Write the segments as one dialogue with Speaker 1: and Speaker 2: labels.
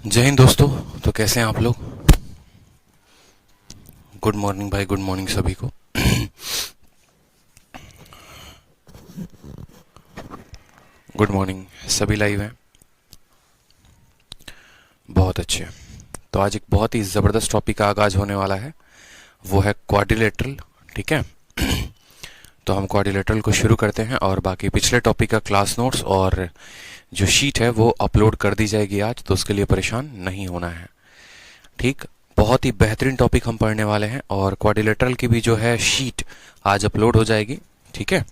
Speaker 1: जय हिंद दोस्तों। तो कैसे हैं आप लोग? गुड मॉर्निंग भाई, गुड मॉर्निंग सभी को। Good morning. सभी लाइव हैं? बहुत अच्छे। तो आज एक बहुत ही ज़बरदस्त टॉपिक का आगाज होने वाला है, वो है क्वाड्रिलेटरल। ठीक है, तो हम क्वाड्रिलेटरल को शुरू करते हैं और बाकी पिछले टॉपिक का क्लास नोट्स और जो शीट है वो अपलोड कर दी जाएगी आज, तो उसके लिए परेशान नहीं होना है। ठीक, बहुत ही बेहतरीन टॉपिक हम पढ़ने वाले हैं और क्वाड्रिलेटरल की भी जो है शीट आज अपलोड हो जाएगी। ठीक है,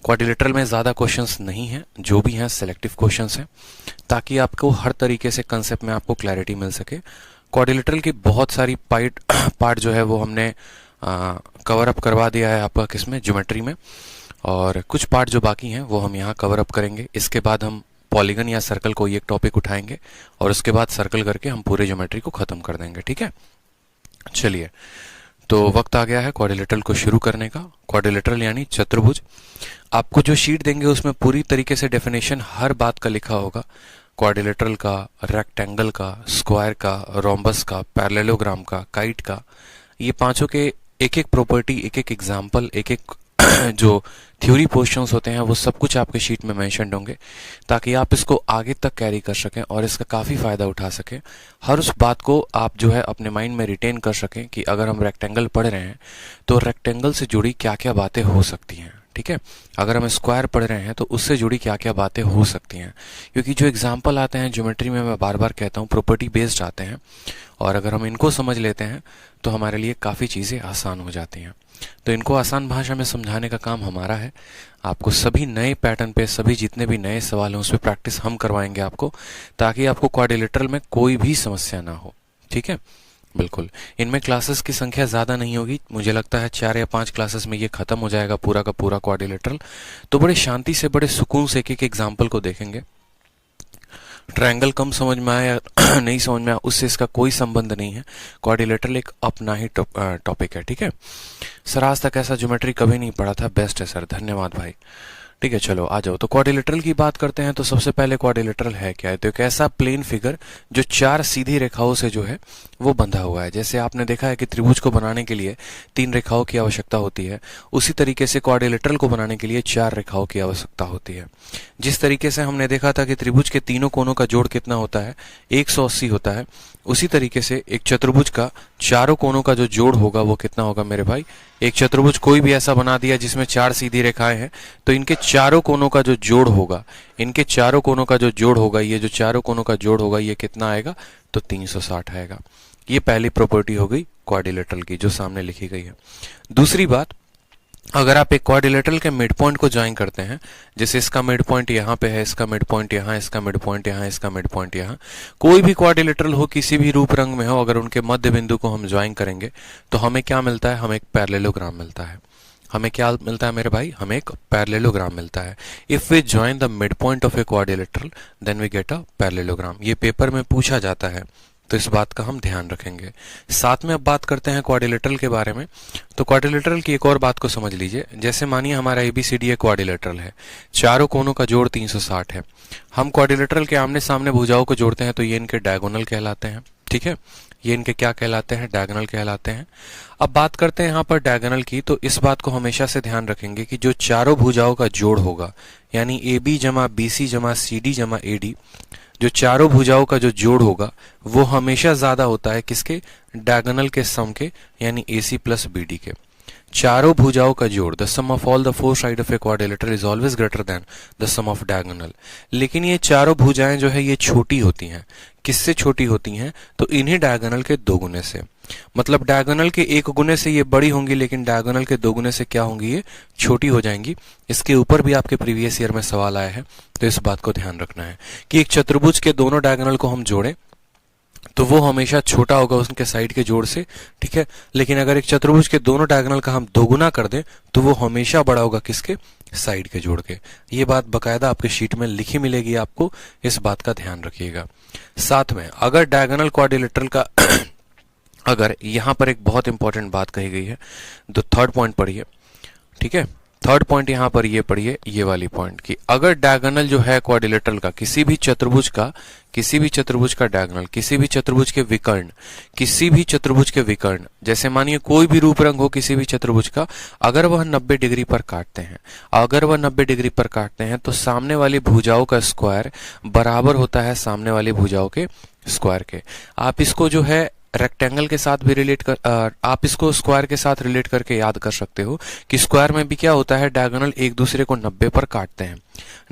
Speaker 1: क्वाड्रिलेटरल में ज़्यादा क्वेश्चंस नहीं हैं, जो भी हैं सिलेक्टिव क्वेश्चंस हैं, ताकि आपको हर तरीके से कंसेप्ट में आपको क्लैरिटी मिल सके। क्वाड्रिलेटरल की बहुत सारी पार्ट जो है वो हमने कवर अप करवा दिया है आपका किसमें, ज्योमेट्री में, और कुछ पार्ट जो बाकी हैं वो हम यहाँ कवर अप करेंगे। इसके बाद हम पॉलीगन या सर्कल को एक टॉपिक उठाएंगे और उसके बाद सर्कल करके हम पूरे ज्योमेट्री को खत्म कर देंगे। ठीक है, चलिए, तो वक्त आ गया है क्वाड्रिलेटरल को शुरू करने का। क्वाड्रिलेटरल यानी चतुर्भुज। आपको जो शीट देंगे उसमें पूरी तरीके से डेफिनेशन हर बात का लिखा होगा, क्वाड्रिलेटरल का, रेक्टेंगल का, स्क्वायर का, रोम्बस का, पैरेललोग्राम का, काइट का, ये पांचों के एक एक प्रॉपर्टी, एक एक एग्जाम्पल, एक एक जो थ्योरी पोर्शंस होते हैं वो सब कुछ आपके शीट में मेंशन्ड होंगे, ताकि आप इसको आगे तक कैरी कर सकें और इसका काफ़ी फ़ायदा उठा सकें। हर उस बात को आप जो है अपने माइंड में रिटेन कर सकें कि अगर हम रेक्टेंगल पढ़ रहे हैं तो रेक्टेंगल से जुड़ी क्या क्या बातें हो सकती हैं। ठीक है, अगर हम स्क्वायर पढ़ रहे हैं तो उससे जुड़ी क्या क्या बातें हो सकती हैं, क्योंकि जो एग्जाम्पल आते हैं ज्योमेट्री में, मैं बार बार कहता हूँ, प्रॉपर्टी बेस्ड आते हैं, और अगर हम इनको समझ लेते हैं तो हमारे लिए काफ़ी चीज़ें आसान हो जाती हैं। तो इनको आसान भाषा में समझाने का काम हमारा है। आपको सभी नए पैटर्न पे, सभी जितने भी नए सवाल हैं उस पर प्रैक्टिस हम करवाएंगे आपको, ताकि आपको क्वाड्रिलेटरल में कोई भी समस्या ना हो। ठीक है, बिल्कुल। इनमें क्लासेस की संख्या ज़्यादा नहीं होगी, मुझे लगता है 4 या 5 क्लासेस में ये खत्म हो जाएगा पूरा का पूरा क्वाड्रिलेटरल। तो बड़े शांति से, बड़े सुकून से एक एक एग्जाम्पल को देखेंगे। ट्रायंगल कम समझ में आया या नहीं समझ में आया उससे इसका कोई संबंध नहीं है, क्वाड्रिलेटरल एक अपना ही टॉपिक है। ठीक है सर, आज तक ऐसा ज्योमेट्री कभी नहीं पढ़ा था, बेस्ट है सर, धन्यवाद भाई। ठीक है, चलो आ जाओ। तो क्वाड्रिलेटरल की बात करते हैं। तो सबसे पहले क्वाड्रिलेटरल है क्या है? तो एक ऐसा प्लेन फिगर जो 4 सीधी रेखाओं से जो है वो बंधा हुआ है। जैसे आपने देखा है कि त्रिभुज को बनाने के लिए 3 रेखाओं की आवश्यकता होती है, उसी तरीके से क्वाड्रिलेटरल को बनाने के लिए 4 रेखाओं की आवश्यकता होती है। जिस तरीके से हमने देखा था कि त्रिभुज के तीनों कोनों का जोड़ कितना होता है, 180 होता है, उसी तरीके से एक चतुर्भुज का चारों कोनों का जो जोड़ होगा वो कितना होगा मेरे भाई? एक चतुर्भुज कोई भी ऐसा बना दिया जिसमें 4 सीधी रेखाएं हैं, तो इनके चारों कोनों का जो जोड़ होगा, इनके चारों कोनों का जो जोड़ होगा, ये जो चारों कोनों का जोड़ होगा ये कितना आएगा? तो 360 आएगा। ये पहली प्रॉपर्टी हो गई क्वाड्रिलेटरल की, जो सामने लिखी गई है। दूसरी बात, अगर आप एक क्वाड्रिलेटरल के मिड पॉइंट को ज्वाइन करते हैं, जैसे इसका मिड पॉइंट यहाँ पे है, इसका मिड पॉइंट यहाँ, इसका मिड पॉइंट यहाँ, इसका मिड पॉइंट यहाँ, कोई भी क्वाड्रिलेटरल हो, किसी भी रूप रंग में हो, अगर उनके मध्य बिंदु को हम ज्वाइन करेंगे तो हमें क्या मिलता है? हमें एक पैरेललोग्राम मिलता है। हमें क्या मिलता है मेरे भाई? हमें एक पैरेललोग्राम मिलता है। If we join the mid point of a quadrilateral then we get a parallelogram. ये पेपर में पूछा जाता है, तो इस बात का हम ध्यान रखेंगे। साथ में अब बात करते हैं क्वाड्रिलेटरल के बारे में। तो क्वाड्रिलेटरल की एक और बात को समझ लीजिए। जैसे मानिए हमारा एबीसीडी एक क्वाड्रिलेटरल है, चारों कोनों का जोड़ 360 है। हम क्वाड्रिलेटरल के आमने सामने भुजाओं को जोड़ते हैं तो ये इनके डायगोनल कहलाते हैं। ठीक है, ये इनके क्या कहलाते हैं? डायगोनल कहलाते हैं। अब बात करते हैं यहाँ पर डायगोनल की, तो इस बात को हमेशा से ध्यान रखेंगे कि जो चारों भुजाओं का जोड़ होगा, यानी ए बी जमा बी सी जमा सी डी जमा ए डी, जो चारों भुजाओं का जो जोड़ होगा वो हमेशा ज्यादा होता है किसके? डायगोनल के सम के, यानी AC प्लस BD के। चारों भुजाओं का जोड़, the sum of all the 4 side of a quadrilateral is always greater than the sum of diagonal. लेकिन ये चारों भुजाएं जो है ये छोटी होती हैं। किससे छोटी होती हैं? तो इन्हीं डायगोनल के 2 गुने से। मतलब डायगोनल के 1 गुने से ये बड़ी होंगी, लेकिन डायगोनल के 2 गुने से क्या होंगी? ये छोटी हो जाएंगी। इसके ऊपर भी आपके प्रीवियस ईयर में सवाल आया है, तो इस बात को ध्यान रखना है कि एक चतुर्भुज के दोनों डायगोनल को हम जोड़ें तो वो हमेशा छोटा होगा उनके साइड के जोड़ से। ठीक है, लेकिन अगर एक चतुर्भुज के दोनों डायगोनल का हम दोगुना कर दें तो वो हमेशा बड़ा होगा किसके? साइड के जोड़ के। ये बात बकायदा आपके शीट में लिखी मिलेगी आपको, इस बात का ध्यान रखिएगा। साथ में अगर डायगोनल क्वाड्रिलेटरल का अगर यहां पर एक बहुत इंपॉर्टेंट बात कही गई है, तो 3rd पॉइंट पढ़िए। ठीक है, थर्ड पॉइंट यहाँ पर ये पढ़िए, ये वाली पॉइंट कि अगर डायगोनल जो है क्वाड्रिलेटरल का किसी भी चतुर्भुज का डायगोनल, किसी भी चतुर्भुज के विकर्ण, जैसे मानिए कोई भी रूप रंग हो किसी भी चतुर्भुज का, अगर वह 90 डिग्री पर काटते हैं, तो सामने वाली भुजाओं का स्क्वायर बराबर होता है सामने वाली भुजाओं के स्क्वायर के। आप इसको जो है रेक्टेंगल के साथ भी आप इसको स्क्वायर के साथ रिलेट करके याद कर सकते हो कि स्क्वायर में भी क्या होता है, डायगोनल एक दूसरे को 90 पर काटते हैं।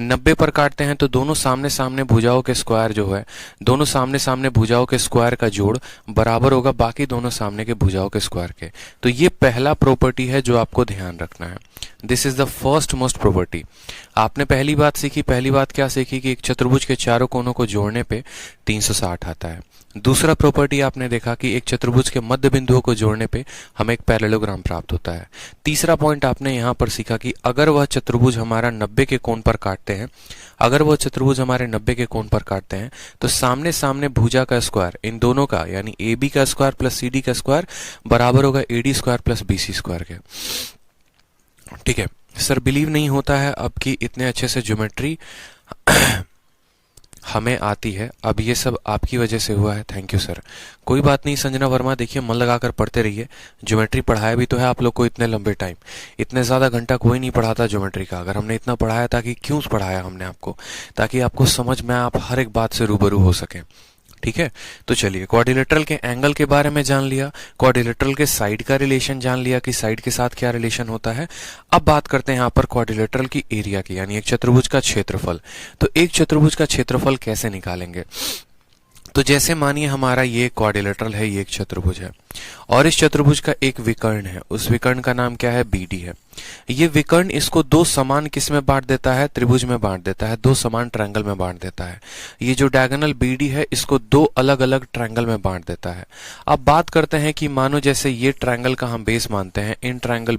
Speaker 1: 90 पर काटते हैं तो दोनों सामने सामने भुजाओं के स्क्वायर जो है, दोनों सामने सामने भुजाओं के स्क्वायर का जोड़ बराबर होगा बाकी दोनों सामने के भुजाओं के स्क्वायर के। तो ये पहला प्रॉपर्टी है जो आपको ध्यान रखना है। This is the first most property. आपने पहली बात क्या सीखी कि एक चतुर्भुज के चारों कोनों को जोड़ने पे 360 आता है। दूसरा प्रॉपर्टी आपने देखा कि एक चतुर्भुज के मध्य बिंदुओं को जोड़ने पे हमें एक पैरेललोग्राम प्राप्त होता है। तीसरा पॉइंट आपने यहाँ पर सीखा कि अगर वह चतुर्भुज हमारा 90 के कोण पर काटते हैं, तो सामने सामने भुजा का स्क्वायर इन दोनों का यानी AB का स्क्वायर प्लस CD का स्क्वायर बराबर होगा AD square plus BC square के। ठीक है सर, बिलीव नहीं होता है अब कि इतने अच्छे से ज्योमेट्री हमें आती है। अब ये सब आपकी वजह से हुआ है, थैंक यू सर। कोई बात नहीं संजना वर्मा, देखिए मन लगाकर पढ़ते रहिए। ज्योमेट्री पढ़ाया भी तो है आप लोग को इतने लंबे टाइम, इतने ज़्यादा घंटा कोई नहीं पढ़ाता ज्योमेट्री का। अगर हमने इतना पढ़ाया ताकि क्यों पढ़ाया हमने आपको, ताकि आपको समझ में आप हर एक बात से रूबरू हो सकें। ठीक है, तो चलिए क्वाड्रिलेटरल के एंगल के बारे में जान लिया, क्वाड्रिलेटरल के साइड का रिलेशन जान लिया कि साइड के साथ क्या रिलेशन होता है। अब बात करते हैं यहाँ पर क्वाड्रिलेटरल की एरिया की, यानी एक चतुर्भुज का क्षेत्रफल। तो एक चतुर्भुज का क्षेत्रफल कैसे निकालेंगे? तो जैसे मानिए हमारा ये क्वाड्रिलेटरल है, ये एक चतुर्भुज है और इस चतुर्भुज का एक विकर्ण है, उस विकर्ण का नाम क्या है? BD है। ये विकर्ण इसको दो समान किस में बांट देता है? त्रिभुज में बांट देता है, दो समान ट्रायंगल में बांट देता है। ये जो डायगोनल BD है इसको दो अलग अलग ट्रायंगल में बांट देता है। अब बात करते हैं कि मानो जैसे ये ट्रायंगल का हम बेस मानते हैं इन ट्रायंगल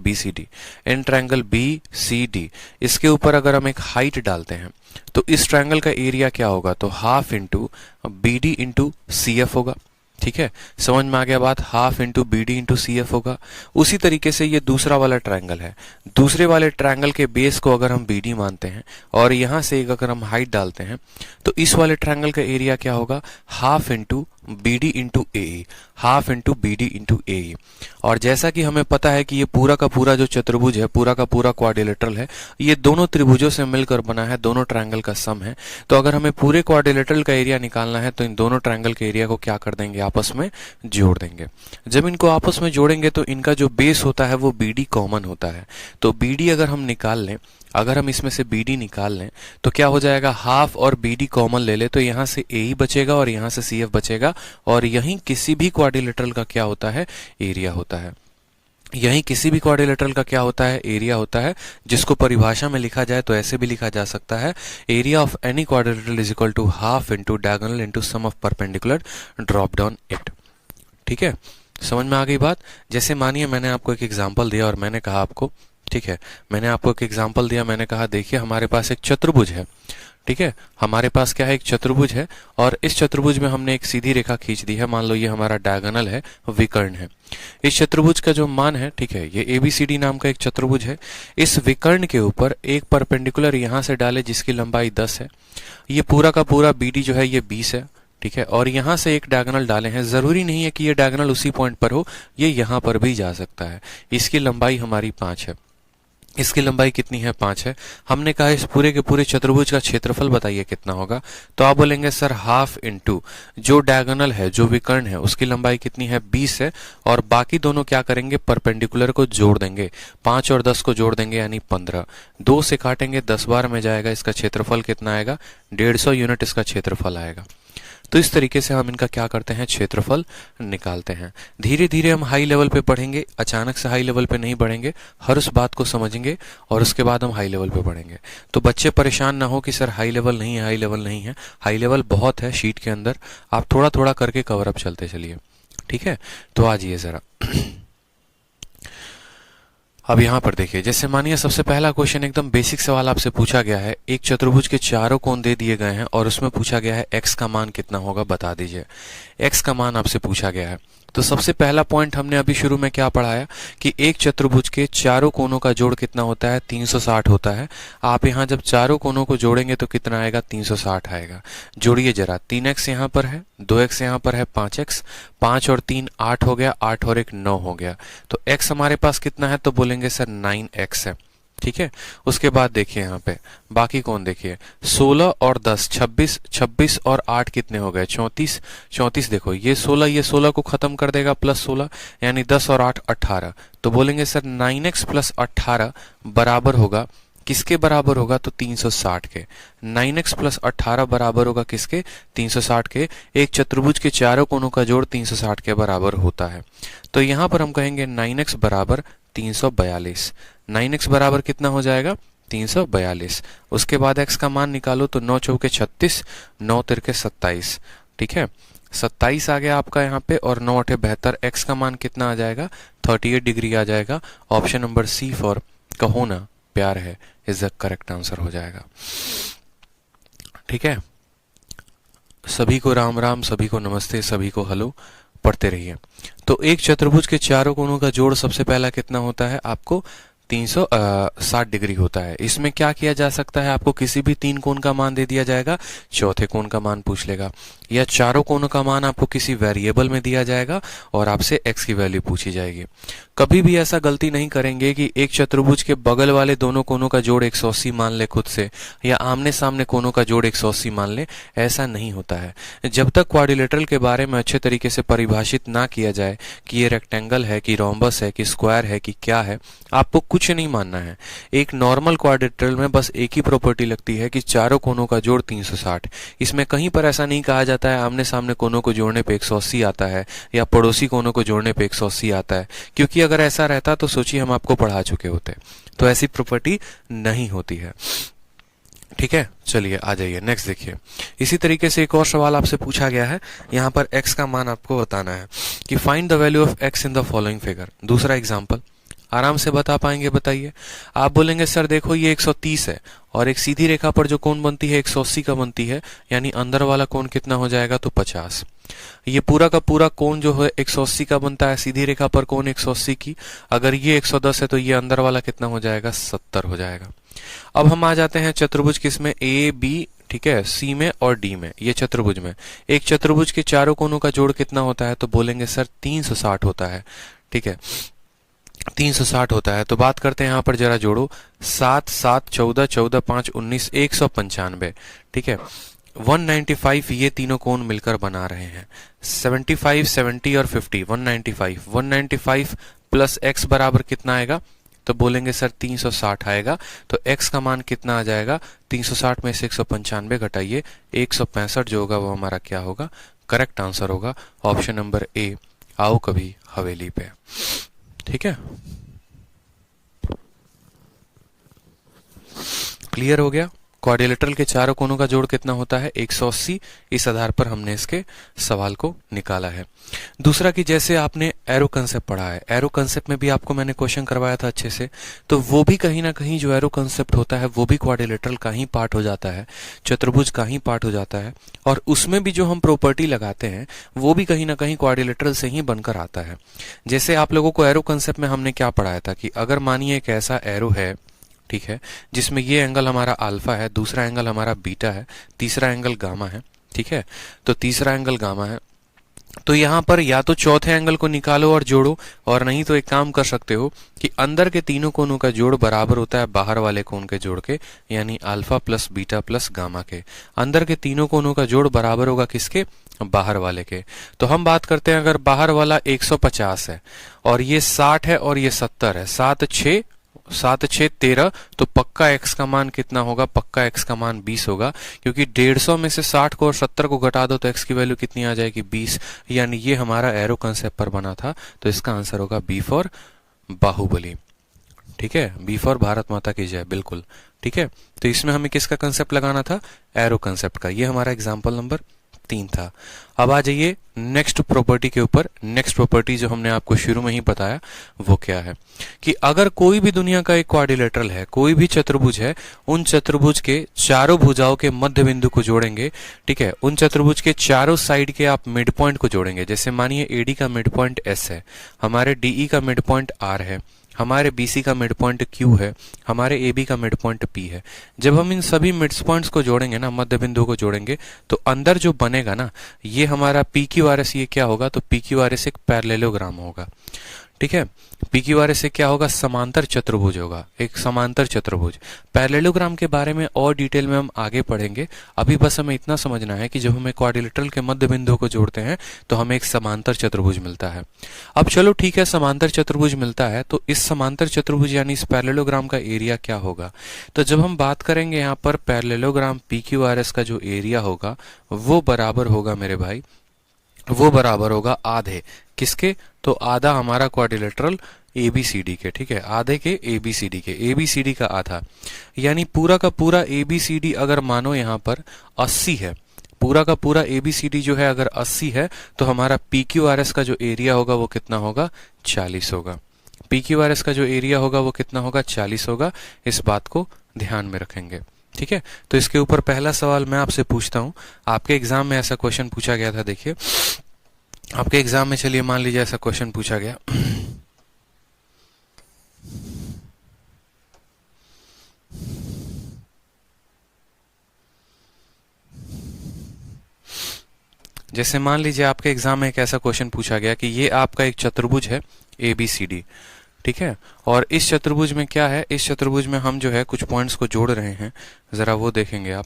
Speaker 1: BCD, इसके ऊपर अगर हम एक हाइट डालते हैं तो इस ट्रायंगल का एरिया क्या होगा? तो half into BD into CF होगा। ठीक है, समझ में आ गया बात? Half into BD into CF होगा। उसी तरीके से ये दूसरा वाला ट्रायंगल है, दूसरे वाले ट्रायंगल के बेस को अगर हम BD मानते हैं और यहां से एक अगर हम हाइट डालते हैं तो इस वाले ट्रायंगल का एरिया क्या होगा? Half into BD into AE, half into BD into AE। और जैसा कि हमें पता है कि ये पूरा का पूरा जो चतुर्भुज है, पूरा का पूरा क्वाड्रिलेटरल है, ये दोनों त्रिभुजों से मिलकर बना है, दोनों ट्रायंगल का सम है। तो अगर हमें पूरे क्वाड्रिलेटरल का एरिया निकालना है तो इन दोनों ट्रायंगल के एरिया को क्या कर देंगे? आपस में जोड़ देंगे। जब इनको आपस में जोड़ेंगे तो इनका जो बेस होता है वो BD कॉमन होता है। तो BD अगर हम निकाल लें, अगर हम इसमें से BD निकाल लें तो क्या हो जाएगा? हाफ और BD कॉमन ले ले तो यहां से AE बचेगा और यहां से CF बचेगा और यहीं किसी भी क्वाड्रिलेटरल का क्या होता है? एरिया होता है। यहीं किसी भी क्वाड्रिलेटरल का क्या होता है? एरिया होता है, जिसको परिभाषा में लिखा जाए तो ऐसे भी लिखा जा सकता है, area of any quadrilateral is equal to half into diagonal into sum of perpendicular drop down it. ठीक है, समझ में आ गई बात? जैसे मानिए मैंने आपको एक एग्जांपल दिया और मैंने कहा आपको, ठीक है, मैंने आपको एक एग्जांपल दिया, मैंने कहा देखिए हमारे पास एक चतुर्भुज है। ठीक है, हमारे पास क्या है? एक चतुर्भुज है और इस चतुर्भुज में हमने एक सीधी रेखा खींच दी है। मान लो ये हमारा डायगोनल है, विकर्ण है। इस चतुर्भुज का जो मान है, ठीक है, ये ABCD नाम का एक चतुर्भुज है। इस विकर्ण के ऊपर एक परपेंडिकुलर यहां से डाले जिसकी लंबाई 10 है। ये पूरा का पूरा BD जो है ये 20 है। ठीक है, और यहां से एक डायगोनल डाले हैं। जरूरी नहीं है कि ये डायगोनल उसी पॉइंट पर हो, ये यहां पर भी जा सकता है। इसकी लंबाई हमारी 5 है। इसकी लंबाई कितनी है? 5 है। हमने कहा इस पूरे के पूरे चतुर्भुज का क्षेत्रफल बताइए कितना होगा? तो आप बोलेंगे सर हाफ इंटू जो डायगोनल है, जो विकर्ण है, उसकी लंबाई कितनी है? 20 है। और बाकी दोनों क्या करेंगे? परपेंडिकुलर को जोड़ देंगे, 5 और 10 को जोड़ देंगे यानी 15। 2 से काटेंगे 10 बार में जाएगा। इसका क्षेत्रफल कितना आएगा? 150 यूनिट इसका क्षेत्रफल आएगा। तो इस तरीके से हम इनका क्या करते हैं? क्षेत्रफल निकालते हैं। धीरे धीरे हम हाई लेवल पे पढ़ेंगे, अचानक से हाई लेवल पे नहीं बढ़ेंगे, हर उस बात को समझेंगे और उसके बाद हम हाई लेवल पे पढ़ेंगे। तो बच्चे परेशान ना हो कि सर हाई लेवल नहीं है, हाई लेवल नहीं है। हाई लेवल बहुत है शीट के अंदर, आप थोड़ा थोड़ा करके कवर अप चलते चलिए। ठीक है, तो आ जाइए जरा। अब यहाँ पर देखिए, जैसे मानिए सबसे पहला क्वेश्चन एकदम बेसिक सवाल आपसे पूछा गया है। एक चतुर्भुज के चारों कोण दे दिए गए हैं और उसमें पूछा गया है x का मान कितना होगा, बता दीजिए। x का मान आपसे पूछा गया है। तो सबसे पहला पॉइंट हमने अभी शुरू में क्या पढ़ाया कि एक चतुर्भुज के चारों कोनों का जोड़ कितना होता है, 360 होता है। आप यहाँ जब चारों कोनों को जोड़ेंगे तो कितना आएगा, 360 आएगा। जोड़िए जरा, 3x यहाँ पर है, 2x यहाँ पर है, 5x, 5 और 3 8 हो गया, 8 और 1 9 हो गया। तो x हमारे पास कितना है, तो बोलेंगे सर 9x है। ठीक है, उसके बाद देखिए यहाँ पे बाकी कौन, देखिए 16 और 10 26, 26 और 8 कितने हो गए, 34, 34। देखो ये 16 को खत्म कर देगा, प्लस 16 यानी 10 और 8 18। तो बोलेंगे सर 9x प्लस 18 बराबर होगा, किसके बराबर होगा, तो 360 के। 9x प्लस 18 बराबर होगा किसके, 360 के। एक चतुर्भुज के चारों कोनों का जोड़ 360 के बराबर होता है। तो यहां पर हम कहेंगे 9x बराबर 342। 9x बराबर कितना हो जाएगा, 342। उसके बाद x का मान निकालो, तो 9 चौके 36, 9 तिरके 27। ठीक है, 27 आ गया आपका यहाँ पे, और 9 अठे 72। x का मान कितना आ जाएगा, 38 डिग्री आ जाएगा। ऑप्शन नंबर सी फॉर कहो ना प्यार है इज द करेक्ट आंसर हो जाएगा। ठीक है, सभी को राम राम, सभी को नमस्ते, सभी को हेलो, पढ़ते रहिए। तो एक चतुर्भुज के चारों कोनों का जोड़ सबसे पहला कितना होता है, आपको 360 डिग्री होता है। इसमें क्या किया जा सकता है, आपको किसी भी 3 कोण का मान दे दिया जाएगा, चौथे कोण का मान पूछ लेगा, या चारों कोनों का मान आपको किसी वेरिएबल में दिया जाएगा और आपसे x की वैल्यू पूछी जाएगी। कभी भी ऐसा गलती नहीं करेंगे कि एक चतुर्भुज के बगल वाले दोनों कोनों का जोड़ 180 मान ले खुद से, या आमने सामने कोनों का जोड़ 180 मान ले। ऐसा नहीं होता है। जब तक क्वाड्रिलेटरल के बारे में अच्छे तरीके से परिभाषित ना किया जाए कि ये रेक्टेंगल है कि रोम्बस है कि स्क्वायर है कि क्या है, आपको कुछ नहीं मानना है। एक नॉर्मल क्वाड्रिलेटरल में बस एक ही प्रॉपर्टी लगती है कि चारों कोनों का जोड़ 360। इसमें कहीं पर ऐसा नहीं कहा जाता है आमने सामने कोनों को जोड़ने पे 180 आता है या पड़ोसी कोनों को जोड़ने पे 180 आता है, क्योंकि अगर ऐसा रहता तो सोचिए हम आपको पढ़ा चुके होते। तो ऐसी प्रॉपर्टी नहीं होती है। ठीक है, चलिए आ जाइए नेक्स्ट देखिए। इसी तरीके से एक और सवाल आपसे पूछा गया है, यहाँ पर x का मान आपको बताना है कि find the value of x in the following figure. दूसरा एग्जांपल आराम से बता पाएंगे, बताइए। आप बोलेंगे सर देखो ये 130 है और एक सीधी रेखा पर जो कोण बनती है 180 का बनती है, यानी अंदर वाला कोण कितना हो जाएगा, तो 50। ये पूरा का पूरा कोण जो है 180 का बनता है, सीधी रेखा पर कोण 180 की। अगर ये 110 है तो ये अंदर वाला कितना हो जाएगा, 70 हो जाएगा। अब हम आ जाते हैं चतुर्भुज किसमें, ए बी, ठीक है, सी में और डी में। ये चतुर्भुज में एक चतुर्भुज के चारों कोनों का जोड़ कितना होता है, तो बोलेंगे सर 360 होता है। ठीक है, 360 होता है। तो बात करते हैं यहाँ पर, जरा जोड़ो, 7 7 14 14 5 19 195। ठीक है, 195 ये तीनों कोण मिलकर बना रहे हैं। 75 70 और 50 195। 195 प्लस x बराबर कितना आएगा, तो बोलेंगे सर 360 आएगा। तो x का मान कितना आ जाएगा, 360 में से 195 घटाइए, 165 जो होगा वो हमारा क्या होगा, करेक्ट आंसर होगा। ऑप्शन नंबर ए, आओ कभी हवेली पे। ठीक है, क्लियर हो गया। क्वाड्रिलेटरल के चारों कोनों का जोड़ कितना होता है, 180। इस आधार पर हमने इसके सवाल को निकाला है। दूसरा कि जैसे आपने एरो कंसेप्ट पढ़ा है, एरो कंसेप्ट में भी आपको मैंने क्वेश्चन करवाया था अच्छे से, तो वो भी कहीं ना कहीं जो एरो कंसेप्ट होता है वो भी क्वाड्रिलेटरल का ही पार्ट हो जाता है, चतुर्भुज का ही पार्ट हो जाता है। और उसमें भी जो हम प्रॉपर्टी लगाते हैं वो भी कहीं ना कहीं क्वाड्रिलेटरल से ही बनकर आता है। जैसे आप लोगों को एरो कंसेप्ट में हमने क्या पढ़ाया था कि अगर मानिए एक ऐसा एरो है, ठीक है, जिसमें ये एंगल हमारा अल्फा है, दूसरा एंगल हमारा बीटा है, तीसरा एंगल गामा है। ठीक है, तो तीसरा एंगल गामा है, तो यहां पर या तो चौथे एंगल को निकालो और जोड़ो, और नहीं तो एक काम कर सकते हो कि अंदर के तीनों कोनों का जोड़ बराबर होता है बाहर वाले कोण के जोड़ के, यानी alpha plus beta plus gamma के। अंदर के तीनों कोनों का जोड़ बराबर होगा किसके, बाहर वाले के। तो हम बात करते हैं, अगर बाहर वाला 150 है और ये 60 है और ये 70 है, 7 6 13, तो पक्का x का मान कितना होगा, पक्का x का मान 20 होगा, क्योंकि 150 में से 60 को और 70 को घटा दो तो x की वैल्यू कितनी आ जाएगी, 20। यानी ये हमारा एरो कंसेप्ट पर बना था, तो इसका आंसर होगा बी फॉर बाहुबली। ठीक है, बी फॉर भारत माता की जय, बिल्कुल। ठीक है, तो इसमें हमें किसका कंसेप्ट लगाना था, एरो कंसेप्ट का। ये हमारा एग्जाम्पल नंबर 3 था। अब आ जाइए नेक्स्ट प्रॉपर्टी के ऊपर। नेक्स्ट प्रॉपर्टी जो हमने आपको शुरू में ही बताया वो क्या है कि अगर कोई भी दुनिया का एक क्वाड्रिलेटरल है, कोई भी चतुर्भुज है, उन चतुर्भुज के चारों भुजाओं के मध्य बिंदु को जोड़ेंगे, ठीक है, उन चतुर्भुज के चारों साइड के आप मिड पॉइंट को जोड़ेंगे। जैसे मानिए एडी का मिड पॉइंट एस है, हमारे डीई का मिड पॉइंट आर है, हमारे बीसी का मिड पॉइंट क्यू है, हमारे एबी का मिड पॉइंट पी है। जब हम इन सभी मिड पॉइंट्स को जोड़ेंगे ना, मध्य बिंदु को जोड़ेंगे, तो अंदर जो बनेगा ना, ये हमारा पी क्यू आर एस, ये क्या होगा, तो पी क्यू आर एस एक पैरेललोग्राम होगा। ठीक है, पी क्यू आर एस से क्या होगा, समांतर चतुर्भुज होगा, एक समांतर चतुर्भुज। पैरेललोग्राम के बारे में और डिटेल में हम आगे पढ़ेंगे। अभी बस हमें इतना समझना है कि जब हम एक क्वाड्रिलेटरल के मध्य बिंदु को जोड़ते हैं तो हमें एक समांतर चतुर्भुज मिलता है। अब चलो ठीक है, समांतर चतुर्भुज मिलता है, तो इस समांतर चतुर्भुज यानी इस पैरेललोग्राम का एरिया क्या होगा। तो जब हम बात करेंगे यहाँ पर parallelogram P Q R S का जो एरिया होगा वो बराबर होगा मेरे भाई, वो बराबर होगा आधे किसके, तो आधा हमारा क्वाड्रिलेटरल एबीसीडी के। ठीक है, आधे के एबीसीडी के, एबीसीडी का आधा, यानी पूरा का पूरा एबीसीडी अगर मानो यहाँ पर 80 है, पूरा का पूरा एबीसीडी जो है अगर 80 है, तो हमारा पीक्यूआरएस का जो एरिया होगा वो कितना होगा, 40 होगा। पीक्यूआरएस का जो एरिया होगा वो कितना होगा, 40 होगा। इस बात को ध्यान में रखेंगे। ठीक है, तो इसके ऊपर पहला सवाल मैं आपसे पूछता हूं, आपके एग्जाम में ऐसा क्वेश्चन पूछा गया था। देखिए आपके एग्जाम में, चलिए मान लीजिए ऐसा क्वेश्चन पूछा गया, जैसे मान लीजिए आपके एग्जाम में एक ऐसा क्वेश्चन पूछा गया कि ये आपका एक चतुर्भुज है ABCD, ठीक है, और इस चतुर्भुज में क्या है, इस चतुर्भुज में हम जो है कुछ पॉइंट्स को जोड़ रहे हैं, जरा वो देखेंगे आप।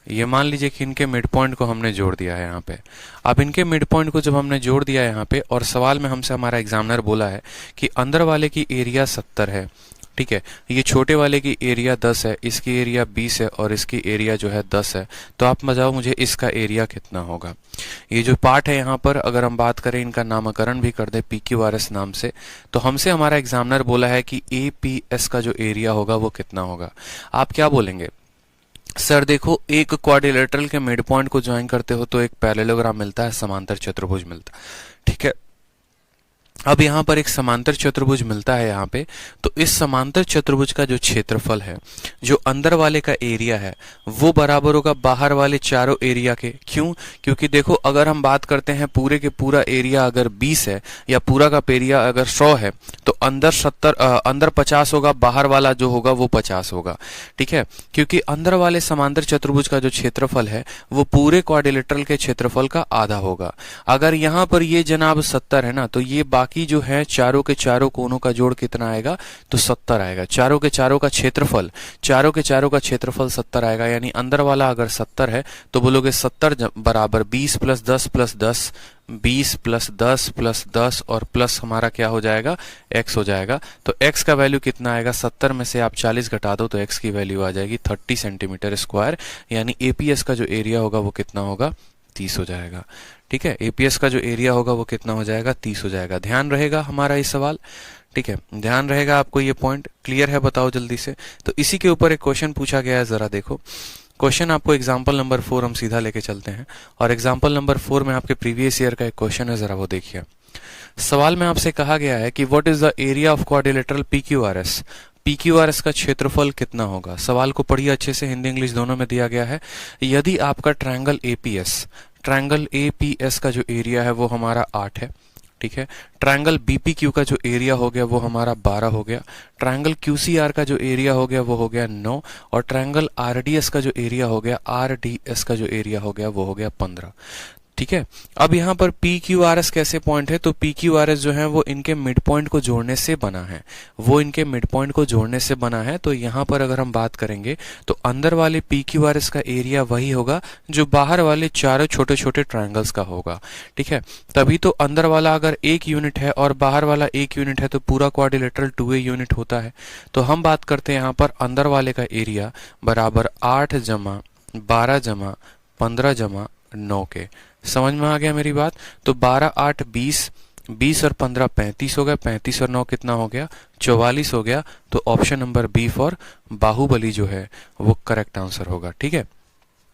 Speaker 1: ये मान लीजिए कि इनके मिड पॉइंट को हमने जोड़ दिया है यहाँ पे। अब इनके मिड पॉइंट को जब हमने जोड़ दिया है यहाँ पे, और सवाल में हमसे हमारा एग्जामिनर बोला है कि अंदर वाले की एरिया 70 है, ठीक है, ये छोटे वाले की एरिया 10 है, इसकी एरिया 20 है और इसकी एरिया जो है 10 है, तो आप बताओ मुझे इसका एरिया कितना होगा। ये जो पार्ट है यहाँ पर, अगर हम बात करें इनका नामकरण भी कर दे PQRS नाम से, तो हमसे हमारा एग्जामिनर बोला है कि APS का जो एरिया होगा वो कितना होगा। आप क्या बोलेंगे, सर देखो एक क्वाड्रिलेटरल के मिड पॉइंट को ज्वाइन करते हो तो एक पैरेललोग्राम मिलता है, समांतर चतुर्भुज मिलता है। ठीक है, अब यहाँ पर एक समांतर चतुर्भुज मिलता है यहाँ पे, तो इस समांतर चतुर्भुज का जो क्षेत्रफल है, जो अंदर वाले का एरिया है, वो बराबर होगा बाहर वाले चारों एरिया के। क्यों, क्योंकि देखो अगर हम बात करते हैं पूरे के पूरा एरिया अगर 20 है या पूरा का एरिया अगर 100 है, तो अंदर 50 होगा, बाहर वाला जो होगा वो 50 होगा। ठीक है, क्योंकि अंदर वाले समांतर चतुर्भुज का जो क्षेत्रफल है वो पूरे क्वाड्रिलेटरल के क्षेत्रफल का आधा होगा। अगर यहाँ पर ये जनाब 70 है ना, तो ये बाकी जो है चारों के चारों कोनों का जोड़ कितना आएगा, तो 70 आएगा। चारों के चारों का क्षेत्रफल, चारों के चारों का क्षेत्रफल 70 आएगा, यानी अंदर वाला अगर 70 है तो बोलोगे 70 बराबर 20 प्लस 10 प्लस 10, 20 प्लस 10 प्लस 10 और प्लस हमारा क्या हो जाएगा, x हो जाएगा। तो x का वैल्यू कितना आएगा, 70 में से आप 40 घटा दो तो x की वैल्यू आ जाएगी 30 सेंटीमीटर स्क्वायर, यानी APS का जो एरिया होगा वो कितना होगा, 30 हो जाएगा। ठीक है, APS का जो एरिया होगा वो कितना हो जाएगा, 30 हो जाएगा। ध्यान रहेगा हमारा ये सवाल, ठीक है, ध्यान रहेगा आपको ये पॉइंट क्लियर है, बताओ जल्दी से। तो इसी के ऊपर एक क्वेश्चन पूछा गया है, जरा देखो क्वेश्चन आपको एग्जाम्पल नंबर 4 हम सीधा लेके चलते हैं, और एग्जाम्पल नंबर 4 में आपके प्रीवियस ईयर का एक क्वेश्चन है, जरा वो देखिए। सवाल में आपसे कहा गया है कि what is the area of quadrilateral PQRS, PQRS का क्षेत्रफल कितना होगा। सवाल को पढ़िए अच्छे से, हिंदी इंग्लिश दोनों में दिया गया है। यदि आपका ट्रायंगल APS का जो एरिया है वो हमारा 8 है, ठीक है, ट्रायंगल BPQ का जो एरिया हो गया वो हमारा 12 हो गया, ट्रायंगल QCR का जो एरिया हो गया वो हो गया 9, और ट्रायंगल RDS का जो एरिया हो गया, RDS का जो एरिया हो गया वो हो गया 15। ठीक है, अब यहाँ पर PQRS कैसे पॉइंट है, तो PQRS जो है वो इनके मिड पॉइंट को जोड़ने से बना है, वो इनके मिड पॉइंट को जोड़ने से बना है। तो यहाँ पर अगर हम बात करेंगे तो अंदर वाले PQRS का एरिया वही होगा जो बाहर वाले चारों छोटे छोटे ट्रायंगल्स का होगा। ठीक है, तभी तो अंदर वाला अगर 1 यूनिट है और बाहर वाला 1 यूनिट है तो पूरा क्वाड्रिलेटरल 2A यूनिट होता है। तो हम बात करते हैं यहाँ पर अंदर वाले का एरिया बराबर 8 जमा 12 जमा 15 जमा 9 के। समझ में आ गया मेरी बात। तो 12 8 20, 20 और 15 35 हो गया, 35 और 9 कितना हो गया, 44 हो गया। तो option number B for Baahubali जो है वो करेक्ट आंसर होगा। ठीक है,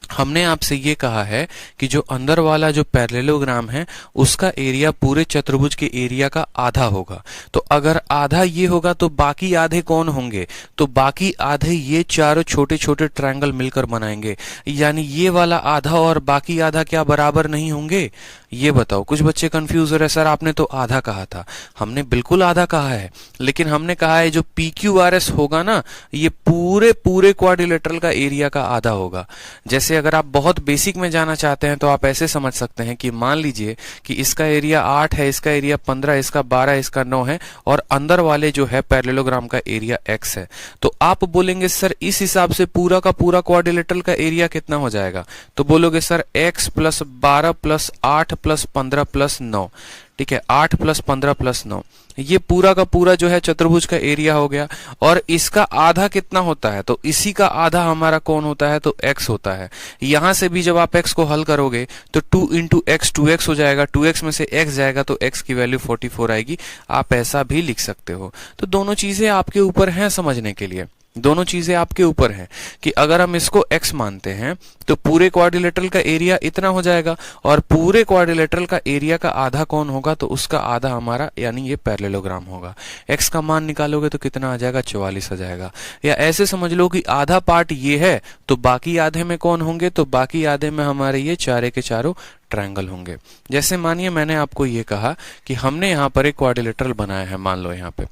Speaker 1: हमने आपसे ये कहा है कि जो अंदर वाला जो पैरेललोग्राम है उसका एरिया पूरे चतुर्भुज के एरिया का आधा होगा। तो अगर आधा ये होगा तो बाकी आधे कौन होंगे? तो बाकी आधे ये चारों छोटे छोटे ट्रायंगल मिलकर बनाएंगे। यानी ये वाला आधा और बाकी आधा क्या बराबर नहीं होंगे? ये बताओ। कुछ बच्चे कंफ्यूज हो रहे, सर आपने तो आधा कहा था। हमने बिल्कुल आधा कहा है, लेकिन हमने कहा है जो PQRS होगा ना, ये पूरे पूरे क्वाड्रिलेटरल का एरिया का आधा होगा। जैसे अगर आप बहुत बेसिक में जाना चाहते हैं तो आप ऐसे समझ सकते हैं कि मान लीजिए कि इसका एरिया 8 है, इसका एरिया 15, इसका 12, इसका 9 है और अंदर वाले जो है पैरेललोग्राम का एरिया x है। तो आप बोलेंगे सर इस हिसाब से पूरा का पूरा क्वाड्रिलेटरल का एरिया कितना हो जाएगा? तो बोलोगे सर x + 12 + 8 + 15 + 9। ठीक है, 8 + 15 + 9, ये पूरा का पूरा जो है चतुर्भुज का एरिया हो गया। और इसका आधा कितना होता है? तो इसी का आधा हमारा कौन होता है? तो x होता है। यहां से भी जब आप x को हल करोगे तो 2 × x 2x हो जाएगा, 2x में से x जाएगा तो x की वैल्यू 44 आएगी। आप ऐसा भी लिख सकते हो। तो दोनों चीजें आपके ऊपर हैं समझने के लिए, दोनों चीजें आपके ऊपर हैं कि अगर हम इसको x मानते हैं तो पूरे क्वाड्रिलेटरल का एरिया इतना हो जाएगा और पूरे क्वाड्रिलेटरल का एरिया का आधा कौन होगा? तो उसका आधा हमारा यानी ये पैरेललोग्राम होगा। x का मान निकालोगे तो कितना आ जाएगा? 44 आ जाएगा। या ऐसे समझ लो कि आधा पार्ट ये है तो बाकी आधे में कौन होंगे? तो बाकी आधे में हमारे ये चारे के चारों ट्रायंगल होंगे। जैसे मानिए मैंने आपको ये कहा कि हमने यहाँ पर एक क्वाड्रिलेटरल बनाया है, मान लो यहाँ पे।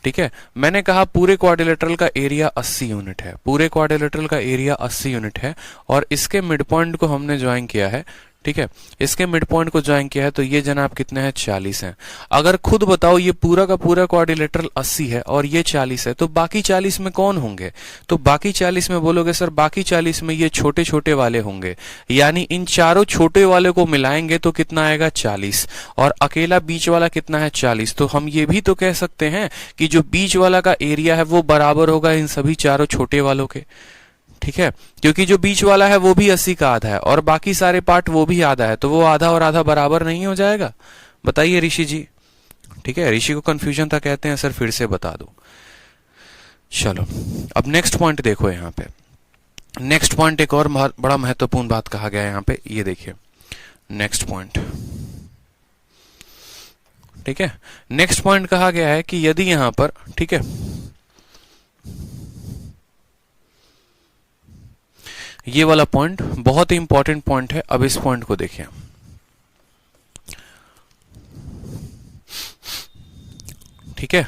Speaker 1: ठीक है, मैंने कहा पूरे क्वाड्रिलेटरल का एरिया 80 यूनिट है, पूरे क्वाड्रिलेटरल का एरिया 80 यूनिट है और इसके मिड पॉइंट को हमने ज्वाइन किया है। ठीक है, इसके मिड पॉइंट को ज्वाइन किया है तो ये जनाब कितने हैं? 40 हैं। अगर खुद बताओ ये पूरा का पूरा क्वाड्रिलेटरल 80 है और ये 40 है तो बाकी 40 में कौन होंगे? तो बाकी 40 में बोलोगे सर बाकी 40 में ये छोटे छोटे वाले होंगे। यानी इन चारों छोटे वाले को मिलाएंगे तो कितना आएगा? 40। और अकेला बीच वाला कितना है? 40। तो हम ये भी तो कह सकते हैं कि जो बीच वाला का एरिया है वो बराबर होगा इन सभी चारों छोटे वालों के। ठीक है, क्योंकि जो बीच वाला है वो भी 80 का आधा है और बाकी सारे पार्ट वो भी आधा है, तो वो आधा और आधा बराबर नहीं हो जाएगा? बताइए ऋषि जी। ठीक है, ऋषि को कंफ्यूजन था, कहते हैं सर फिर से बता दो। चलो अब नेक्स्ट पॉइंट देखो। यहाँ पे नेक्स्ट पॉइंट एक और बड़ा महत्वपूर्ण बात कहा गया है यहाँ पे, ये देखिए नेक्स्ट पॉइंट। ठीक है, नेक्स्ट पॉइंट कहा गया है कि यदि यहां पर, ठीक है, ये वाला पॉइंट बहुत ही इंपॉर्टेंट पॉइंट है। अब इस पॉइंट को देखिए। ठीक है,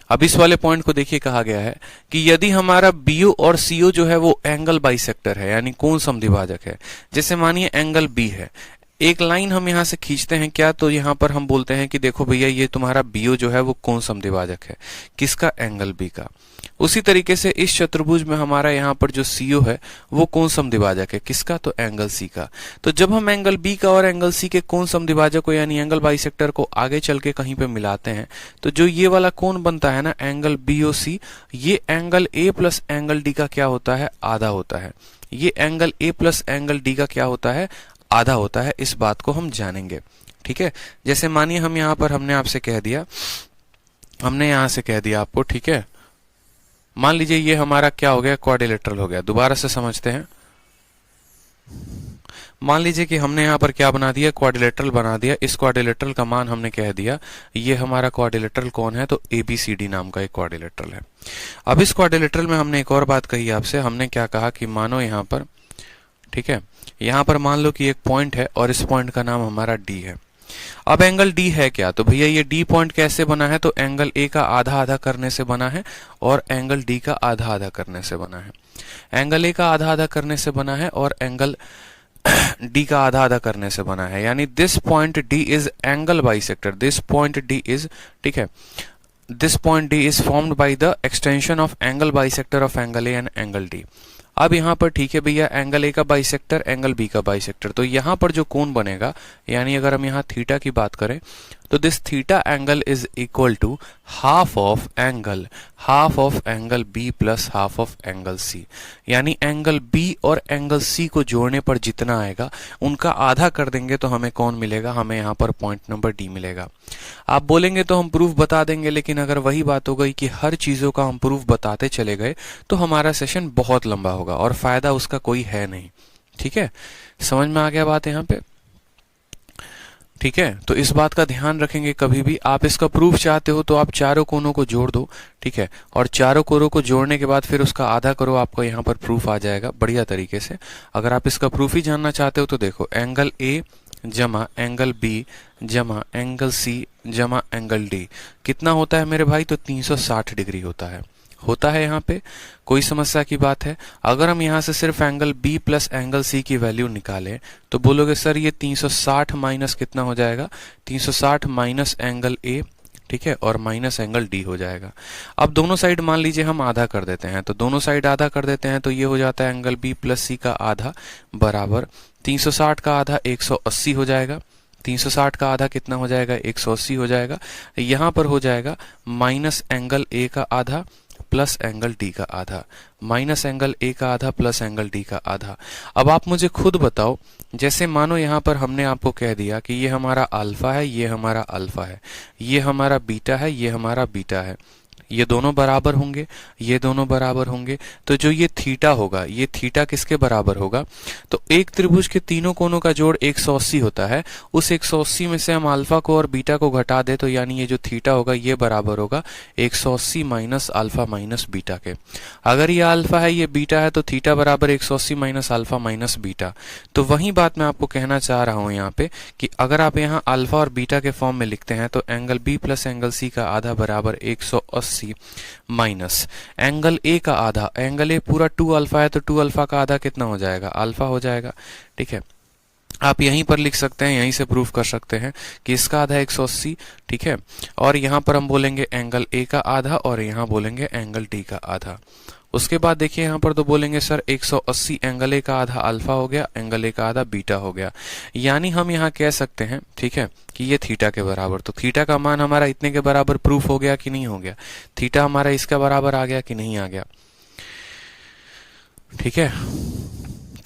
Speaker 1: अब इस वाले पॉइंट को देखिए, कहा गया है कि यदि हमारा BO और CO जो है वो एंगल बाइसेक्टर है यानी कोण समद्विभाजक है। जैसे मानिए एंगल B है, एक लाइन हम यहां से खींचते हैं क्या, तो यहां पर हम बोलते हैं कि देखो भैया ये तुम्हारा BO जो है वो कोण समद्विभाजक है, किसका? एंगल B का। उसी तरीके से इस चतुर्भुज में हमारा यहाँ पर जो CO है वो कोण समद्विभाजक है, किसका? तो एंगल C का। तो जब हम एंगल B का और एंगल C के कोण समद्विभाजक को यानी एंगल बाइसेक्टर को आगे चल के कहीं पे मिलाते हैं तो जो ये वाला कोण बनता है ना एंगल BOC, ये angle A plus angle D का क्या होता है? आधा होता है। ये angle A plus angle D का क्या होता है? आधा होता है। इस बात को हम जानेंगे। ठीक है, जैसे मानिए हम यहाँ पर हमने आपसे कह दिया, हमने यहां से कह दिया आपको, ठीक है, मान लीजिए ये हमारा क्या हो गया? क्वाड्रिलेटरल हो गया। दोबारा से समझते हैं। मान लीजिए कि हमने यहाँ पर क्या बना दिया? क्वाड्रिलेटरल बना दिया। इस क्वाड्रिलेटरल का मान हमने कह दिया ये हमारा क्वाड्रिलेटरल कौन है? तो ABCD नाम का एक क्वाड्रिलेटरल है। अब इस क्वाड्रिलेटरल में हमने एक और बात कही आपसे। हमने क्या कहा कि मानो यहाँ पर, ठीक है, यहां पर मान लो कि एक पॉइंट है और इस पॉइंट का नाम हमारा D है। अब एंगल D है क्या? तो भैया ये D पॉइंट कैसे बना है? तो एंगल A का आधा आधा करने से बना है और एंगल D का आधा आधा करने से बना है। एंगल A का आधा आधा करने से बना है और एंगल D का आधा आधा करने से बना है। यानी this point D is angle bisector. This point D is, ठीक है, this point D is formed by the extension of angle bisector of angle A and angle D। अब यहाँ पर ठीक है भैया, एंगल A का बाइसेक्टर, एंगल B का बाइसेक्टर, तो यहाँ पर जो कोण बनेगा, यानी अगर हम यहाँ थीटा की बात करें तो this theta angle is equal to half of angle B plus half of angle C। यानी एंगल B और एंगल C को जोड़ने पर जितना आएगा उनका आधा कर देंगे तो हमें कौन मिलेगा? हमें यहाँ पर पॉइंट नंबर D मिलेगा। आप बोलेंगे तो हम प्रूफ बता देंगे, लेकिन अगर वही बात हो गई कि हर चीजों का हम प्रूफ बताते चले गए तो हमारा सेशन बहुत लंबा होगा और फायदा उसका कोई है नहीं। ठीक है, समझ में आ गया बात यहाँ पे? ठीक है, तो इस बात का ध्यान रखेंगे, कभी भी आप इसका प्रूफ चाहते हो तो आप चारों कोनों को जोड़ दो, ठीक है, और चारों कोनों को जोड़ने के बाद फिर उसका आधा करो, आपको यहाँ पर प्रूफ आ जाएगा बढ़िया तरीके से। अगर आप इसका प्रूफ ही जानना चाहते हो तो देखो, एंगल ए जमा एंगल बी जमा एंगल सी जमा एंगल डी कितना होता है मेरे भाई? तो 360 डिग्री होता है यहाँ पे। कोई समस्या की बात है? अगर हम यहाँ से सिर्फ angle B plus angle C की वैल्यू निकालें तो बोलोगे सर ये 360 माइनस कितना हो जाएगा? 360 माइनस एंगल ए, ठीक है, और माइनस एंगल डी हो जाएगा। अब दोनों साइड मान लीजिए हम आधा कर देते हैं, तो दोनों साइड आधा कर देते हैं तो ये हो जाता है एंगल बी प्लस सी का आधा बराबर 360 का आधा 180 हो जाएगा। 360 का आधा कितना हो जाएगा? 180 हो जाएगा। यहाँ पर हो जाएगा माइनस एंगल ए का आधा प्लस एंगल डी का आधा, माइनस एंगल ए का आधा प्लस एंगल डी का आधा। अब आप मुझे खुद बताओ, जैसे मानो यहाँ पर हमने आपको कह दिया कि ये हमारा अल्फा है, ये हमारा अल्फा है, ये हमारा बीटा है, ये हमारा बीटा है, ये दोनों बराबर होंगे, ये दोनों बराबर होंगे, तो जो ये थीटा होगा, ये थीटा किसके बराबर होगा? तो एक त्रिभुज के तीनों कोनों का जोड़ 180 होता है। उस 180 में से हम अल्फा को और बीटा को घटा दे तो यानी ये जो थीटा होगा ये बराबर होगा 180 माइनस अल्फा माइनस बीटा के। अगर ये अल्फा है, ये बीटा है, तो थीटा बराबर 180 माइनस अल्फा माइनस बीटा। तो वही बात मैं आपको कहना चाह रहा हूं यहाँ पे कि अगर आप यहाँ अल्फा और बीटा के फॉर्म में लिखते हैं तो angle B plus angle C का आधा बराबर 180 माइनस एंगल ए का आधा, एंगल ए पूरा 2 अल्फा है तो 2 अल्फा का आधा कितना हो जाएगा? अल्फा हो जाएगा। ठीक है, आप यहीं पर लिख सकते हैं, यहीं से प्रूफ कर सकते हैं कि इसका आधा 180, ठीक है, और यहां पर हम बोलेंगे एंगल ए का आधा और यहां बोलेंगे एंगल डी का आधा। उसके बाद देखिए यहां पर तो बोलेंगे सर 180 एंगल ए का आधा अल्फा हो गया, एंगल ए का आधा बीटा हो गया, यानी हम यहां कह सकते हैं, ठीक है, कि ये थीटा के बराबर। तो थीटा का मान हमारा इतने के बराबर प्रूफ हो गया कि नहीं हो गया? थीटा हमारा इसका बराबर आ गया कि नहीं आ गया? ठीक है,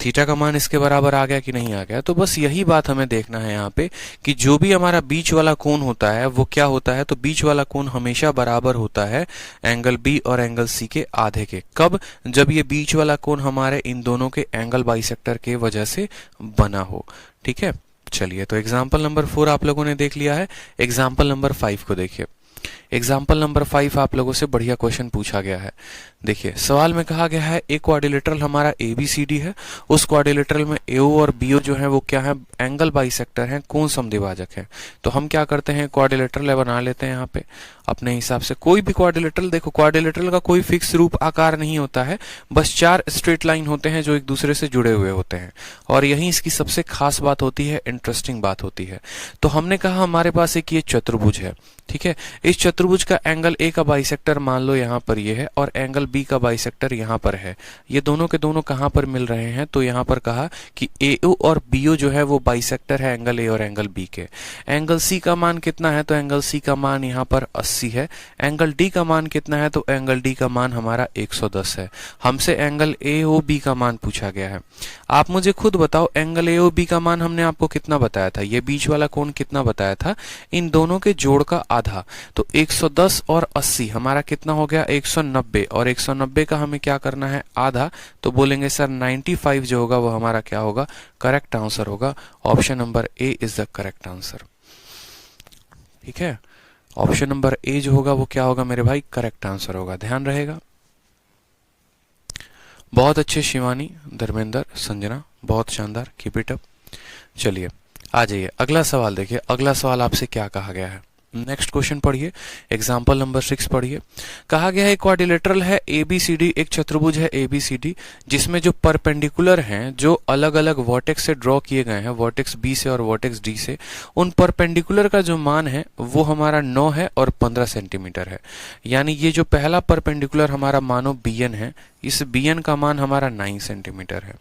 Speaker 1: थीटा का मान इसके बराबर आ गया कि नहीं आ गया? तो बस यही बात हमें देखना है यहाँ पे कि जो भी हमारा बीच वाला कोण होता है वो क्या होता है? तो बीच वाला कोण हमेशा बराबर होता है एंगल बी और एंगल सी के आधे के। कब? जब ये बीच वाला कोण हमारे इन दोनों के एंगल बाइसेक्टर के वजह से बना हो। ठीक है, चलिए, तो एग्जाम्पल नंबर 4 आप लोगों ने देख लिया है। एग्जाम्पल नंबर 5 को देखिए। एग्जाम्पल नंबर 5 आप लोगों से बढ़िया क्वेश्चन पूछा गया है। देखिए सवाल में कहा गया है एक क्वाड्रिलेटरल हमारा ABCD है, उस क्वाड्रिलेटरल में AO और BO जो है वो क्या है? एंगल बाइसेक्टर हैं, कोण समद्विभाजक है। तो हम क्या करते हैं? क्वाड्रिलेटरल बना लेते हैं यहाँ पे अपने हिसाब से। कोई भी क्वाड्रिलेटरल, देखो क्वाड्रिलेटरल का कोई फिक्स रूप आकार नहीं होता है, बस 4 स्ट्रेट लाइन होते हैं जो एक दूसरे से जुड़े हुए होते हैं, और यही इसकी सबसे खास बात होती है, इंटरेस्टिंग बात होती है। तो हमने कहा हमारे पास एक ये चतुर्भुज है, ठीक है, इस चतुर्भुज का एंगल ए का बाइसेक्टर मान लो यहाँ पर ये है और एंगल बी का बाइसेक्टर यहाँ पर है। ये दोनों के दोनों कहाँ पर मिल रहे हैं? तो यहाँ पर कहा कि AO और BO जो है वो बाइसेक्टर है एंगल ए और एंगल बी के। एंगल सी का मान कितना है? तो एंगल सी का मान यहाँ पर 80 है। एंगल डी का मान कितना है? तो एंगल डी का मान हमारा 110 है। हमसे एंगल AOB का मान पूछा गया है। आप मुझे खुद बताओ, एंगल AOB का मान हमने आपको कितना बताया था? ये बीच वाला कोण कितना बताया था? इन दोनों के जोड़ का आधा। तो 110 और 80 हमारा कितना हो गया? 190, और 190 का हमें क्या करना है? आधा। तो बोलेंगे सर 95 जो होगा वो हमारा क्या होगा? करेक्ट आंसर होगा। Option number A is the correct answer. ठीक है, ऑप्शन नंबर ए जो होगा वो क्या होगा मेरे भाई? करेक्ट आंसर होगा। ध्यान रहेगा। बहुत अच्छे शिवानी, धर्मेंद्र, संजना, बहुत शानदार, कीप इट अप। चलिए आ जाइए, अगला सवाल देखिए। अगला सवाल आपसे क्या कहा गया है? नेक्स्ट क्वेश्चन पढ़िए, एग्जाम्पल नंबर 6 पढ़िए। कहा गया है क्वाड्रिलेटरल है ABCD, एक चतुर्भुज है ABCD जिसमें जो परपेंडिकुलर हैं, जो अलग अलग वर्टेक्स से ड्रॉ किए गए हैं, वर्टेक्स B से और वर्टेक्स D से, उन परपेंडिकुलर का जो मान है वो हमारा 9 है और 15 सेंटीमीटर है। यानी ये जो पहला परपेंडिकुलर हमारा मानो BN है, इस BN का मान हमारा 9 सेंटीमीटर है,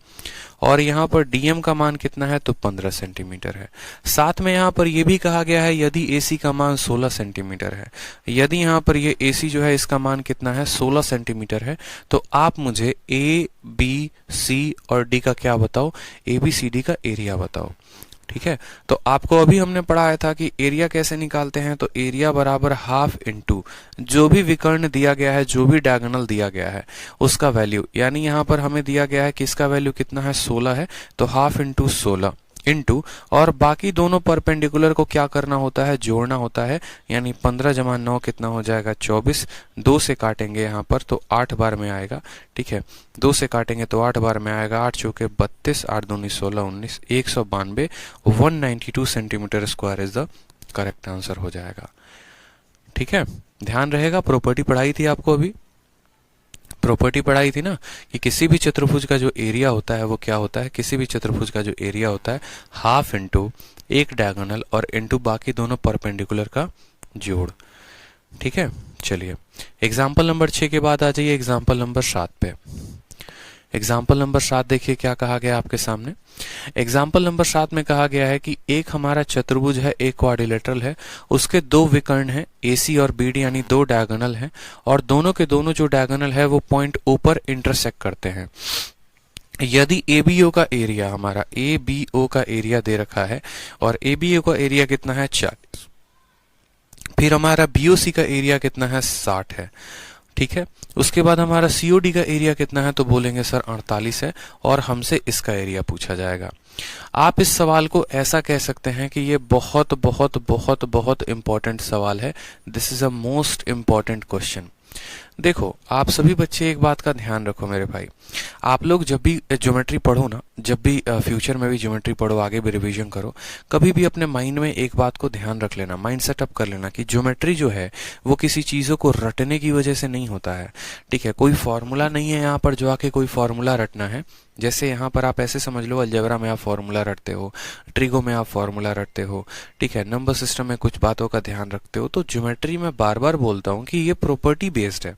Speaker 1: और यहाँ पर DM का मान कितना है? तो 15 सेंटीमीटर है। साथ में यहाँ पर यह भी कहा गया है यदि AC का मान 16 सेंटीमीटर है, यदि यहाँ पर ये AC जो है इसका मान कितना है? 16 सेंटीमीटर है, तो आप मुझे A, B, C और D का क्या बताओ? ABCD का एरिया बताओ। ठीक है। तो आपको अभी हमने पढ़ाया था कि एरिया कैसे निकालते हैं, तो एरिया बराबर हाफ इंटू जो भी विकर्ण दिया गया है, जो भी डायगोनल दिया गया है उसका वैल्यू, यानी यहाँ पर हमें दिया गया है कि इसका वैल्यू कितना है 16 है, तो हाफ इंटू 16 इंटू, और बाकी दोनों परपेंडिकुलर को क्या करना होता है, जोड़ना होता है, यानी 15 जमा 9 कितना हो जाएगा 24, 2 से काटेंगे यहाँ पर तो 8 बार में आएगा। ठीक है, 2 से काटेंगे तो 8 बार में आएगा, 8 चौके 32, 8 दूनी 16, 19, 192, 192 centimetre square is the correct answer हो जाएगा। ठीक है, ध्यान रहेगा, प्रॉपर्टी पढ़ाई थी आपको, अभी प्रॉपर्टी पढ़ाई थी ना कि किसी भी चतुर्भुज का जो एरिया होता है वो क्या होता है, किसी भी चतुर्भुज का जो एरिया होता है हाफ इंटू एक डायगोनल और इंटू बाकी दोनों परपेंडिकुलर का जोड़। ठीक है, चलिए एग्जाम्पल नंबर 6 के बाद आ जाइए एग्जाम्पल नंबर 7 पे। एग्जाम्पल नंबर 7 देखिए क्या कहा गया आपके सामने। एग्जाम्पल नंबर 7 में कहा गया है कि एक हमारा चतुर्भुज है, एक क्वाड्रिलेटरल है, उसके दो विकर्ण हैं AC और BD यानी दो डायगोनल हैं, और दोनों के दोनों जो डायगोनल है वो पॉइंट O पर इंटरसेक्ट करते हैं। यदि ABO का एरिया, हमारा ABO का एरिया दे रखा है और ABO का एरिया कितना है 40, फिर हमारा BOC का एरिया कितना है 60 है। ठीक है, उसके बाद हमारा COD का एरिया कितना है, तो बोलेंगे सर 48 है, और हमसे इसका एरिया पूछा जाएगा। आप इस सवाल को ऐसा कह सकते हैं कि ये बहुत बहुत बहुत बहुत इंपॉर्टेंट सवाल है। This is a most important question. देखो आप सभी बच्चे एक बात का ध्यान रखो मेरे भाई, आप लोग जब भी ज्योमेट्री पढ़ो ना, जब भी फ्यूचर में भी ज्योमेट्री पढ़ो, आगे भी रिवीजन करो, कभी भी अपने माइंड में एक बात को ध्यान रख लेना, माइंड सेटअप कर लेना कि ज्योमेट्री जो है वो किसी चीज़ों को रटने की वजह से नहीं होता है। ठीक है, कोई फॉर्मूला नहीं है यहाँ पर जो आके कोई फॉर्मूला रटना है। जैसे यहाँ पर आप ऐसे समझ लो, अलजेब्रा में आप फॉर्मूला रटते हो, ट्रिगो में आप फॉर्मूला रटते हो, ठीक है, नंबर सिस्टम में कुछ बातों का ध्यान रखते हो, तो ज्योमेट्री में बार बार बोलता हूँ कि ये प्रॉपर्टी बेस्ड है।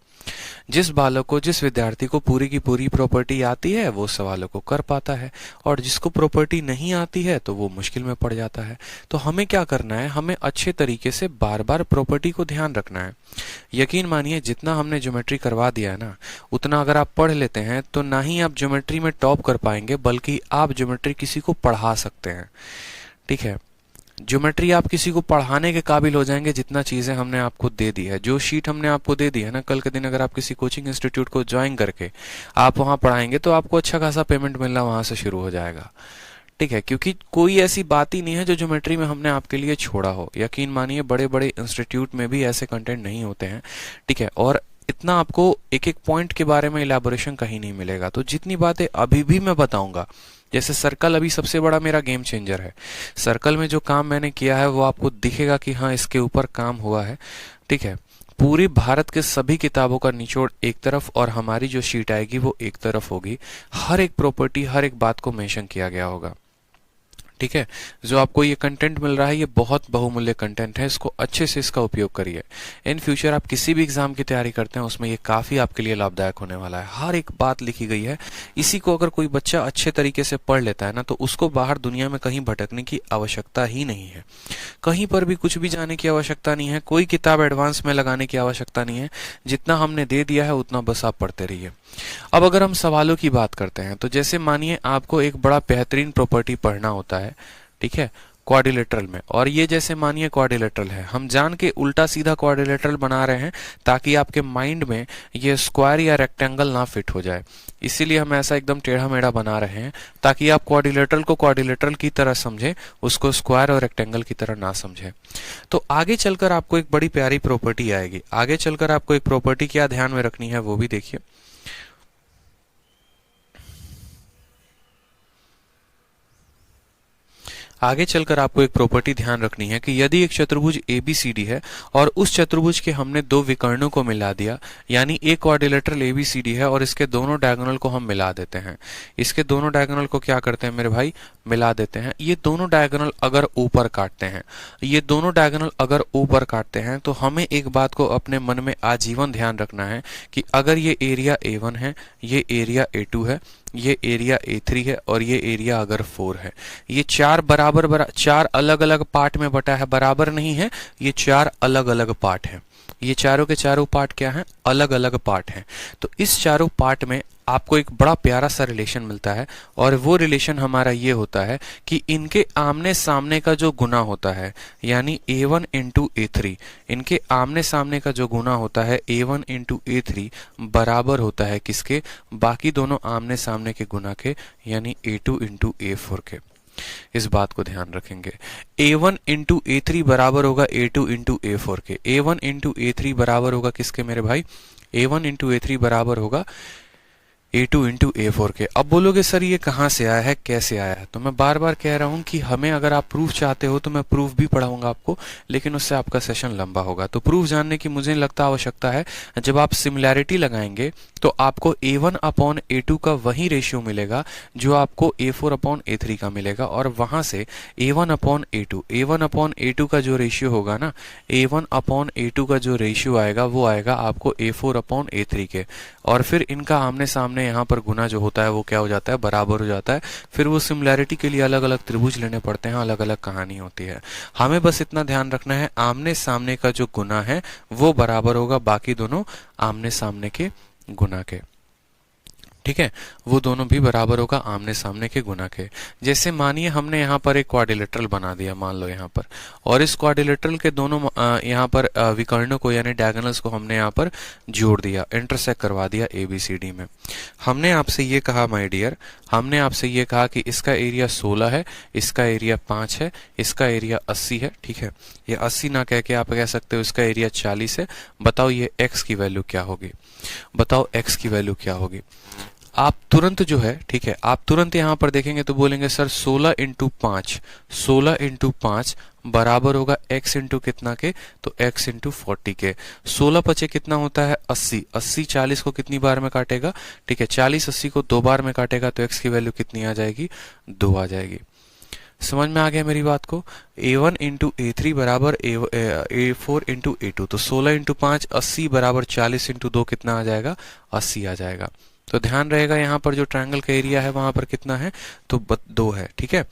Speaker 1: जिस बालक को, जिस विद्यार्थी को पूरी की पूरी प्रॉपर्टी आती है वो सवालों को कर पाता है, और जिसको प्रॉपर्टी नहीं आती है तो वो मुश्किल में पड़ जाता है। तो हमें क्या करना है, हमें अच्छे तरीके से बार बार प्रॉपर्टी को ध्यान रखना है। यकीन मानिए जितना हमने ज्योमेट्री करवा दिया है ना, उतना अगर आप पढ़ लेते हैं तो ना ही आप ज्योमेट्री में टॉप कर पाएंगे, बल्कि आप ज्योमेट्री किसी को पढ़ा सकते हैं। ठीक है, ज्योमेट्री आप किसी को पढ़ाने के काबिल हो जाएंगे जितना चीजें हमने आपको दे दी है। जो शीट हमने आपको दे दी है ना, कल के दिन अगर आप किसी कोचिंग इंस्टीट्यूट को ज्वाइन करके आप वहां पढ़ाएंगे तो आपको अच्छा खासा पेमेंट मिलना वहां से शुरू हो जाएगा। ठीक है, क्योंकि कोई ऐसी बात ही नहीं है जो ज्योमेट्री में हमने आपके लिए छोड़ा हो। यकीन मानिए बड़े बड़े इंस्टीट्यूट में भी ऐसे कंटेंट नहीं होते हैं। ठीक है, और इतना आपको एक एक पॉइंट के बारे में इलैबोरेशन कहीं नहीं मिलेगा। तो जितनी बातें अभी भी मैं बताऊंगा, जैसे सर्कल अभी सबसे बड़ा मेरा गेम चेंजर है। सर्कल में जो काम मैंने किया है वो आपको दिखेगा कि हाँ इसके ऊपर काम हुआ है। ठीक है, पूरी भारत के सभी किताबों का निचोड़ एक तरफ और हमारी जो शीट आएगी वो एक तरफ होगी। हर एक प्रॉपर्टी, हर एक बात को मेंशन किया गया होगा। ठीक है, जो आपको ये कंटेंट मिल रहा है ये बहुत बहुमूल्य कंटेंट है, इसको अच्छे से इसका उपयोग करिए। इन फ्यूचर आप किसी भी एग्जाम की तैयारी करते हैं उसमें ये काफी आपके लिए लाभदायक होने वाला है। हर एक बात लिखी गई है, इसी को अगर कोई बच्चा अच्छे तरीके से पढ़ लेता है ना तो उसको बाहर दुनिया में कहीं भटकने की आवश्यकता ही नहीं है, कहीं पर भी कुछ भी जाने की आवश्यकता नहीं है, कोई किताब एडवांस में लगाने की आवश्यकता नहीं है। जितना हमने दे दिया है उतना बस आप पढ़ते रहिए। अब अगर हम सवालों की बात करते हैं तो जैसे मानिए आपको एक बड़ा बेहतरीन प्रॉपर्टी पढ़ना होता है, ठीक है, क्वाड्रिलेटरल में, और ये जैसे मानिए क्वाड्रिलेटरल है, हम जान के उल्टा सीधा क्वाड्रिलेटरल बना रहे हैं ताकि आपके माइंड में ये स्क्वायर या रेक्टेंगल ना फिट हो जाए। इसीलिए हम ऐसा एकदम टेढ़ा मेढ़ा बना रहे हैं ताकि आप क्वाड्रिलेटरल को क्वाड्रिलेटरल की तरह समझें, उसको स्क्वायर और रेक्टेंगल की तरह ना समझें। तो आगे चलकर आपको एक बड़ी प्यारी प्रॉपर्टी आएगी। आगे चलकर आपको एक प्रॉपर्टी क्या ध्यान में रखनी है वो भी देखिए। आगे चलकर आपको एक प्रॉपर्टी ध्यान रखनी है कि यदि एक चतुर्भुज ABCD है और उस चतुर्भुज के हमने दो विकर्णों को मिला दिया, यानी एक क्वाड्रिलेटरल ABCD है और इसके दोनों डायगोनल को हम मिला देते हैं। इसके दोनों डायगोनल को क्या करते हैं मेरे भाई, मिला देते हैं। ये दोनों डायगोनल अगर ऊपर काटते हैं, ये दोनों डायगोनल अगर ऊपर काटते हैं तो हमें एक बात को अपने मन में आजीवन ध्यान रखना है कि अगर ये एरिया A1 है, ये एरिया A2 है, ये एरिया A3 है और ये एरिया अगर 4 है, ये चार अलग अलग पार्ट में बटा है, बराबर नहीं है, ये चार अलग अलग पार्ट हैं। ये चारों के चारों पार्ट क्या हैं, अलग अलग पार्ट हैं। तो इस चारों पार्ट में आपको एक बड़ा प्यारा सा रिलेशन मिलता है, और वो रिलेशन हमारा ये होता है कि इनके आमने सामने का जो गुना होता है, यानी a1 इंटू a3, इनके आमने सामने का जो गुना होता है a1 इंटू a3 बराबर होता है किसके, बाकी दोनों आमने सामने के गुना के, यानी a2 इंटू a4 के। इस बात को ध्यान रखेंगे। a1 इंटू a3 बराबर होगा a2 इंटू a4 के। a1 इंटू a3 बराबर होगा किसके मेरे भाई, a1 इंटू a3 बराबर होगा a2 इंटू a4 के। अब बोलोगे सर ये कहाँ से आया है, कैसे आया है, तो मैं बार बार कह रहा हूँ कि हमें अगर आप प्रूफ चाहते हो तो मैं प्रूफ भी पढ़ाऊंगा आपको, लेकिन उससे आपका सेशन लंबा होगा। तो प्रूफ जानने की मुझे लगता आवश्यकता है, जब आप सिमिलैरिटी लगाएंगे तो आपको a1 अपॉन a2 का वही रेशियो मिलेगा जो आपको a4 अपॉन a3 का मिलेगा, और वहां से a1 अपॉन a2 का जो रेशियो होगा ना, a1 अपॉन a2 का जो रेशियो आएगा वो आएगा आपको a4 अपॉन a3 के, और फिर इनका आमने सामने यहाँ पर गुना जो होता है वो क्या हो जाता है, बराबर हो जाता है। फिर वो सिमिलैरिटी के लिए अलग अलग त्रिभुज लेने पड़ते हैं, अलग अलग कहानी होती है। हमें बस इतना ध्यान रखना है, आमने सामने का जो गुना है वो बराबर होगा बाकी दोनों आमने सामने के गुना के, ठीक है, वो दोनों भी बराबर होगा आमने सामने के गुना के। जैसे मानिए हमने यहाँ पर एक क्वाड्रिलेटरल बना दिया, मान लो यहाँ पर, और इस क्वाड्रिलेटरल के दोनों यहाँ पर विकर्णों को यानी डायगोनल्स को हमने यहाँ पर जोड़ दिया, इंटरसेक्ट करवा दिया ABCD में। हमने आपसे ये कहा माय डियर, हमने आपसे ये कहा कि इसका एरिया 16 है, इसका एरिया 5 है, इसका एरिया 80 है, ठीक है। ये 80 ना कह के आप कह सकते हो इसका एरिया 40 है। बताओ ये x की वैल्यू क्या होगी, बताओ x की वैल्यू क्या होगी। आप तुरंत जो है, ठीक है, आप तुरंत यहां पर देखेंगे तो बोलेंगे सर 16 इंटू 5 बराबर होगा x इंटू कितना के, तो x इंटू 40 के। 16 पचे कितना होता है 80, 80 40 को कितनी बार में काटेगा, ठीक है, 40 80 को 2 बार में काटेगा, तो x की वैल्यू कितनी आ जाएगी, 2 आ जाएगी। समझ में आ गया मेरी बात को। a1 इंटू a3 बराबर a4 इंटू a2, तो 16 इंटू 5 80 बराबर 40 इंटू 2 कितना आ जाएगा, 80 आ जाएगा। तो ध्यान रहेगा यहाँ पर जो ट्रायंगल का एरिया है वहां पर कितना है, तो 2 है, ठीक है।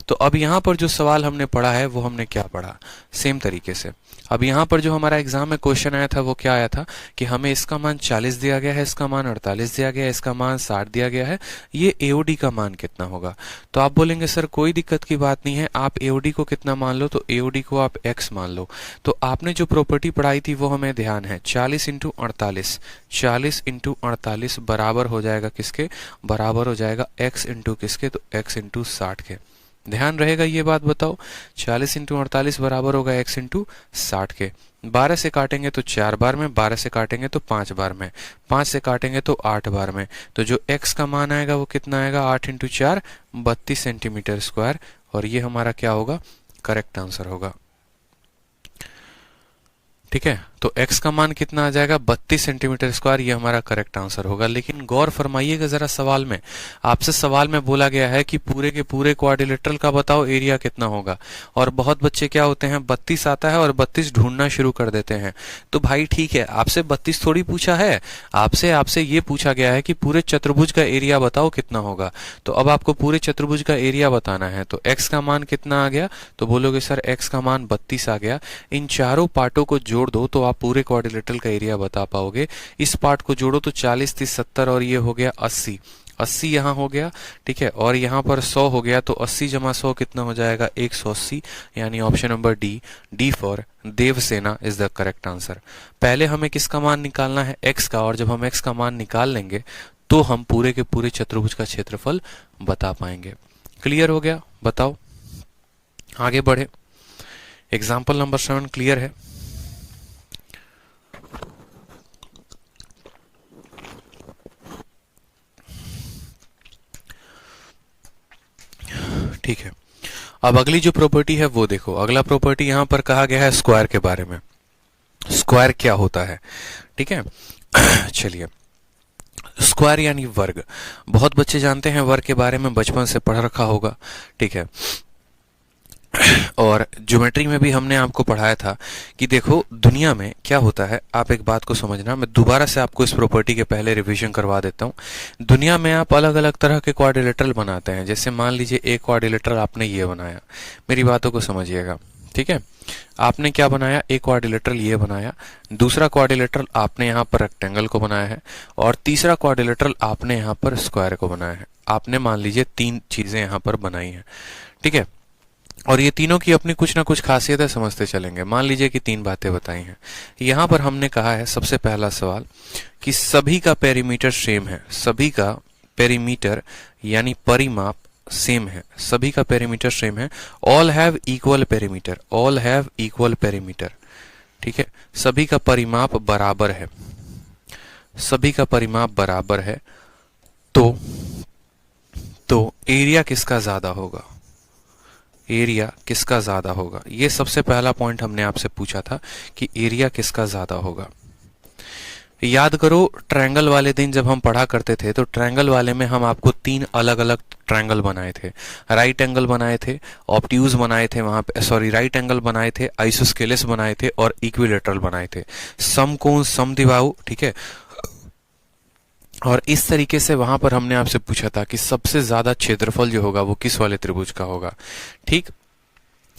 Speaker 1: तो अब यहाँ पर जो सवाल हमने पढ़ा है वो हमने क्या पढ़ा, सेम तरीके से। अब यहाँ पर जो हमारा एग्जाम में क्वेश्चन आया था वो क्या आया था कि हमें इसका मान 40 दिया गया है, इसका मान 48 दिया गया है, इसका मान 60 दिया गया है, ये AOD का मान कितना होगा। तो आप बोलेंगे सर कोई दिक्कत की बात नहीं है, आप AOD को कितना मान लो, तो AOD को आप x मान लो। तो आपने जो प्रॉपर्टी पढ़ाई थी वो हमें ध्यान है, 40 इंटू 48 बराबर हो जाएगा किसके, बराबर हो जाएगा x इंटू किसके, तो x इंटू 60 के। ध्यान रहेगा ये बात, बताओ 40 इंटू 48 बराबर होगा x इंटू 60 के। 12 से काटेंगे तो 4 बार में, 12 से काटेंगे तो 5 बार में, 5 से काटेंगे तो 8 बार में, तो जो x का मान आएगा वो कितना आएगा, 8 इंटू 4 32 सेंटीमीटर स्क्वायर, और ये हमारा क्या होगा, करेक्ट आंसर होगा, ठीक है। तो x का मान कितना आ जाएगा, 32 सेंटीमीटर स्क्वायर, ये हमारा करेक्ट आंसर होगा। लेकिन गौर फरमाइएगा जरा, सवाल में आपसे सवाल में बोला गया है कि पूरे के पूरे क्वाड्रिलेटरल का बताओ एरिया कितना होगा, और बहुत बच्चे क्या होते हैं 32 आता है और 32 ढूंढना शुरू कर देते हैं। तो भाई ठीक है, आपसे 32 थोड़ी पूछा है, आपसे ये पूछा गया है कि पूरे चतुर्भुज का एरिया बताओ कितना होगा। तो अब आपको पूरे चतुर्भुज का एरिया बताना है, तो x का मान कितना आ गया, तो बोलोगे सर x का मान 32 आ गया। इन चारों पार्टों को जोड़ दो तो आप पूरे क्वाड्रिलेटरल का एरिया बता पाओगे। इस पार्ट को जोड़ो तो 40 30 70 और ये हो गया 80, 80 यहाँ हो गया, ठीक है, और यहाँ पर 100 हो गया, तो 80 जमा 100 कितना हो जाएगा, 180, यानी option number D for Devsena is the correct answer. पहले हमें किसका मान निकालना है, x का, और जब हम x का मान निकाल लेंगे तो हम पूरे के पूरे चतुर्भुज का क्षेत्रफल बता पाएंगे। क्लियर हो गया, बताओ आगे बढ़े। एग्जाम्पल नंबर 7 क्लियर है। ठीक है, अब अगली जो प्रॉपर्टी है वो देखो। अगला प्रॉपर्टी यहां पर कहा गया है स्क्वायर के बारे में। स्क्वायर क्या होता है, ठीक है। चलिए, स्क्वायर यानी वर्ग। बहुत बच्चे जानते हैं वर्ग के बारे में, बचपन से पढ़ रखा होगा, ठीक है। और ज्योमेट्री में भी हमने आपको पढ़ाया था कि देखो दुनिया में क्या होता है। आप एक बात को समझना, मैं दोबारा से आपको इस प्रॉपर्टी के पहले रिवीजन करवा देता हूं। दुनिया में आप अलग अलग तरह के क्वाड्रिलेटरल बनाते हैं। जैसे मान लीजिए एक क्वाड्रिलेटरल आपने ये बनाया, मेरी बातों को समझिएगा। ठीक है, आपने क्या बनाया, एक क्वाड्रिलेटरल ये बनाया, दूसरा क्वाड्रिलेटरल आपने यहाँ पर रेक्टेंगल को बनाया है, और तीसरा क्वाड्रिलेटरल आपने यहाँ पर स्क्वायर को बनाया है। आपने मान लीजिए 3 चीजें यहाँ पर बनाई हैं, ठीक है, और ये तीनों की अपनी कुछ ना कुछ खासियतें समझते चलेंगे। मान लीजिए कि 3 बातें बताई हैं। यहाँ पर हमने कहा है सबसे पहला सवाल कि सभी का पेरीमीटर सेम है, सभी का पेरीमीटर यानी परिमाप सेम है, सभी का पेरीमीटर सेम है। All have equal perimeter, all have equal perimeter, ठीक है, सभी का परिमाप बराबर है, सभी का परिमाप बराबर है। तो एरिया किसका ज्यादा होगा, एरिया किसका ज्यादा होगा, ये सबसे पहला पॉइंट हमने आपसे पूछा था कि एरिया किसका ज्यादा होगा। याद करो ट्रायंगल वाले दिन जब हम पढ़ा करते थे तो ट्रायंगल वाले में हम आपको 3 अलग अलग ट्रायंगल बनाए थे, राइट एंगल बनाए थे, ऑब्ट्यूज बनाए थे वहां पे, सॉरी राइट एंगल बनाए थे, आइसोस्केलेस बनाए थे और इक्विलेटरल बनाए थे, समकोण, समद्विबाहु, ठीक है। और इस तरीके से वहां पर हमने आपसे पूछा था कि सबसे ज्यादा क्षेत्रफल जो होगा वो किस वाले त्रिभुज का होगा, ठीक।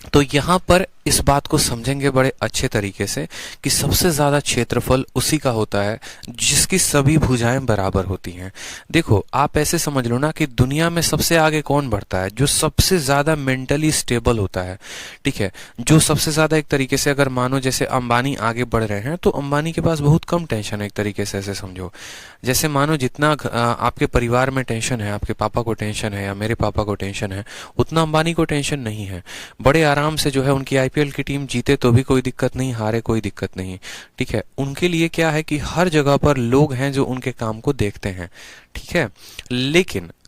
Speaker 1: तो यहां पर इस बात को समझेंगे बड़े अच्छे तरीके से कि सबसे ज्यादा क्षेत्रफल उसी का होता है जिसकी सभी भुजाएं बराबर होती हैं। देखो आप ऐसे समझ लो ना कि दुनिया में सबसे आगे कौन बढ़ता है, जो सबसे ज्यादा मेंटली स्टेबल होता है, ठीक है, जो सबसे ज्यादा एक तरीके से, अगर मानो जैसे अंबानी आगे बढ़ रहे हैं तो अंबानी के पास बहुत कम टेंशन है, एक तरीके से ऐसे समझो। जैसे मानो जितना आपके परिवार में टेंशन है, आपके पापा को टेंशन है या मेरे पापा को टेंशन है, उतना अंबानी को टेंशन नहीं है। बड़े आराम से जो है उनकी आईपीएल की टीम जीते तो भी कोई दिक्कत नहीं, हारे कोई दिक्कत नहीं, ठीक है। उनके लिए क्या है कि हर जगह पर लोग हैं जो उनके काम को देखते हैं, ठीक है।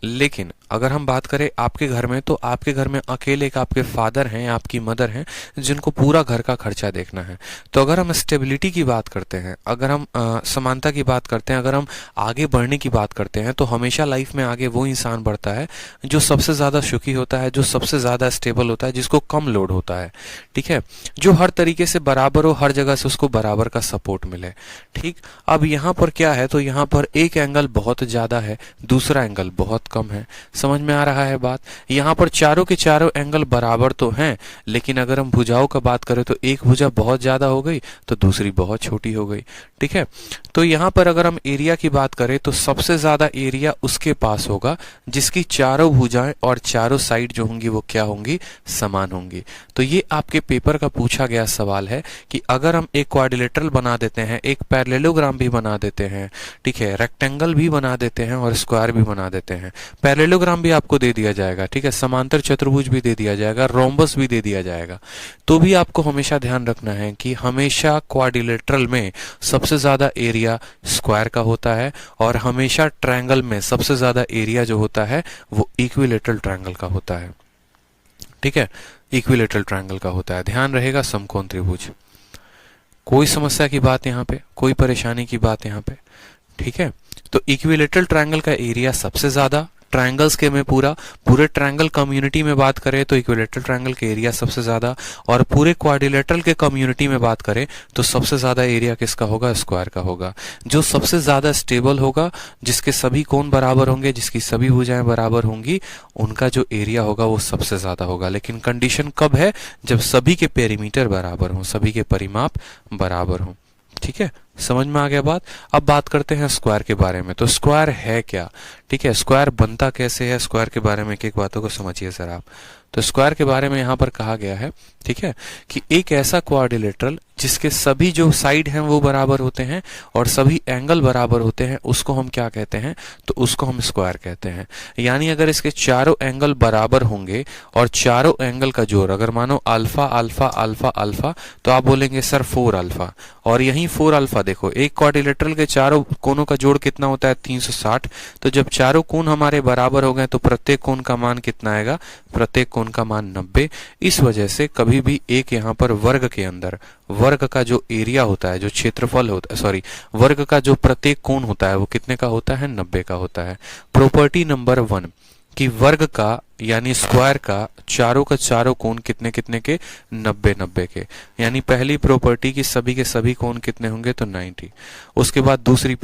Speaker 1: लेकिन अगर हम बात करें आपके घर में, तो आपके घर में अकेले एक आपके फादर हैं, आपकी मदर हैं, जिनको पूरा घर का खर्चा देखना है। तो अगर हम स्टेबिलिटी की बात करते हैं, अगर हम समानता की बात करते हैं, अगर हम आगे बढ़ने की बात करते हैं, तो हमेशा लाइफ में आगे वो इंसान बढ़ता है जो सबसे ज्यादा सुखी होता है, जो सबसे ज्यादा स्टेबल होता है, जिसको कम लोड होता है, ठीक है, जो हर तरीके से बराबर हो, हर जगह से उसको बराबर का सपोर्ट मिले, ठीक। अब यहाँ पर क्या है, तो यहाँ पर एक एंगल बहुत ज्यादा है, दूसरा एंगल बहुत कम है। समझ में आ रहा है बात। यहाँ पर चारों के चारों एंगल बराबर तो हैं, लेकिन अगर हम भुजाओं का बात करें तो एक भुजा बहुत ज्यादा हो गई तो दूसरी बहुत छोटी हो गई, ठीक है। तो यहाँ पर अगर हम एरिया की बात करें तो सबसे ज्यादा एरिया उसके पास होगा जिसकी चारों भुजाएं और चारों साइड जो होंगी वो क्या होंगी, समान होंगी। तो ये आपके पेपर का पूछा गया सवाल है कि अगर हम एक क्वाड्रिलेटरल बना देते हैं, एक पैरेललोग्राम भी बना देते हैं, ठीक है, रेक्टेंगल भी बना देते हैं और स्क्वायर भी बना देते हैं, पैरेललोग्राम भी आपको दे दिया जाएगा, ठीक है, समांतर चतुर्भुज भी दे दिया जाएगा, रोम्बस भी दे दिया जाएगा, तो भी आपको हमेशा ध्यान रखना है कि हमेशा क्वाड्रिलेटरल में सबसे ज्यादा एरिया स्क्वायर का होता है और हमेशा ट्रायंगल में सबसे ज्यादा एरिया जो होता है वो इक्विलेटरल ट्रायंगल का होता है, ठीक है, इक्विलेटरल ट्रायंगल का होता है। ध्यान रहेगा समकोण त्रिभुज। कोई समस्या की बात यहाँ पे, कोई परेशानी की बात यहाँ पे, ठीक है। तो इक्विलेटरल ट्रायंगल का एरिया सबसे ज्यादा, ट्रायंगल्स के में पूरे ट्रायंगल कम्युनिटी में बात करें तो इक्विलेटरल ट्रायंगल के एरिया सबसे ज्यादा, और पूरे क्वाड्रिलेटरल के कम्युनिटी में बात करें तो सबसे ज्यादा एरिया किसका होगा, स्क्वायर का होगा। जो सबसे ज्यादा स्टेबल होगा, जिसके सभी कोण बराबर होंगे, जिसकी सभी भुजाएं बराबर होंगी, उनका जो एरिया होगा वो सबसे ज्यादा होगा। लेकिन कंडीशन कब है, जब सभी के पेरीमीटर बराबर हों, सभी के परिमाप बराबर हों, ठीक है। समझ में आ गया बात। अब बात करते हैं स्क्वायर के बारे में। तो स्क्वायर है क्या, ठीक है, स्क्वायर बनता कैसे है, स्क्वायर के बारे में एक एक बातों को समझिए सर आप। तो स्क्वायर के बारे में यहाँ पर कहा गया है, ठीक है, कि एक ऐसा क्वाड्रिलेटरल जिसके सभी जो साइड हैं वो बराबर होते हैं और सभी एंगल बराबर होते हैं, उसको हम क्या कहते हैं, तो उसको हम स्क्वायर कहते हैं। यानी अगर इसके चारों एंगल बराबर होंगे और चारों एंगल का जोड़, अगर मानो अल्फा अल्फा अल्फा अल्फा, तो आप बोलेंगे सर 4 अल्फा, और यही 4 अल्फा, देखो एक क्वाड्रिलेटरल के चारों कोनों का जोड़ कितना होता है, 360। तो जब चारों कोण हमारे बराबर हो गए तो प्रत्येक कोण का मान कितना आएगा, प्रत्येक कोण का मान 90। इस वजह से कभी भी एक यहाँ पर वर्ग के अंदर वर्ग का जो एरिया होता है, जो क्षेत्रफल होता है, सॉरी वर्ग का जो प्रत्येक कोण होता है वो कितने का होता है, 90 का होता है। प्रॉपर्टी नंबर 1 कि वर्ग का यानी स्क्वायर का चारों कोण कितने कितने के, 90 के। यानी पहली प्रॉपर्टी की सभी के सभी कोण कितने होंगे, तो 90। उसके बाद दूसरी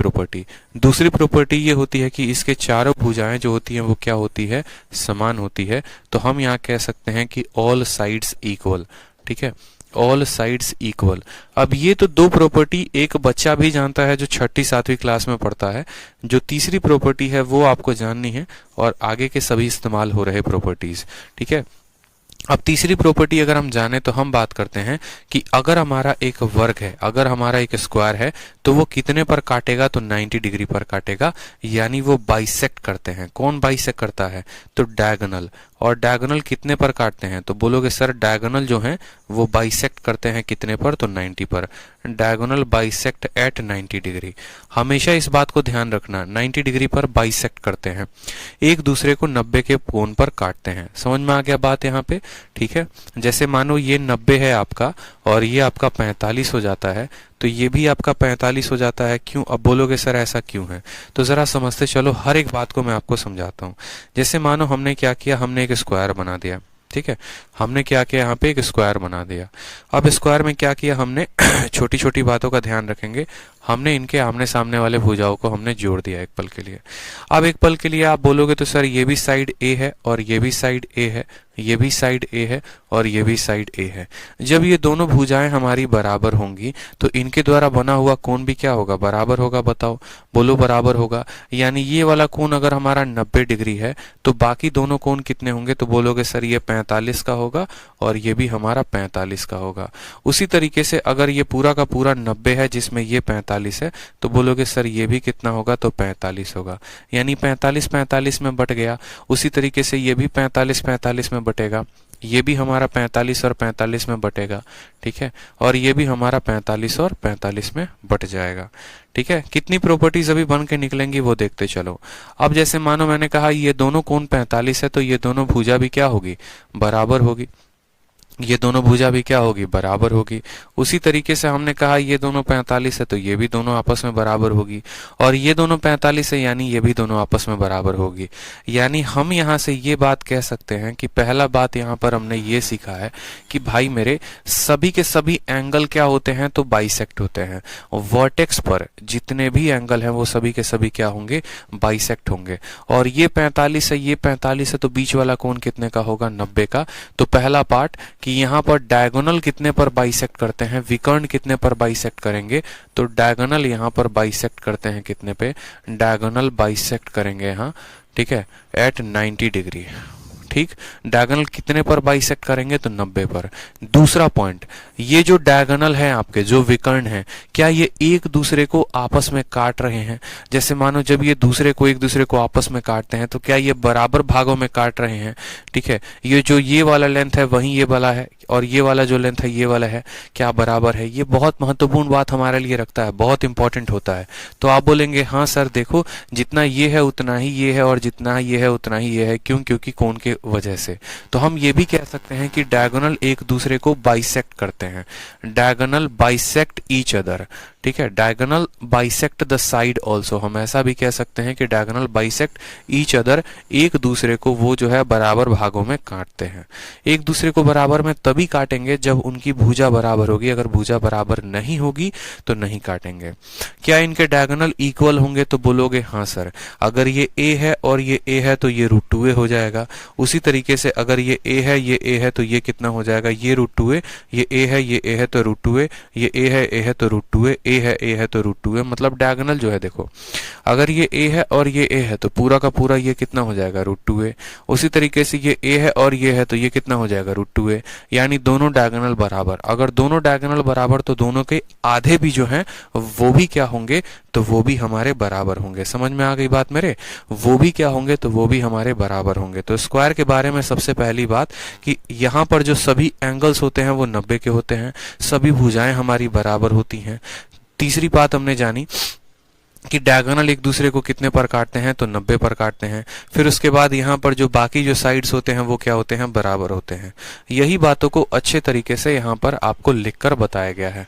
Speaker 1: प्रॉपर्टी ये होती है कि इसके चारों भुजाएं जो होती हैं वो क्या होती है, समान होती है। तो हम यहाँ कह सकते हैं कि ऑल साइड्स इक्वल, ठीक है, ऑल साइड्स इक्वल। अब ये तो दो प्रॉपर्टी एक बच्चा भी जानता है जो छठी सातवीं क्लास में पढ़ता है, जो तीसरी प्रॉपर्टी है वो आपको जाननी है और आगे के सभी इस्तेमाल हो रहे प्रॉपर्टीज, ठीक है। अब तीसरी प्रॉपर्टी अगर हम जाने तो हम बात करते हैं कि अगर हमारा एक वर्ग है, अगर हमारा एक स्क्वायर है, तो वो कितने पर काटेगा, तो 90 डिग्री पर काटेगा, यानी वो बाइसेक्ट करते हैं। कौन बाइसेक्ट करता है, तो डायगोनल। और डायगोनल कितने पर काटते हैं, तो बोलोगे सर डायगोनल जो है वो बाइसेक्ट करते हैं कितने पर, तो 90 पर। Diagonal bisect at 90 degree. हमेशा इस बात को ध्यान रखना, 90 डिग्री पर बाइसेक्ट करते हैं, एक दूसरे को 90 के कोण पर काटते हैं। समझ में आ गया बात यहाँ पे, ठीक है। जैसे मानो ये 90 है आपका और ये आपका 45 हो जाता है, तो ये भी आपका 45 हो जाता है। क्यों, अब बोलोगे सर ऐसा क्यों है, तो जरा समझते चलो, हर एक बात को मैं आपको समझाता हूँ। जैसे मानो हमने क्या किया, हमने एक स्क्वायर बना दिया, ठीक है, हमने क्या किया, यहाँ पे एक स्क्वायर बना दिया। अब स्क्वायर में क्या किया हमने छोटी छोटी बातों का ध्यान रखेंगे, हमने इनके आमने सामने वाले भुजाओं को हमने जोड़ दिया एक पल के लिए। अब एक पल के लिए आप बोलोगे तो सर ये भी साइड ए है और ये भी साइड ए है, ये भी साइड ए है और ये भी साइड ए है। जब ये दोनों भुजाएं हमारी बराबर होंगी तो इनके द्वारा बना हुआ कोण भी क्या होगा, बराबर होगा। बताओ, बोलो बराबर होगा। यानी ये वाला कोण अगर हमारा 90 डिग्री है तो बाकी दोनों कोण कितने होंगे, तो बोलोगे सर ये 45 का होगा और ये भी हमारा 45 का होगा। उसी तरीके से अगर ये पूरा का पूरा 90 है जिसमें ये 45 है, तो बोलोगे सर ये भी कितना होगा, तो 45 होगा। यानी 45 45 में बट गया। उसी तरीके से ये भी 45 45 में बटेगा, ये भी हमारा 45 और 45 में बटेगा, ठीक है, और ये भी हमारा 45 और 45 में बट जाएगा, ठीक है। कितनी प्रॉपर्टीज अभी बन के निकलेंगी वो देखते चलो। अब जैसे मानो मैंने कहा ये दोनों कोण 45 है, तो ये दोनों भुजा भी क्या होगी, बराबर होगी। ये दोनों भुजा भी क्या होगी, बराबर होगी। उसी तरीके से हमने कहा ये दोनों 45 है, तो ये भी दोनों आपस में बराबर होगी, और ये दोनों 45 है यानी ये भी दोनों आपस में बराबर होगी। यानी हम यहाँ से ये बात कह सकते हैं कि पहला बात यहाँ पर हमने ये सीखा है कि भाई मेरे सभी के सभी एंगल क्या होते हैं, तो बाइसेक्ट होते हैं। वर्टेक्स पर जितने भी एंगल हैं वो सभी के सभी क्या होंगे, बाइसेक्ट होंगे। और ये 45 है, ये 45 है, तो बीच वाला कोण कितने का होगा, 90 का। तो पहला पार्ट कि यहाँ पर डायगोनल कितने पर बाइसेक्ट करते हैं, विकर्ण कितने पर बाइसेक्ट करेंगे, तो डायगोनल यहाँ पर बाइसेक्ट करते हैं कितने पे, डायगोनल बाइसेक्ट करेंगे यहाँ, ठीक है, एट 90 डिग्री, ठीक। डायगोनल कितने पर बाइसेक्ट करेंगे, तो 90 पर। दूसरा पॉइंट, ये जो डायगोनल है आपके, जो विकर्ण है, क्या ये एक दूसरे को आपस में काट रहे हैं। जैसे मानो जब ये दूसरे को एक दूसरे को आपस में काटते हैं तो क्या ये बराबर भागों में काट रहे हैं, ठीक है। ये जो ये वाला लेंथ है वही ये वाला है, और ये वाला जो लेंथ है ये वाला है, क्या बराबर है। ये बहुत महत्वपूर्ण बात हमारे लिए रखता है, बहुत इंपॉर्टेंट होता है। तो आप बोलेंगे हाँ सर देखो जितना ये है उतना ही ये है और जितना ये है उतना ही ये है, क्यों, क्योंकि कोण के वजह से। तो हम ये भी कह सकते हैं कि डायगोनल एक दूसरे को बाइसेक्ट करते हैं, डायगोनल बाइसेक्ट ईच अदर, ठीक है। Diagonal bisect the side also, हम ऐसा भी कह सकते हैं कि डायगोनल बाइसेक्ट ईच अदर, एक दूसरे को वो जो है बराबर भागों में काटते हैं। एक दूसरे को बराबर में तभी काटेंगे जब उनकी भुजा बराबर होगी, अगर भुजा बराबर नहीं होगी तो नहीं काटेंगे। क्या इनके डायगोनल इक्वल होंगे, तो बोलोगे हाँ सर। अगर ये a है और ये a है तो ये √2a हो जाएगा। उसी तरीके से अगर ये a है ये a है तो ये कितना हो जाएगा, ये √2a, ये a है ये a है तो √2a, ये a है a है तो √2a, a है a है तो √2a। मतलब डायगोनल जो है देखो, अगर ये a है और ये a है तो पूरा का पूरा ये कितना हो जाएगा, √2a। उसी तरीके से ये a है और ये है तो ये कितना हो जाएगा, √2a। यानी दोनों डायगोनल बराबर। अगर दोनों डायगोनल बराबर तो दोनों के आधे भी जो हैं वो भी क्या होंगे, तो वो भी हमारे बराबर होंगे। समझ में आ गई बात मेरे, वो भी क्या होंगे, तो वो भी हमारे बराबर होंगे। तो स्क्वायर के बारे में सबसे पहली बात कि यहाँ पर जो सभी एंगल्स होते हैं वो 90 के होते हैं, सभी भुजाएं हमारी बराबर होती हैं। तीसरी बात हमने जानी कि डायगोनल एक दूसरे को कितने पर काटते हैं, तो 90 पर काटते हैं। फिर उसके बाद यहाँ पर जो बाकी जो साइड्स होते हैं वो क्या होते हैं, बराबर होते हैं। यही बातों को अच्छे तरीके से यहाँ पर आपको लिखकर बताया गया है।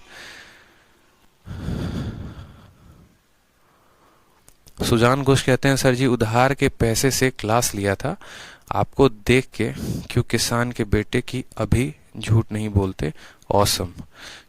Speaker 1: सुजान घोष कहते हैं सर जी उधार के पैसे से क्लास लिया था, आपको देख के क्यों किसान के बेटे की अभी झूठ नहीं बोलते ऑसम,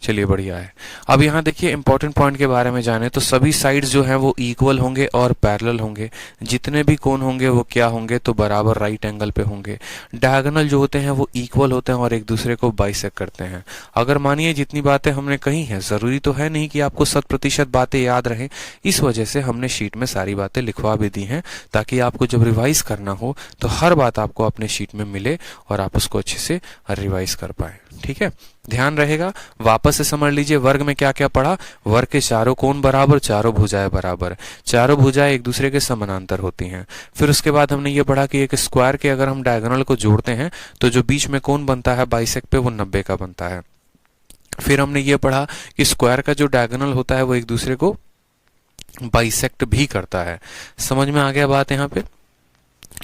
Speaker 1: चलिए बढ़िया है। अब यहाँ देखिए इंपॉर्टेंट पॉइंट के बारे में जाने तो सभी साइड्स जो हैं वो इक्वल होंगे और पैरेलल होंगे। जितने भी कोण होंगे वो क्या होंगे, तो बराबर राइट एंगल पे होंगे। डायगोनल जो होते हैं वो इक्वल होते हैं और एक दूसरे को बाइसेक्ट करते हैं। अगर मानिए जितनी बातें हमने कही हैं, जरूरी तो है नहीं कि आपको 100% बातें याद रहें, इस वजह से हमने शीट में सारी बातें लिखवा भी दी हैं ताकि आपको जब रिवाइज करना हो तो हर बात आपको अपने शीट में मिले और आप उसको अच्छे से रिवाइज कर पाए। ठीक है, ध्यान रहेगा। वापस से समझ लीजिए वर्ग में क्या क्या पढ़ा। वर्ग के चारों कोण बराबर, चारों भुजाएं बराबर, चारों भुजाएं एक दूसरे के समानांतर होती हैं। फिर उसके बाद हमने ये पढ़ा कि एक स्क्वायर के अगर हम डायगोनल को जोड़ते हैं तो जो बीच में कोण बनता है बाइसेक्ट पे वो 90 का बनता है। फिर हमने ये पढ़ा कि स्क्वायर का जो डायगोनल होता है वो एक दूसरे को बाइसेक्ट भी करता है। समझ में आ गया बात यहाँ पे।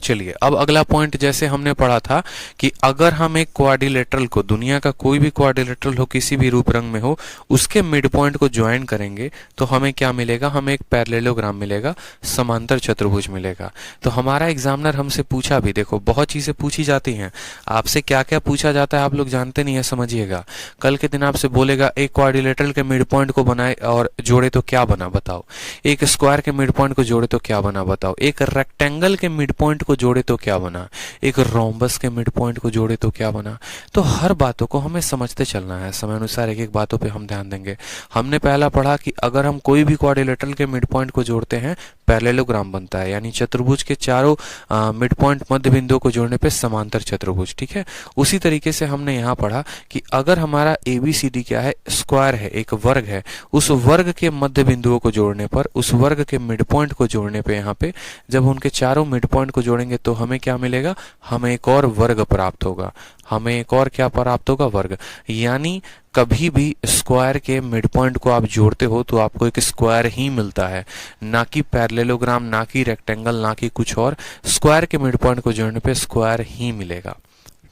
Speaker 1: चलिए अब अगला पॉइंट, जैसे हमने पढ़ा था कि अगर हम एक क्वाड्रिलेटरल को, दुनिया का कोई भी क्वाड्रिलेटरल हो, किसी भी रूप रंग में हो, उसके मिड पॉइंट को ज्वाइन करेंगे तो हमें क्या मिलेगा, हमें एक पैरेललोग्राम मिलेगा, समांतर चतुर्भुज मिलेगा। तो हमारा एग्जामिनर हमसे पूछा भी, देखो बहुत चीजें पूछी जाती हैं आपसे, क्या क्या पूछा जाता है आप लोग जानते नहीं है, समझिएगा। कल के दिन आपसे बोलेगा एक क्वाड्रिलेटरल के मिड पॉइंट को बनाए और जोड़े तो क्या बना बताओ, एक स्क्वायर के मिड पॉइंट को जोड़े तो क्या बना बताओ, एक रेक्टेंगल के मिड पॉइंट को जोड़े तो क्या बना, एक रोम्बस के मिड पॉइंट को जोड़े तो क्या बना। तो हर बातों को हमें समझते चलना है, समय अनुसार एक एक बातों पे हम ध्यान देंगे। हमने पहला पढ़ा कि अगर हम कोई भी क्वाड्रिलेटरल के मिड पॉइंट को जोड़ते हैं पैरेललोग्राम बनता है, यानी चतुर्भुज के चारों मिड पॉइंट मध्य बिंदुओं को जोड़ने पे समांतर चतुर्भुज। ठीक है, उसी तरीके से हमने यहाँ पढ़ा कि अगर हमारा ABCD क्या है, स्क्वायर है, एक वर्ग है, उस वर्ग के मध्य बिंदुओं को जोड़ने पर, उस वर्ग के मिड पॉइंट को जोड़ने पे, यहाँ पे जब उनके चारों मिड पॉइंट को जोड़ेंगे तो हमें क्या मिलेगा, हमें एक और वर्ग प्राप्त होगा। हमें एक और क्या प्राप्त होगा, वर्ग। यानी कभी भी स्क्वायर के मिड पॉइंट को आप जोड़ते हो तो आपको एक स्क्वायर ही मिलता है, ना कि पैरेललोग्राम, ना कि रेक्टेंगल, ना कि कुछ और। स्क्वायर के मिड पॉइंट को जोड़ने पे स्क्वायर ही मिलेगा।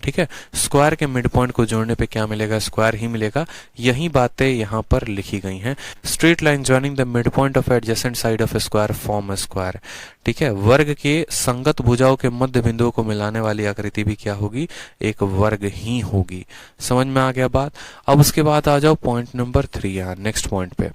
Speaker 1: ठीक है, स्क्वायर के मिड पॉइंट को जोड़ने पे क्या मिलेगा, स्क्वायर ही मिलेगा। यही बातें यहाँ पर लिखी गई हैं। Straight line joining the mid point of adjacent side of A square form A square. ठीक है, वर्ग के संगत भुजाओं के मध्य बिंदुओं को मिलाने वाली आकृति भी क्या होगी, एक वर्ग ही होगी। समझ में आ गया बात। अब उसके बाद आ जाओ पॉइंट नंबर 3, यहाँ नेक्स्ट पॉइंट पे।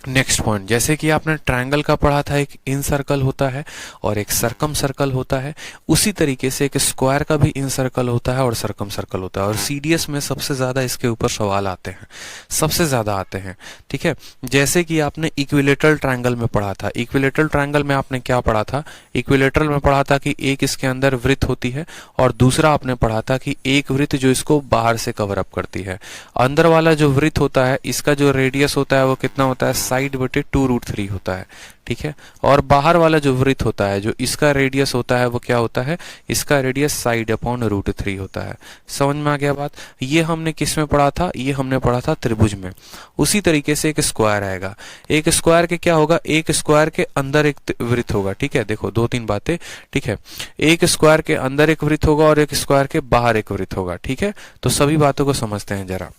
Speaker 1: नेक्स्ट पॉइंट, जैसे कि आपने ट्रायंगल का पढ़ा था, एक इन सर्कल होता है और एक सरकम सर्कल होता है, उसी तरीके से एक स्क्वायर का भी इन सर्कल होता है और सरकम सर्कल होता है। और CDS में सबसे ज्यादा इसके ऊपर सवाल आते हैं, सबसे ज्यादा आते हैं। ठीक है, जैसे कि आपने इक्विलेटरल ट्रायंगल में पढ़ा था। इक्विलेटरल ट्रायंगल में आपने क्या पढ़ा था, इक्विलेटरल में पढ़ा था कि एक इसके अंदर वृत्त होती है और दूसरा आपने पढ़ा था कि एक वृत्त जो इसको बाहर से कवर अप करती है। अंदर वाला जो वृत्त होता है, इसका जो रेडियस होता है वो कितना होता है, साइड बटे 2√3 होता है। ठीक है, और बाहर वाला जो वृत्त होता है, जो इसका रेडियस होता है वो क्या होता है, इसका रेडियस साइड अपॉन √3 होता है। समझ में आ गया बात। ये हमने किस में पढ़ा था, ये हमने पढ़ा था त्रिभुज में। उसी तरीके से एक स्क्वायर आएगा, एक स्क्वायर के क्या होगा, एक स्क्वायर के अंदर एक वृत्त होगा। ठीक है, देखो 2-3 बातें। ठीक है, एक स्क्वायर के अंदर एक वृत्त होगा और एक स्क्वायर के बाहर एक वृत्त होगा। ठीक है, तो सभी बातों को समझते हैं जरा।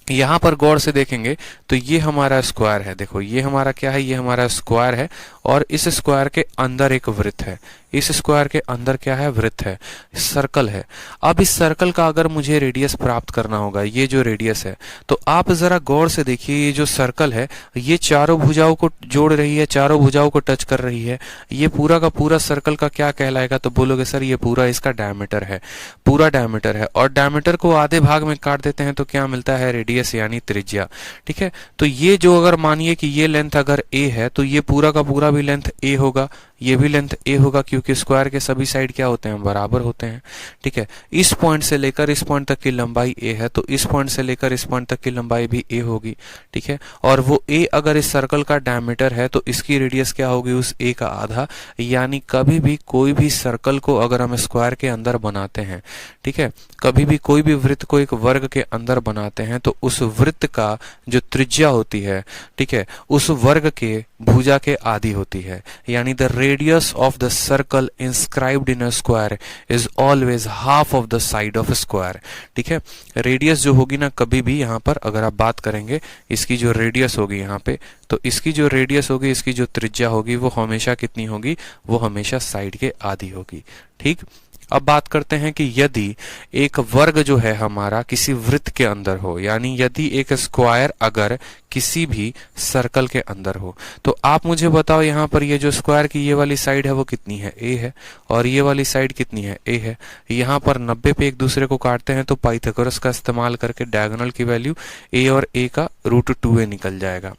Speaker 1: यहां पर गौर से देखेंगे तो ये हमारा स्क्वायर है। देखो ये हमारा क्या है, ये हमारा स्क्वायर है और इस स्क्वायर के अंदर एक वृत्त है। इस स्क्वायर के अंदर क्या है, वृत्त है, सर्कल है। अब इस सर्कल का अगर मुझे रेडियस प्राप्त करना होगा, ये जो रेडियस है, तो आप जरा गौर से देखिए, ये जो सर्कल है ये चारों भुजाओं को जोड़ रही है, चारों भुजाओं को टच कर रही है। ये पूरा का पूरा सर्कल का क्या कहलाएगा, तो बोलोगे सर ये पूरा इसका डायमीटर है, पूरा डायमीटर है। और डायमीटर को आधे भाग में काट देते हैं तो क्या मिलता है, रेडियस यानी त्रिज्या। ठीक है, तो ये जो अगर मानिए कि ये लेंथ अगर a है तो ये पूरा का पूरा भी लेंथ a होगा, ये भी लेंथ a होगा, क्योंकि स्क्वायर के सभी साइड क्या होते हैं, बराबर होते हैं। ठीक है, इस पॉइंट से लेकर इस पॉइंट तक की लंबाई a है तो इस पॉइंट से लेकर इस पॉइंट तक की लंबाई भी a होगी। ठीक है, और वो a अगर इस सर्कल का डायमीटर है तो इसकी रेडियस क्या होगी, उस a का आधा। यानी कभी भी कोई भी सर्कल को अगर हम स्क्वायर के अंदर बनाते हैं, ठीक है, कभी भी कोई भी वृत्त को एक वर्ग के अंदर बनाते हैं तो उस वृत्त का जो त्रिज्या होती है, ठीक है, उस वर्ग के भुजा के आधी होती है। यानी the radius of the circle inscribed in a square is always half of the side of square. ठीक है, रेडियस जो होगी ना, कभी भी यहाँ पर अगर आप बात करेंगे इसकी जो रेडियस होगी यहाँ पे, तो इसकी जो रेडियस होगी, इसकी जो त्रिज्या होगी वो हमेशा कितनी होगी, वो हमेशा साइड के आधी होगी। ठीक, अब बात करते हैं कि यदि एक वर्ग जो है हमारा किसी वृत्त के अंदर हो, यानी यदि एक स्क्वायर अगर किसी भी सर्कल के अंदर हो, तो आप मुझे बताओ यहाँ पर ये जो स्क्वायर की ये वाली साइड है वो कितनी है, a है, और ये वाली साइड कितनी है, a है। यहाँ पर 90 पे एक दूसरे को काटते हैं तो पाइथागोरस का इस्तेमाल करके डायगोनल की वैल्यू a और a का √2a निकल जाएगा।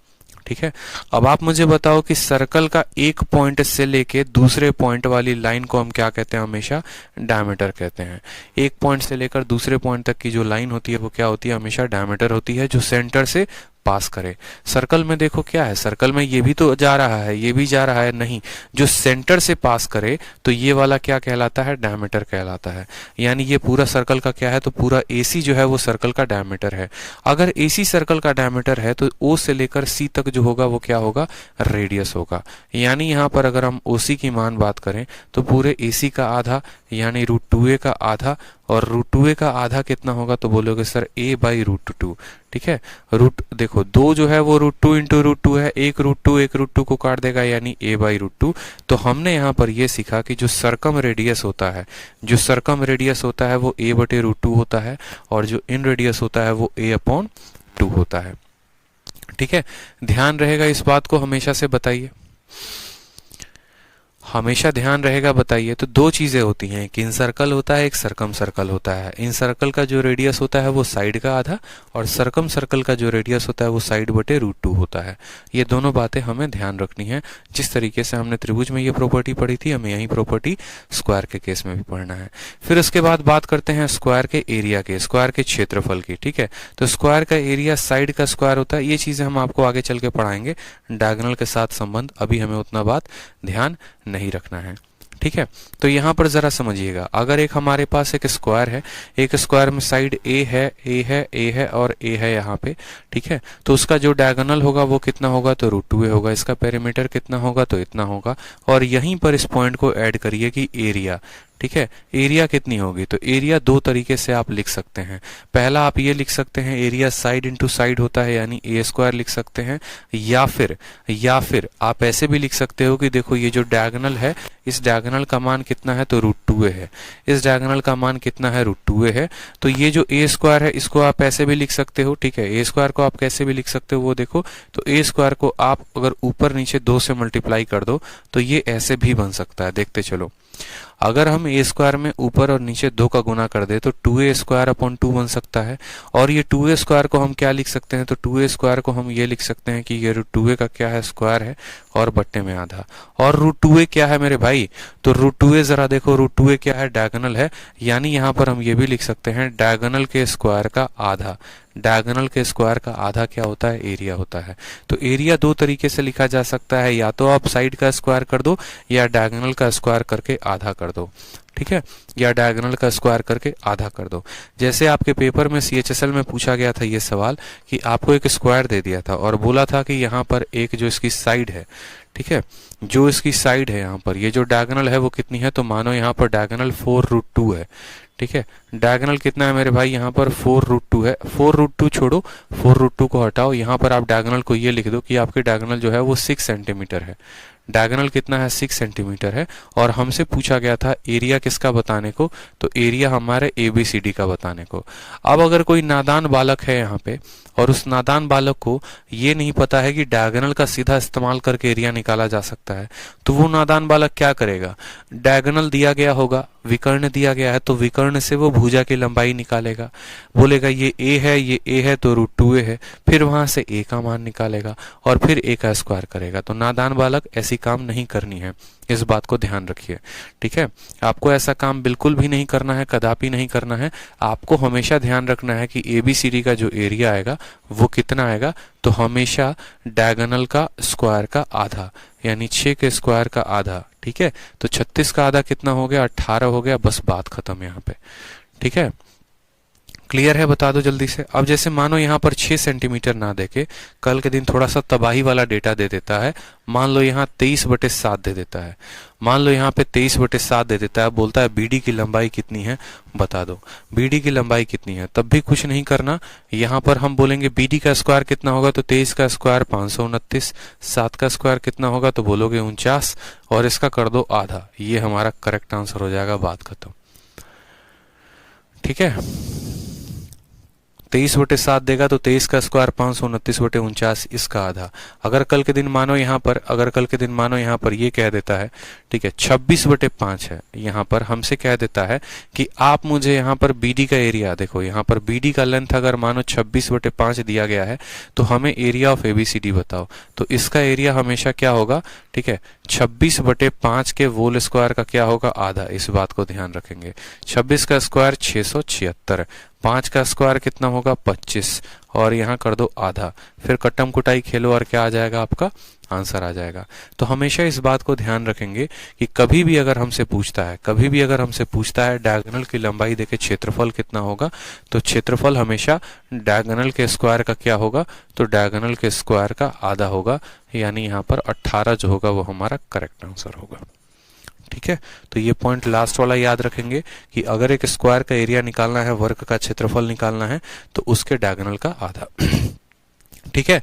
Speaker 1: ठीक है। अब आप मुझे बताओ कि सर्कल का एक पॉइंट से लेके दूसरे पॉइंट वाली लाइन को हम क्या कहते हैं, हमेशा डायमीटर कहते हैं। एक पॉइंट से लेकर दूसरे पॉइंट तक की जो लाइन होती है वो क्या होती है, हमेशा डायमीटर होती है, जो सेंटर से पास करे। सर्कल में देखो क्या है, सर्कल में ये भी तो जा रहा है, ये भी जा रहा है, नहीं, जो सेंटर से पास करे तो ये वाला क्या कहलाता है, डायमीटर कहलाता है। यानी ये पूरा सर्कल का क्या है, तो पूरा AC जो है वो सर्कल का डायमीटर है। अगर AC सर्कल का डायमीटर है तो O से लेकर C तक जो होगा वो क्या होगा, रेडियस होगा। यानी यहाँ पर अगर हम OC की मान बात करें तो पूरे AC का आधा यानी √2a का आधा, और √2a का आधा कितना होगा, तो बोलोगे सर a/√2। ठीक है, देखो 2 जो है वो √2 इंटू √2 है, एक √2 को काट देगा यानी a/√2। तो हमने यहाँ पर ये सीखा कि जो सरकम रेडियस होता है, वो a/√2 होता है, और जो इन रेडियस होता है वो a/2 होता है। ठीक है, ध्यान रहेगा इस बात को, हमेशा से बताइए, हमेशा ध्यान रहेगा, बताइए। तो दो चीजें होती हैं, एक इन सर्कल होता है, एक सरकम सर्कल होता है। इन सर्कल का जो रेडियस होता है वो साइड का आधा, और सरकम सर्कल का जो रेडियस होता है वो साइड बटे √2 होता है। ये दोनों बातें हमें ध्यान रखनी है। जिस तरीके से हमने त्रिभुज में ये प्रॉपर्टी पढ़ी थी, हमें यही प्रॉपर्टी स्क्वायर के केस में भी पढ़ना है। फिर उसके बाद बात करते हैं स्क्वायर के एरिया के, स्क्वायर के क्षेत्रफल की। ठीक है, तो स्क्वायर का एरिया साइड का स्क्वायर होता है। ये चीजें हम आपको आगे चल के पढ़ाएंगे, डायगोनल के साथ संबंध, अभी हमें उतना बात ध्यान नहीं रखना है। ठीक है, तो यहां पर जरा समझिएगा, अगर एक हमारे पास एक स्क्वायर है, एक स्क्वायर में साइड a है और a है यहाँ पे। ठीक है, तो उसका जो डायगोनल होगा वो कितना होगा, तो √2a होगा। इसका पेरीमीटर कितना होगा, तो इतना होगा। और यहीं पर इस पॉइंट को ऐड करिए कि एरिया। ठीक है, एरिया कितनी होगी, तो एरिया दो तरीके से आप लिख सकते हैं। पहला आप ये लिख सकते हैं, एरिया साइड इंटू साइड होता है, यानी a² लिख सकते हैं, या फिर आप ऐसे भी लिख सकते हो कि देखो ये जो डायगोनल है, इस डायगोनल का मान कितना है, तो √2a है। इस डायगोनल का मान कितना है, √2a है। तो ये जो a² है इसको आप ऐसे भी लिख सकते हो। ठीक है, a² को आप कैसे भी लिख सकते हो वो देखो, तो a² को आप अगर ऊपर नीचे 2 से मल्टीप्लाई कर दो तो ये ऐसे भी बन सकता है। देखते चलो, अगर हम a² में ऊपर और नीचे 2 का गुना कर दे तो 2a²/2 बन सकता है। और ये 2a² को हम क्या लिख सकते हैं, तो 2a² को हम ये लिख सकते हैं कि ये √2a का क्या है, स्क्वायर है, और बट्टे में आधा। और √2a क्या है मेरे भाई, तो √2a जरा देखो, √2a क्या है, डायगोनल है। यानी यहाँ पर हम ये भी लिख सकते हैं, डायगोनल के स्क्वायर का आधा। डायगोनल के स्क्वायर का आधा क्या होता है, एरिया होता है। तो एरिया दो तरीके से लिखा जा सकता है, या तो आप साइड का स्क्वायर कर दो, या डायगोनल का स्क्वायर करके आधा कर दो। ठीक है, या डायगोनल का स्क्वायर करके आधा कर दो। जैसे आपके पेपर में CHSL में पूछा गया था ये सवाल कि आपको एक स्क्वायर दे दिया था और बोला था कि यहाँ पर एक जो इसकी साइड है, ठीक है, जो इसकी साइड है यहाँ पर, ये जो डायगोनल है वो कितनी है, तो मानो यहाँ पर डायगोनल 4√2 है। ठीक है, डायगोनल कितना है मेरे भाई, यहाँ पर 4√2 है। 4√2 छोड़ो, 4√2 को हटाओ, यहाँ पर आप डायगोनल को ये लिख दो कि आपके डायगोनल जो है वो 6 सेंटीमीटर है। डायगोनल कितना है, 6 सेंटीमीटर है। और हमसे पूछा गया था एरिया किसका बताने को, तो एरिया हमारे ABCD का बताने को। अब अगर कोई नादान बालक है यहाँ पे, और उस नादान बालक को ये नहीं पता है कि डायगोनल का सीधा इस्तेमाल करके एरिया निकाला जा सकता है, तो वो नादान बालक क्या करेगा, डायगोनल दिया गया होगा, विकर्ण दिया गया है, तो विकर्ण से वो भुजा की लंबाई निकालेगा। बोलेगा ये a है, ये a है, तो √2a है। फिर वहां से a का मान निकालेगा और फिर a का स्क्वायर करेगा। तो नादान बालक ऐसी काम नहीं करनी है, इस बात को ध्यान रखिए। ठीक है, आपको ऐसा काम बिल्कुल भी नहीं करना है, कदापि नहीं करना है। आपको हमेशा ध्यान रखना है कि ABCD का जो एरिया आएगा वो कितना आएगा, तो हमेशा डायगोनल का स्क्वायर का आधा, यानी 6 के स्क्वायर का आधा। ठीक है, तो 36 का आधा कितना हो गया, 18 हो गया। बस बात खत्म यहाँ पे। ठीक है, क्लियर है, बता दो जल्दी से। अब जैसे मानो यहाँ पर 6 सेंटीमीटर ना देके कल के दिन थोड़ा सा तबाही वाला डेटा दे देता है, मान लो यहाँ 23/7 दे देता है, मान लो यहाँ पे 23/7 दे देता है, बोलता है BD की लंबाई कितनी है, बता दो BD की लंबाई कितनी है। तब भी कुछ नहीं करना, यहाँ पर हम बोलेंगे BD का स्क्वायर कितना होगा, तो 23 का स्क्वायर 529, 7 का स्क्वायर कितना होगा, तो बोलोगे 49, और इसका कर दो आधा। ये हमारा करेक्ट आंसर हो जाएगा, बात खत्म। ठीक है। 23/7 देगा तो 23 का स्क्वायर 529/49, इसका आधा। अगर कल के दिन मानो यहाँ पर ये कह देता है, ठीक है, 26/5 है, यहाँ पर हमसे कह देता है कि आप मुझे यहाँ पर बीडी का एरिया, देखो यहाँ पर बीडी का लेंथ अगर मानो 26/5 दिया गया है तो हमें एरिया ऑफ एबीसीडी बताओ। तो इसका एरिया हमेशा क्या होगा, ठीक है, 26/5 के होल स्क्वायर का क्या होगा, आधा। इस बात को ध्यान रखेंगे। 26 का स्क्वायर 676, 5 का स्क्वायर कितना होगा 25, और यहाँ कर दो आधा। फिर कट्टम कुटाई खेलो और क्या आ जाएगा, आपका आंसर आ जाएगा। तो हमेशा इस बात को ध्यान रखेंगे कि कभी भी अगर हमसे पूछता है डायगोनल की लंबाई देके क्षेत्रफल कितना होगा, तो क्षेत्रफल हमेशा डायगोनल के स्क्वायर का क्या होगा, तो डायगोनल के स्क्वायर का आधा होगा। यानी यहाँ पर 18 जो होगा वो हमारा करेक्ट आंसर होगा। ठीक है, तो ये पॉइंट लास्ट वाला याद रखेंगे कि अगर एक स्क्वायर का एरिया निकालना है, वर्ग का क्षेत्रफल निकालना है, तो उसके डायगोनल का आधा। ठीक है,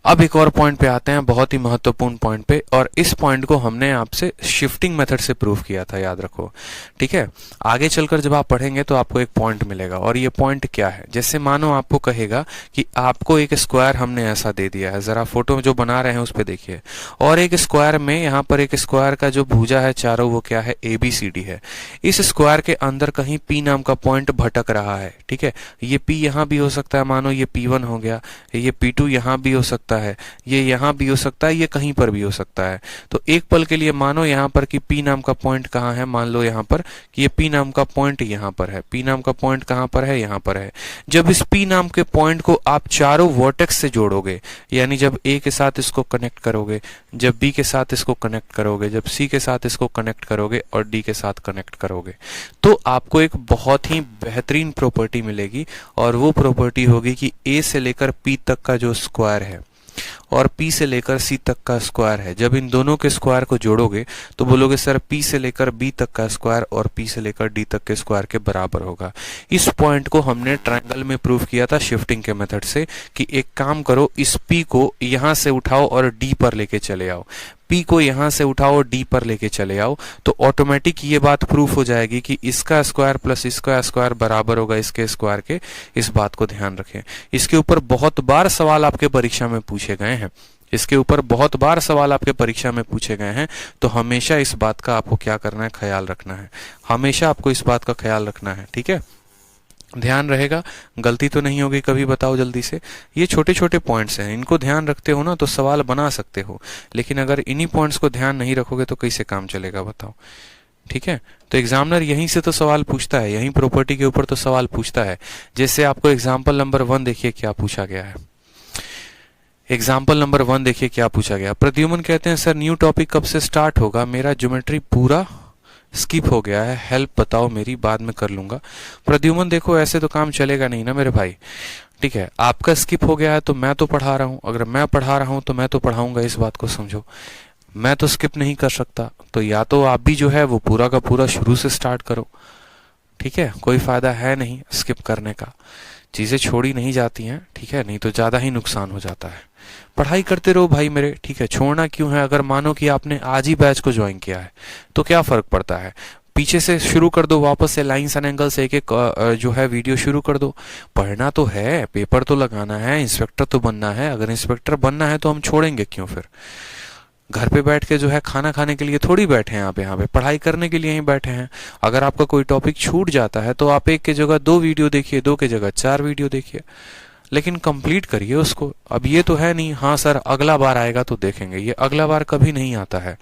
Speaker 1: अब एक और पॉइंट पे आते हैं, बहुत ही महत्वपूर्ण पॉइंट पे, और इस पॉइंट को हमने आपसे शिफ्टिंग मेथड से प्रूव किया था, याद रखो। ठीक है, आगे चलकर जब आप पढ़ेंगे तो आपको एक पॉइंट मिलेगा, और ये पॉइंट क्या है, जैसे मानो आपको कहेगा कि आपको एक स्क्वायर हमने ऐसा दे दिया है, जरा फोटो जो बना रहे हैं उस पर देखिए, और एक स्क्वायर में यहाँ पर एक स्क्वायर का जो भुजा है चारों वो क्या है, ABCD है। इस स्क्वायर के अंदर कहीं P नाम का पॉइंट भटक रहा है। ठीक है, ये P यहाँ भी हो सकता है, मानो ये P1 हो गया, ये P2 यहाँ भी हो सकता है, ये यहाँ भी हो सकता है, ये कहीं पर भी हो सकता है। तो एक पल के लिए मानो यहाँ पर कि P नाम का पॉइंट कहाँ है, मान लो यहाँ पर कि ये P नाम का पॉइंट यहाँ पर है। P नाम का पॉइंट कहाँ पर है, यहाँ पर है। जब इस P नाम के पॉइंट को आप चारों वर्टेक्स से जोड़ोगे, यानी जब A के साथ इसको कनेक्ट करोगे, जब B के साथ इसको कनेक्ट करोगे, जब C के साथ इसको कनेक्ट करोगे और D के साथ कनेक्ट करोगे, तो आपको एक बहुत ही बेहतरीन प्रॉपर्टी मिलेगी, और वो प्रॉपर्टी होगी कि A से लेकर P तक का जो स्क्वायर है और P से लेकर C तक का स्क्वायर है, जब इन दोनों के स्क्वायर को जोड़ोगे तो बोलोगे सर P से लेकर B तक का स्क्वायर और P से लेकर D तक के स्क्वायर के बराबर होगा। इस पॉइंट को हमने ट्रायंगल में प्रूव किया था शिफ्टिंग के मेथड से कि एक काम करो, इस P को यहां से उठाओ और D पर लेके चले आओ, P को यहां से उठाओ D पर लेके चले आओ, तो ऑटोमेटिक ये बात प्रूफ हो जाएगी कि इसका स्क्वायर प्लस इसका स्क्वायर बराबर होगा इसके स्क्वायर के। इस बात को ध्यान रखें। इसके ऊपर बहुत बार सवाल आपके परीक्षा में पूछे गए हैं, तो हमेशा इस बात का आपको क्या करना है, ख्याल रखना है। हमेशा आपको इस बात का ख्याल रखना है। ठीक है, ध्यान रहेगा, गलती तो नहीं होगी कभी, बताओ जल्दी से। ये छोटे छोटे पॉइंट्स हैं, इनको ध्यान रखते हो ना तो सवाल बना सकते हो, लेकिन अगर इन्हीं पॉइंट्स को ध्यान नहीं रखोगे तो कैसे काम चलेगा, बताओ। ठीक है, तो एग्जामिनर यहीं से तो सवाल पूछता है, यहीं प्रॉपर्टी के ऊपर तो सवाल पूछता है। जैसे आपको एग्जाम्पल नंबर 1 देखिए क्या पूछा गया है। एग्जाम्पल नंबर 1 देखिए क्या पूछा गया। प्रद्युमन कहते हैं सर न्यू टॉपिक कब से स्टार्ट होगा, मेरा ज्योमेट्री पूरा स्किप हो गया है, हेल्प बताओ मेरी, बाद में कर लूंगा। प्रद्युमन देखो ऐसे तो काम चलेगा नहीं ना मेरे भाई। ठीक है, आपका स्किप हो गया है तो मैं तो पढ़ा रहा हूं, अगर मैं पढ़ा रहा हूं तो मैं तो पढ़ाऊंगा, इस बात को समझो। मैं तो स्किप नहीं कर सकता, तो या तो आप भी जो है वो पूरा का पूरा शुरू से स्टार्ट करो। ठीक है, कोई फायदा है नहीं स्किप करने का, चीजें छोड़ी नहीं जाती हैं। ठीक है, नहीं तो ज्यादा ही नुकसान हो जाता है। पढ़ाई करते रहो भाई मेरे। ठीक है, छोड़ना क्यों है। अगर मानो कि आपने आज ही बैच को ज्वाइन किया है तो क्या फर्क पड़ता है, पीछे से शुरू कर दो, वापस से लाइंस एंड एंगल्स एक एक जो है वीडियो शुरू कर दो। पढ़ना तो है, पेपर तो लगाना है, इंस्पेक्टर तो बनना है। अगर इंस्पेक्टर बनना है तो हम छोड़ेंगे क्यों फिर। घर पे बैठ के जो है खाना खाने के लिए थोड़ी बैठे हैं आप, यहाँ पे पढ़ाई करने के लिए ही बैठे हैं। अगर आपका कोई टॉपिक छूट जाता है तो आप एक की जगह 2 वीडियो देखिए, 2 की जगह 4 वीडियो देखिए, लेकिन कंप्लीट करिए उसको। अब ये तो है नहीं हाँ सर अगला बार आएगा तो देखेंगे, ये अगला बार कभी नहीं आता है।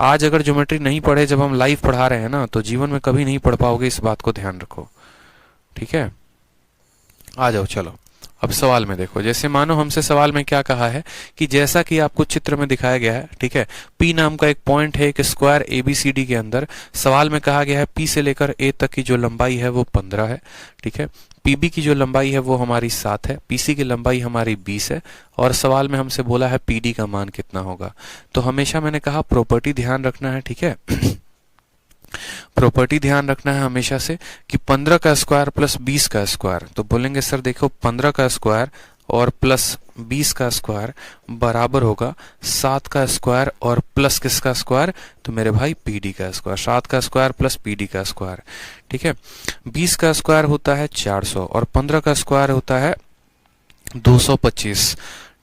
Speaker 1: आज अगर ज्योमेट्री नहीं पढ़े, जब हम लाइव पढ़ा रहे हैं ना, तो जीवन में कभी नहीं पढ़ पाओगे, इस बात को ध्यान रखो। ठीक है, आ जाओ चलो अब सवाल में देखो। जैसे मानो हमसे सवाल में क्या कहा है कि जैसा कि आपको चित्र में दिखाया गया है, ठीक है, P नाम का एक पॉइंट है एक स्क्वायर ABCD के अंदर। सवाल में कहा गया है P से लेकर A तक की जो लंबाई है वो 15 है। ठीक है, PB की जो लंबाई है वो हमारी 7 है, PC की लंबाई हमारी 20 है, और सवाल में हमसे बोला है PD का मान कितना होगा। तो हमेशा मैंने कहा प्रॉपर्टी ध्यान रखना है। ठीक है, प्रॉपर्टी ध्यान रखना है हमेशा से कि 15 का स्क्वायर प्लस 20 का स्क्वायर। तो बोलेंगे सर देखो 15 का स्क्वायर और प्लस 20 का स्क्वायर बराबर होगा 7 का स्क्वायर और प्लस किसका स्क्वायर, तो मेरे भाई पीडी का स्क्वायर, 7 का स्क्वायर प्लस पीडी का स्क्वायर। ठीक है, 20 का स्क्वायर होता है 400 और 15 का स्क्वायर होता है 225।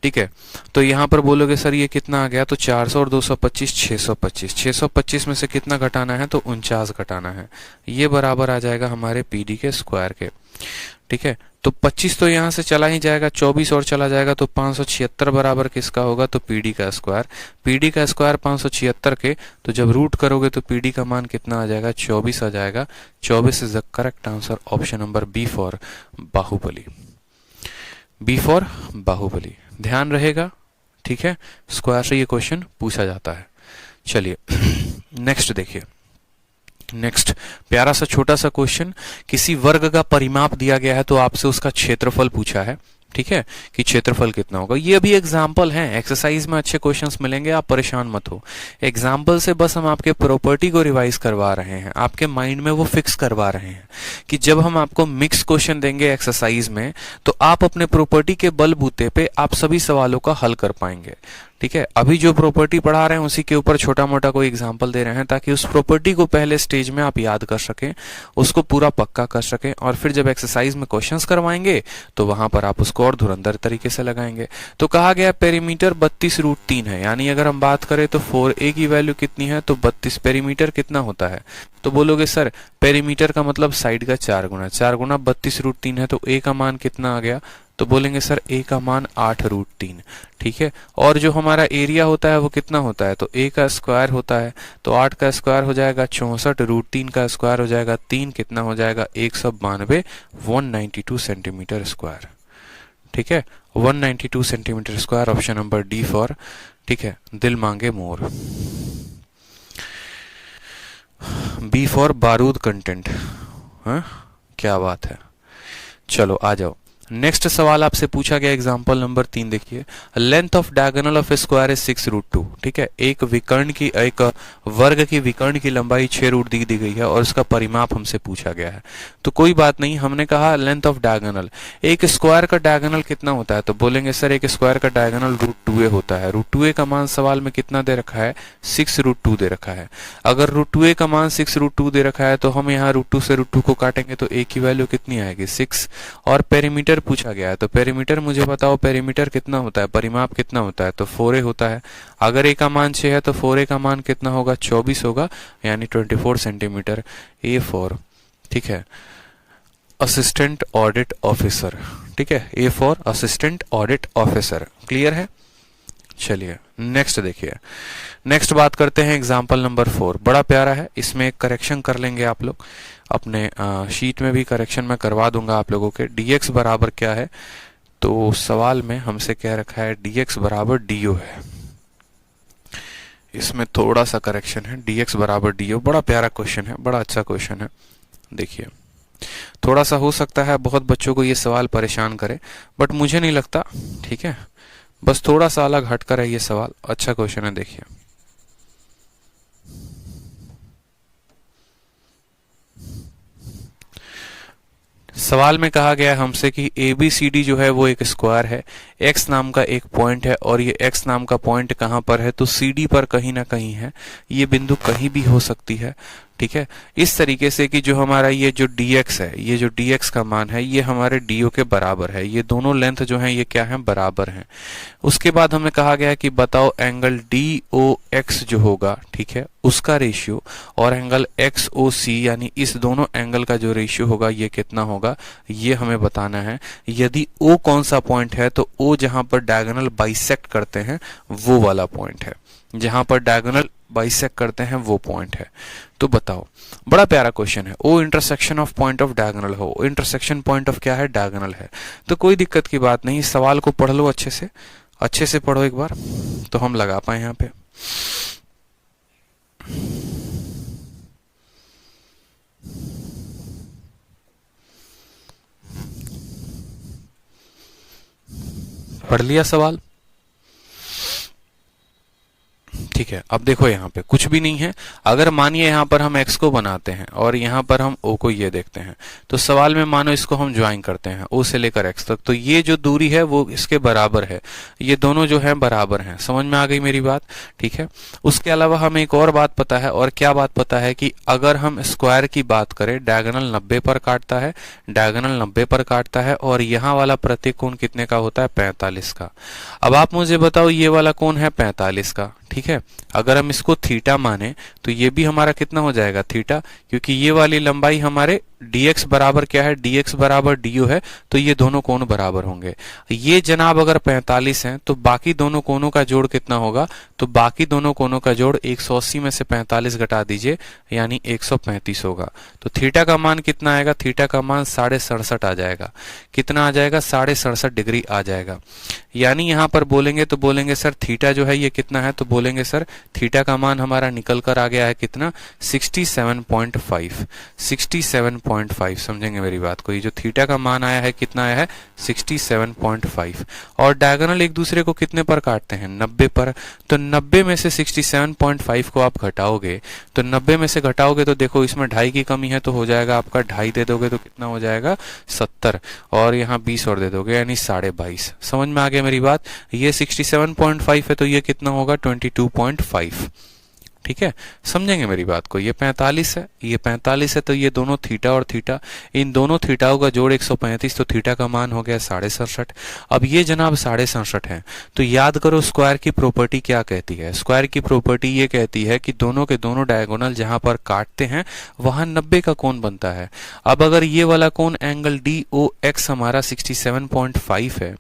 Speaker 1: ठीक है, तो यहां पर बोलोगे सर ये कितना आ गया, तो 400 और 225 625। 625 में से कितना घटाना है, तो 49 घटाना है। ये बराबर आ जाएगा हमारे पीडी के स्क्वायर के। ठीक है, तो 25 तो यहां से चला ही जाएगा, 24 और चला जाएगा, तो 576 बराबर किसका होगा, तो पीडी का स्क्वायर। पीडी का स्क्वायर 576 के, तो जब रूट करोगे तो पीडी का मान कितना आ जाएगा, 24 आ जाएगा। 24 is the correct answer, option number B for Baahubali. B for Baahubali, ध्यान रहेगा। ठीक है, स्क्वायर से ये क्वेश्चन पूछा जाता है। चलिए नेक्स्ट देखिए। नेक्स्ट प्यारा सा छोटा सा क्वेश्चन, किसी वर्ग का परिमाप दिया गया है तो आपसे उसका क्षेत्रफल पूछा है। ठीक है, कि क्षेत्रफल कितना होगा। ये भी एग्जाम्पल है, एक्सरसाइज में अच्छे क्वेश्चंस मिलेंगे, आप परेशान मत हो। एग्जाम्पल से बस हम आपके प्रॉपर्टी को रिवाइज करवा रहे हैं, आपके माइंड में वो फिक्स करवा रहे हैं कि जब हम आपको मिक्स क्वेश्चन देंगे एक्सरसाइज में, तो आप अपने प्रॉपर्टी के बलबूते पे आप सभी सवालों का हल कर पाएंगे। ठीक है, अभी जो प्रॉपर्टी पढ़ा रहे हैं उसी के ऊपर छोटा मोटा कोई एग्जाम्पल दे रहे हैं, ताकि उस प्रॉपर्टी को पहले स्टेज में आप याद कर सकें, उसको पूरा पक्का कर सकें, और फिर जब एक्सरसाइज में क्वेश्चंस करवाएंगे तो वहां पर आप उसको और धुरंधर तरीके से लगाएंगे। तो कहा गया पेरीमीटर 32√3 है, यानी अगर हम बात करें तो 4a की वैल्यू कितनी है, तो 32। पेरीमीटर कितना होता है, तो बोलोगे सर पेरीमीटर का मतलब साइड का 4 गुना, 4 गुना 32√3 है, तो a का मान कितना आ गया, तो बोलेंगे सर a का मान 8√3। ठीक है, और जो हमारा एरिया होता है वो कितना होता है, तो a का स्क्वायर होता है, तो 8 का स्क्वायर हो जाएगा 64, √3 का स्क्वायर हो जाएगा 3, कितना हो जाएगा 192, 192 सेंटीमीटर स्क्वायर। ठीक है, 192 centimetre square, option number D for, ठीक है, दिल मांगे मोर। बी फॉर बारूद कंटेंट। हाँ, क्या बात है। चलो आ जाओ, नेक्स्ट सवाल आपसे पूछा गया एग्जांपल नंबर 3 देखिए। Length of diagonal of A square is 6√2। ठीक है, एक वर्ग की विकर्ण की लंबाई 6 रूट दी गई है और उसका परिमाप हमसे पूछा गया है। तो कोई बात नहीं, हमने कहा लेंथ ऑफ डायगोनल, एक स्क्वायर का डायगोनल कितना होता है, तो बोलेंगे सर एक स्क्वायर का डायगोनल √2a होता है। √2a का मान सवाल में कितना दे रखा है, 6√2 दे रखा है। अगर √2a का मान 6√2 दे रखा है तो हम यहाँ √2 से √2 को काटेंगे तो a की वैल्यू कितनी आएगी, 6। और पेरीमीटर पूछा गया है, तो पेरीमीटर मुझे बताओ, पेरीमीटर कितना होता है, परिमाप कितना होता है, तो 4a होता है। अगर a का मान 6 है तो 4a का मान कितना होगा, 24 होगा, यानी 24 सेंटीमीटर। a फॉर, ठीक है, असिस्टेंट ऑडिट ऑफिसर। ठीक है, a for assistant audit officer. Clear है। चलिए नेक्स्ट देखिए। नेक्स्ट बात करते हैं एग्जाम्पल नंबर 4, बड़ा प्यारा है, इसमें एक करेक्शन कर लेंगे आप लोग अपने शीट में भी करेक्शन मैं करवा दूंगा आप लोगों के। dx बराबर क्या है, तो सवाल में हमसे कह रखा है dx बराबर do है, इसमें थोड़ा सा करेक्शन है। dx बराबर do, बड़ा प्यारा क्वेश्चन है, बड़ा अच्छा क्वेश्चन है। देखिए थोड़ा सा हो सकता है बहुत बच्चों को ये सवाल परेशान करे, बट मुझे नहीं लगता। ठीक है, बस थोड़ा सा अलग हटकर है ये सवाल, अच्छा क्वेश्चन है। देखिए सवाल में कहा गया है हमसे कि ABCD जो है वो एक स्क्वायर है, x नाम का एक पॉइंट है, और ये x नाम का पॉइंट कहाँ पर है, तो CD पर कहीं ना कहीं है। ये बिंदु कहीं भी हो सकती है। ठीक है, इस तरीके से कि जो हमारा ये जो dx है, ये जो dx का मान है ये हमारे do के बराबर है। ये दोनों लेंथ जो है ये क्या है, बराबर हैं। उसके बाद हमें कहा गया कि बताओ एंगल DOX जो होगा, ठीक है, उसका रेशियो, और एंगल XOC यानी इस दोनों एंगल का जो रेशियो होगा ये कितना होगा, ये हमें बताना है। यदि O कौन सा पॉइंट है, तो O जहां पर डायगोनल बाइसेक्ट करते हैं वो वाला पॉइंट है, जहां पर डायगोनल बाइसेक्ट करते हैं वो पॉइंट है। तो बताओ, बड़ा प्यारा क्वेश्चन है। O intersection of point of diagonal हो, इंटरसेक्शन पॉइंट ऑफ क्या है, डायगोनल है। तो कोई दिक्कत की बात नहीं, सवाल को पढ़ लो अच्छे से पढ़ो एक बार, तो हम लगा पाए यहाँ पे। पढ़ लिया सवाल, ठीक ठीक है, अब देखो यहाँ पे कुछ भी नहीं है। अगर मानिए यहाँ पर हम x को बनाते हैं और यहाँ पर हम o को ये देखते हैं, तो सवाल में मानो इसको हम ज्वाइन करते हैं o से लेकर x तक, तो ये जो दूरी है वो इसके बराबर है, ये दोनों जो है बराबर हैं। समझ में आ गई मेरी बात? ठीक है। उसके अलावा हमें एक और बात पता है, और क्या बात पता है कि अगर हम स्क्वायर की बात करें, डायगोनल 90 पर काटता है, डायगोनल 90 पर काटता है, और यहाँ वाला प्रत्येक कोण कितने का होता है? 45 का। अब आप मुझे बताओ ये वाला कोण है 45 का, ठीक है। अगर हम इसको थीटा माने तो ये भी हमारा कितना हो जाएगा? थीटा, क्योंकि ये वाली लंबाई हमारे dx बराबर क्या है? dx बराबर du है, तो ये दोनों कोण बराबर होंगे। ये जनाब अगर 45 हैं तो बाकी दोनों कोणों का जोड़ कितना होगा? तो बाकी दोनों कोणों का जोड़ 180 में से 45 घटा दीजिए, यानी 135 होगा। तो थीटा का मान कितना आएगा? थीटा का मान 67.5 आ जाएगा। कितना आ जाएगा? 67.5 डिग्री आ जाएगा। यानी यहाँ पर बोलेंगे तो बोलेंगे सर थीटा जो है ये कितना है? तो बोलेंगे सर थीटा का मान हमारा निकल कर आ गया है कितना? 67.5। 67.5, समझेंगे मेरी बात को? ये जो थीटा का मान आया है कितना आया है? 67.5। और डायगोनल एक दूसरे को कितने पर काटते हैं? 90 पर। तो 90 में से 67.5 को आप घटाओगे, तो 90 में से घटाओगे तो देखो इसमें 2.5 की कमी है, तो हो जाएगा आपका 2.5 दे दोगे तो कितना हो जाएगा? 70, और यहाँ 20 और दे दोगे, यानी 22.5। समझ में आ गया मेरी बात? ये 67.5 है तो ये कितना होगा? 22.5। ठीक है, समझेंगे मेरी बात को? ये 45 है, ये 45 है, तो ये दोनों थीटा और थीटा, इन दोनों थीटाओं का जोड़ 135, तो थीटा का मान हो गया 67.5। अब ये जनाब 67.5 है, तो याद करो स्क्वायर की प्रॉपर्टी क्या कहती है? स्क्वायर की प्रॉपर्टी ये कहती है कि दोनों के दोनों डायगोनल जहां पर काटते हैं वहां 90 का कोण बनता है। अब अगर ये वाला कोण एंगल DOX हमारा 67.5 है,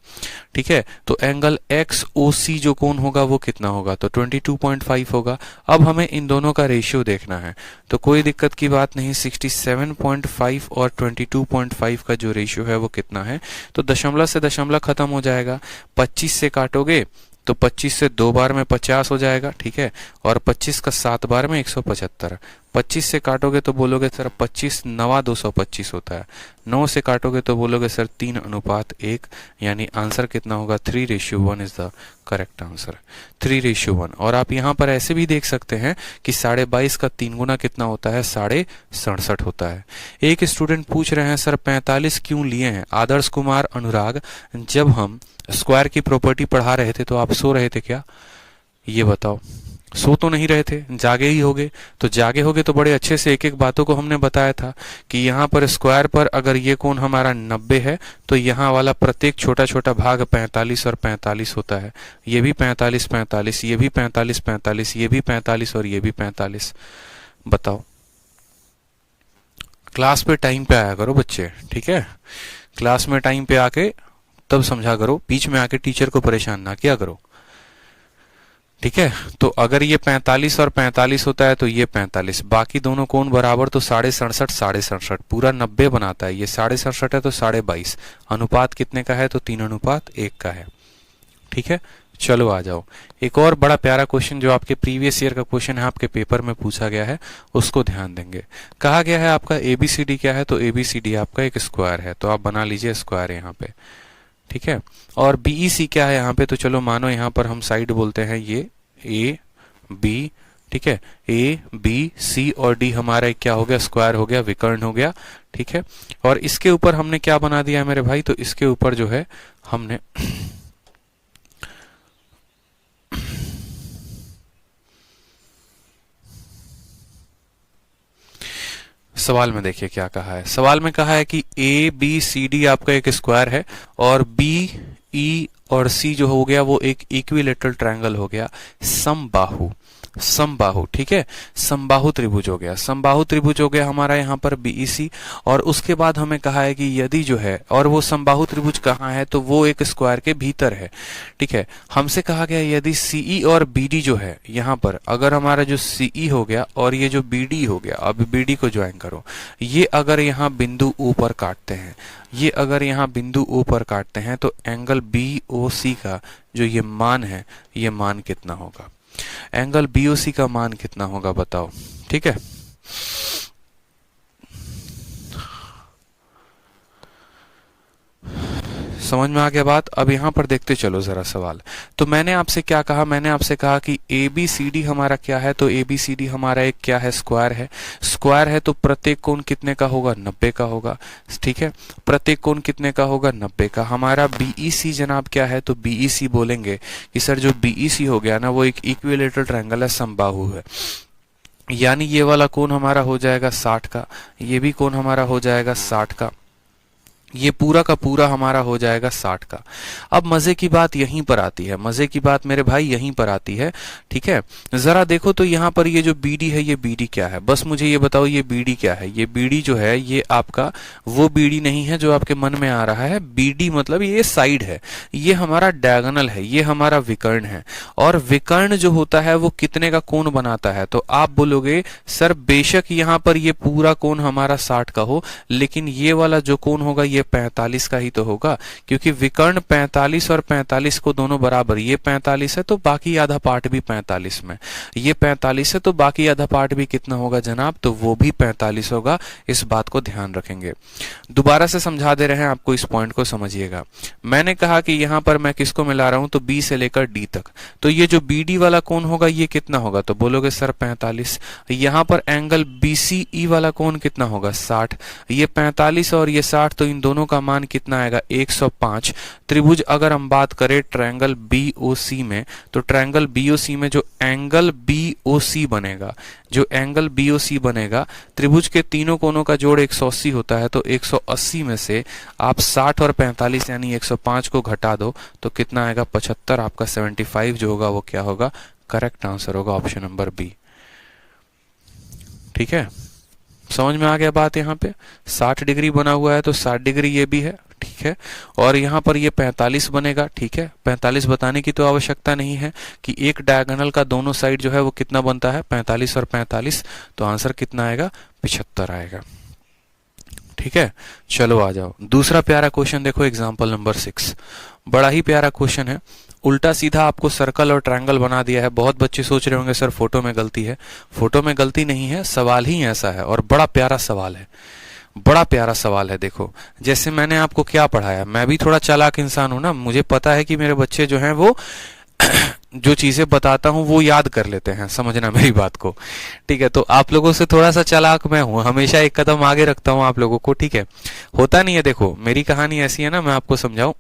Speaker 1: ठीक है, तो एंगल XOC जो कोण होगा वो कितना होगा? तो 22.5 होगा। अब हमें इन दोनों का रेशियो देखना है, तो कोई दिक्कत की बात नहीं। 67.5 और 22.5 का जो रेशियो है वो कितना है? तो दशमलव से दशमलव खत्म हो जाएगा। 25 से काटोगे तो 25 से 2 बार में 50 हो जाएगा, ठीक है, और 25 का 7 बार में 175। 25 से काटोगे तो बोलोगे सर 25 9 225 होता है। 9 से काटोगे तो बोलोगे सर 3:1, यानी आंसर कितना होगा? 3:1 इज द करेक्ट आंसर। 3:1। और आप यहाँ पर ऐसे भी देख सकते हैं कि 22.5 का 3 गुना कितना होता है? 67.5 होता है। एक स्टूडेंट पूछ रहे हैं सर 45 क्यों लिए हैं? आदर्श कुमार अनुराग, जब हम स्क्वायर की प्रॉपर्टी पढ़ा रहे थे तो आप सो रहे थे क्या? ये बताओ। सो तो नहीं रहे थे, जागे ही होगे। तो जागे होगे तो बड़े अच्छे से एक एक बातों को हमने बताया था कि यहाँ पर स्क्वायर पर अगर ये कोण हमारा 90 है तो यहाँ वाला प्रत्येक छोटा छोटा भाग 45 और 45 होता है। ये भी 45 45, ये भी 45 45, ये भी 45 और ये भी 45। बताओ, क्लास पे टाइम पे आया करो बच्चे, ठीक है? क्लास में टाइम पे आके तब समझा करो, बीच में आके टीचर को परेशान ना किया करो, ठीक है? तो अगर ये 45 और 45 होता है तो ये 45, बाकी दोनों कोण बराबर, तो 67.5 67.5 पूरा 90 बनाता है। ये 67.5 है तो 22.5, अनुपात कितने का है? तो 3:1 का है। ठीक है, चलो आ जाओ। एक और बड़ा प्यारा क्वेश्चन जो आपके प्रीवियस ईयर का क्वेश्चन है, आपके पेपर में पूछा गया है, उसको ध्यान देंगे। कहा गया है आपका ABCD क्या है? तो ABCD आपका एक स्क्वायर है, तो आप बना लीजिए स्क्वायर यहाँ पे, ठीक है। और BEC क्या है यहाँ पे? तो चलो मानो यहाँ पर हम साइड बोलते हैं ये AB, ठीक है, ABC और D हमारा क्या हो गया? स्क्वायर हो गया, विकर्ण हो गया, ठीक है। और इसके ऊपर हमने क्या बना दिया है मेरे भाई? तो इसके ऊपर जो है हमने सवाल में देखिए क्या कहा है। सवाल में कहा है कि ABCD आपका एक स्क्वायर है और BE और C जो हो गया वो एक इक्विलेटरल ट्रायंगल हो गया, समबाहु। समबाहु, ठीक है, समबाहु त्रिभुज हो गया। समबाहु त्रिभुज हो गया हमारा यहाँ पर BEC। और उसके बाद हमें कहा है कि यदि जो है, और वो समबाहु त्रिभुज कहाँ है? तो वो एक स्क्वायर के भीतर है, ठीक है। हमसे कहा गया यदि CE और BD जो है यहाँ पर, अगर हमारा जो CE हो गया और ये जो BD हो गया, अब BD को ज्वाइन करो, ये अगर यहाँ बिंदु O पर काटते हैं, ये अगर यहाँ बिंदु O पर काटते हैं, तो एंगल BOC का जो ये मान है, ये मान कितना होगा? एंगल BOC का मान कितना होगा बताओ, ठीक है। समझ में आ गया बात। अब यहाँ पर देखते चलो जरा सवाल। तो मैंने आपसे क्या कहा, मैंने आपसे कहा कि ABCD हमारा क्या है, तो ABCD हमारा एक क्या है, स्क्वायर है। स्क्वायर है तो प्रत्येक कोण कितने का होगा, 90 का होगा, ठीक है। प्रत्येक कोण कितने का होगा, 90 का। हमारा BEC जनाब क्या है, तो BEC बोलेंगे कि सर जो BEC हो गया ना वो एक इक्विलेटरल ट्रायंगल है, समबाहु है, यानी ये वाला कोण हमारा हो जाएगा 60 का, ये भी कोण हमारा हो जाएगा 60 का, ये पूरा का पूरा हमारा हो जाएगा 60 का। अब मजे की बात यहीं पर आती है, मजे की बात मेरे भाई यहीं पर आती है, ठीक है। जरा देखो तो यहाँ पर ये जो BD है, ये BD क्या है, बस मुझे ये बताओ ये BD क्या है। ये BD जो है ये आपका वो BD नहीं है जो आपके मन में आ रहा है। BD मतलब ये साइड है, ये हमारा डायगोनल है, ये हमारा विकर्ण है। और विकर्ण जो होता है वो कितने का कोण बनाता है, तो आप बोलोगे सर बेशक यहाँ पर ये पूरा कोण हमारा 60 का हो, लेकिन ये वाला जो कोण होगा ये 45 का ही तो होगा, क्योंकि विकर्ण 45 और 45 को दोनों बराबर, ये 45 है तो बाकी आधा पार्ट भी 45 में, ये 45 है तो बाकी आधा पार्ट भी कितना होगा जनाब, तो वो भी 45 होगा। इस बात को ध्यान रखेंगे। दोबारा से समझा दे रहे हैं आपको, इस पॉइंट को समझिएगा। मैंने कहा कि यहां पर मैं किसको मिला रहा हूं, तो B से लेकर D तक, तो ये जो BD वाला कोण होगा ये कितना होगा, तो बोलोगे सर 45। यहां पर एंगल BCE वाला कोण कितना होगा, 60। ये 45 और ये 60, तो इन दोनों का मान कितना आएगा, 105। त्रिभुज अगर हम बात करें ट्रायंगल BOC में, तो ट्रायंगल BOC में जो एंगल BOC बनेगा, जो एंगल BOC बनेगा, त्रिभुज के तीनों कोनों का जोड़ 180 होता है, तो 180 में से आप 60 और 45 यानी 105 को घटा दो तो कितना आएगा, 75। आपका 75 जो होगा वो क्या होगा, करेक्ट आंसर होगा ऑप्शन नंबर बी। ठीक है, समझ में आ गया बात। यहाँ पे 60 डिग्री बना हुआ है तो 60 डिग्री ये भी है, ठीक है। और यहाँ पर ये 45 बनेगा, ठीक है। 45 बताने की तो आवश्यकता नहीं है कि एक डायगोनल का दोनों साइड जो है वो कितना बनता है, 45 और 45, तो आंसर कितना आएगा, 75 आएगा। ठीक है, चलो आ जाओ। दूसरा प्यारा क्वेश्चन देखो, एग्जाम्पल नंबर 6, बड़ा ही प्यारा क्वेश्चन है। उल्टा सीधा आपको सर्कल और ट्रायंगल बना दिया है। बहुत बच्चे सोच रहे होंगे सर फोटो में गलती है। फोटो में गलती नहीं है, सवाल ही ऐसा है और बड़ा प्यारा सवाल है, बड़ा प्यारा सवाल है। देखो जैसे मैंने आपको क्या पढ़ाया, मैं भी थोड़ा चालाक इंसान हूं ना, मुझे पता है कि मेरे बच्चे जो हैं वो जो चीजें बताता हूं वो याद कर लेते हैं, समझना मेरी बात को, ठीक है। तो आप लोगों से थोड़ा सा चालाक मैं हूं, हमेशा एक कदम आगे रखता हूं आप लोगों को, ठीक है। होता नहीं है, देखो मेरी कहानी ऐसी है ना, मैं आपको समझाऊं,